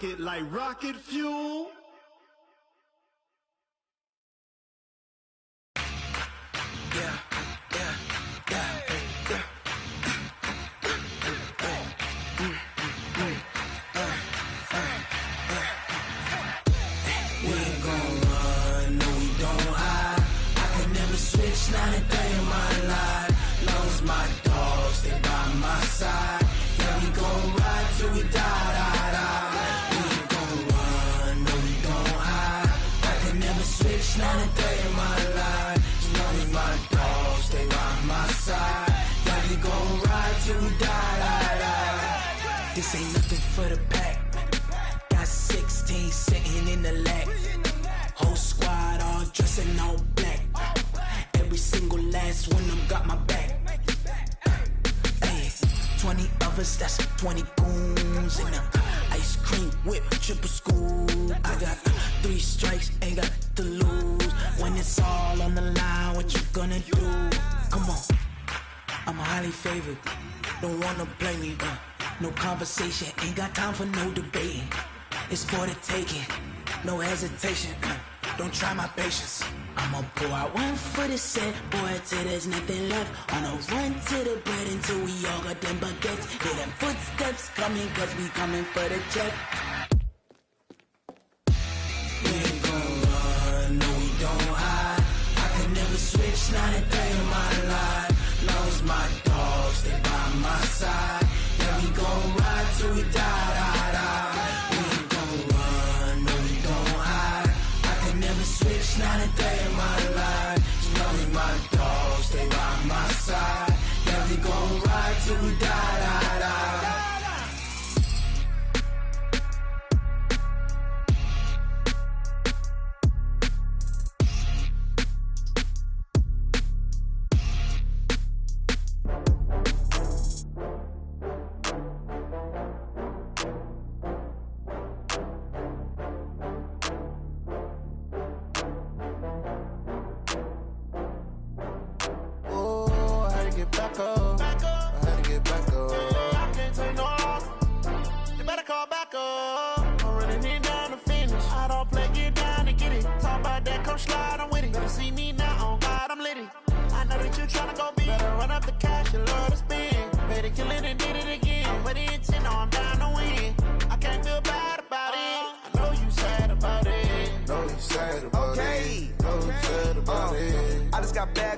it like rocket fuel. Switch 93 in my life. Long as my dogs, they by my side. Yeah, we gon' ride till we die. We ain't gon' run, no, we gon' hide. I can never switch 93 in my life. As long as my dogs, they by my side. Yeah, we gon' ride till we die. This ain't nothing for the pack. Got 16 sitting in the lap. Whole squad all dressing all black. Every single last one of them got my back. Hey, 20 of us, that's 20 goons. And ice cream whip, triple school. I got 3 strikes, ain't got to lose. When it's all on the line, what you gonna do? Come on, I'm highly favored. Don't wanna play me, no conversation, ain't got time for no debating. It's for the taking, no hesitation. Don't try my patience. I'ma pour out one for the set, boy, till there's nothing left. On a run to the bread until we all got them baguettes. Hear them footsteps coming, cause we coming for the check. We ain't gon' run, no, we don't hide. I could never switch 93 in my life. Long as my dogs, they by my side. Yeah, we gon' ride till we die. We ain't gon' run, no, we don't hide. I could never switch 93 in my life. As long as my dogs, they by my side. Yeah, we gon' ride till we die.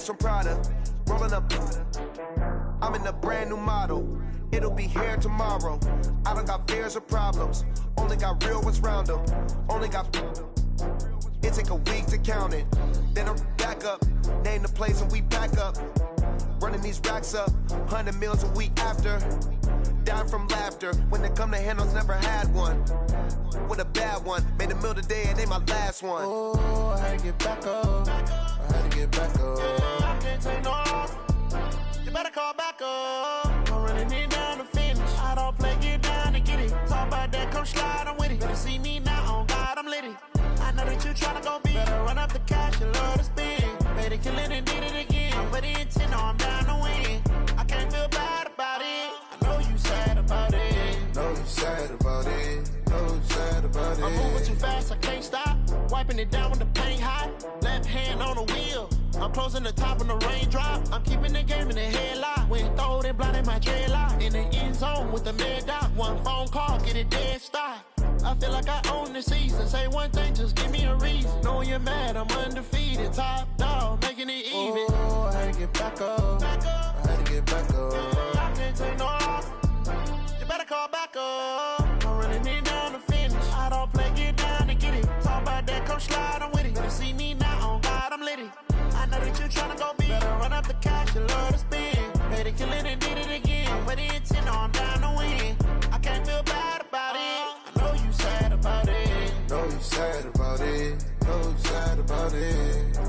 From Prada, rolling up. I'm in a brand new model. It'll be here tomorrow. I don't got fears or problems. Only got real ones round them. Only got. It take a week to count it. Then I'm back up. Name the place and we back up. Running these racks up. 100 meals a week after. Dying from laughter. When it come to handles, never had one. With a bad one. Made a meal today and they my last one. Oh, I had to get back up. I had to get back up. I can't take no loss. You better call back up. I'm running it down to finish. I don't play, get down to get it. Talk about that, come slide, I'm with it. Better see me now, on God, I'm litty. I know that you tryna go big. Better run up the cash, you love to spend. Better kill it and did it again. I'm with the intent, no, I'm down to win. I can't feel bad about it. I know you sad about it. Know you sad about it. Know you sad about it. I'm moving too fast, I can't stop. Wiping it down when the paint hot. Left hand on the wheel. I'm closing the top when the raindrop. I'm keeping the game in the headlock. When throwed and blinded my dreadlock. In the end zone with the mad dot. One phone call, get it dead stop. I feel like I own the season. Say one thing, just give me a reason. Knowing you're mad, I'm undefeated. Top dog, making it even. Oh, I had to get back up. I had to get back up. I can't take no loss. You better call back up. I'm running it down to finish. I don't play, get down to get it. Talk about that, come slide, I'm with it. Better see me now, on God, I'm litty. I know that you tryna go big. Better run up the cash, you love to spend. Better kill it and did it again. I'm with the intent, no, I'm down to win. I can't feel bad about it. I know you sad about it. Know you sad about it. Know you sad about it.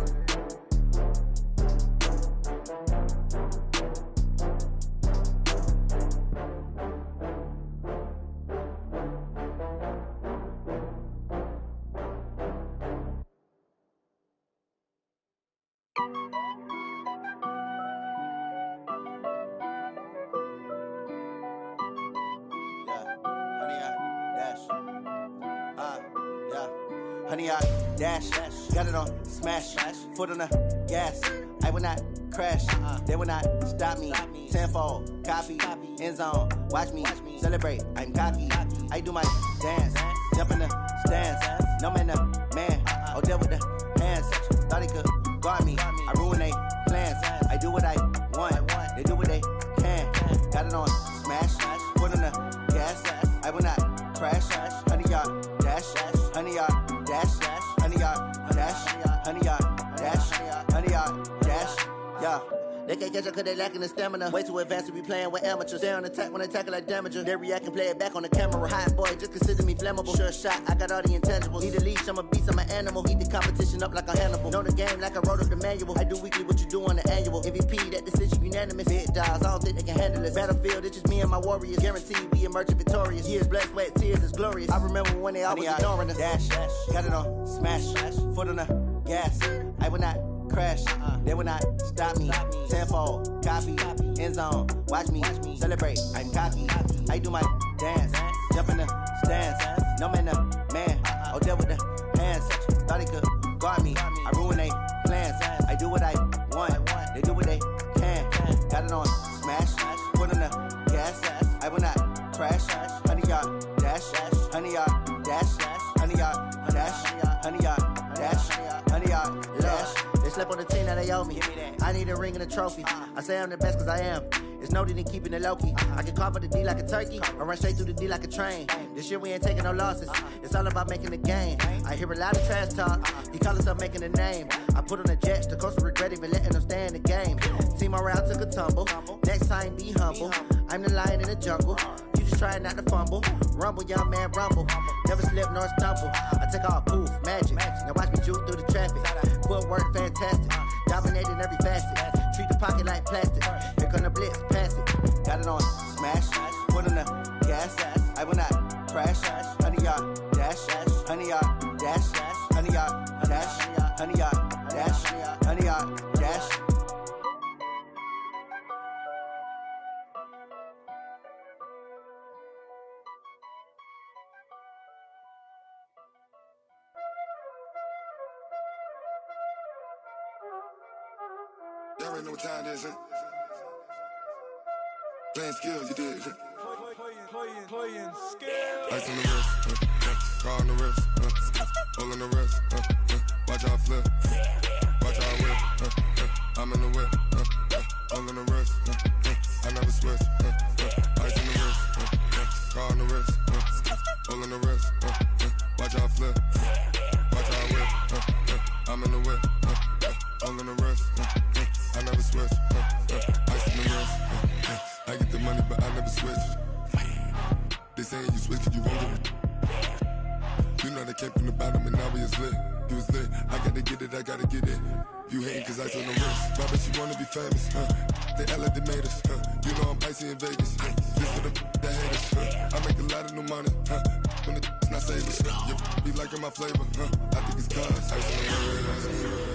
honey, I dash. Got it on smash, foot on the gas. I will not crash, they will not stop me. Tenfold, copy, end zone, watch me celebrate. I'm cocky, I do my dance, jump in the stands. No man, man, I'll deal with the hands. Thought he could guard me, I ruin they plans. I do what I want, they do what they can. Got it on smash, foot on the gas. I will not crash, honey, y'all dash, honey, y'all dash, honey, y'all dash, honey, y'all dash, honey, y'all dash, yeah. They can't catch up cause they lacking the stamina. Way too advanced to be playing with amateurs. Stay on attack when they tackle like damager. They react and play it back on the camera. Hot boy, just consider me flammable. Sure shot, I got all the intangibles. Need a leash, I'm a beast, I'm an animal. Heat the competition up like a Hannibal. Know the game like I wrote up the manual. I do weekly what you do on the annual. MVP, that decision unanimous. Big dials, I don't think they can handle it. Battlefield, it's just me and my warriors. Guaranteed we emerging victorious. Years, blood, sweat, tears, is glorious. I remember when they always ignoring us. Dash, got it on smash, foot on the gas. I will not crash, they will not stop me. Tenfold, copy, end zone, watch me celebrate. I'm cocky, I do my dance, jump in the stands. No man, man, I'll deal with the hands. Thought he could guard me, I ruin they plans. I do what I want, they do what they can. Got it on smash, foot on the gas. I will not crash, honey, y'all dash, honey, y'all dash, honey, y'all dash, honey, y'all dash, honey, y'all dash. They slept on the team that they owe me. I need a ring and a trophy. I say I'm the best cause I am. It's no need in keeping it low-key. I can carve for the D like a turkey, or run straight through the D like a train. This year we ain't taking no losses. It's all about making the game. I hear a lot of trash talk. He call himself making a name. I put on the Jets, the coach regret even letting them stay in the game. Team morale took a tumble. Next time be humble. I'm the lion in the jungle. You just trying not to fumble. Rumble, young man, rumble. Never slip nor stumble. I take off, poof, magic. Now watch me juke through the traffic. Footwork fantastic. Dominating every facet. Treat the pocket like plastic. Here come the blitz, pass it. Got it on smash. Foot on the gas. I will not crash. Honey, y'all dash. Honey, y'all dash. Honey, y'all dash. Honey, y'all dash. Honey, y'all dash. Y'all already know what time it is, huh? Playing skills, you did. Playing skills. Ice on the wrist, car on the wrist, hole in the wrist, watch out flip, watch out whip, I'm in the whip, hole in the wrist, I never switch, ice on the wrist, car on the wrist, hole in the wrist, watch out flip, watch out whip, I'm in the whip, hole in the wrist, I never switch, ice in the wrist, I get the money but I never switch. They saying you switch 'cause you won't get it. You know they came from the bottom and now we is lit. You was lit, I gotta get it, I gotta get it. You hating 'cause I told them wrist. Why bet you wanna be famous, They Ella they made us, You know I'm icy in Vegas, This for the that hate us, I make a lot of new money, When the not saving, you be liking my flavor, I think it's cause ice on the wrist.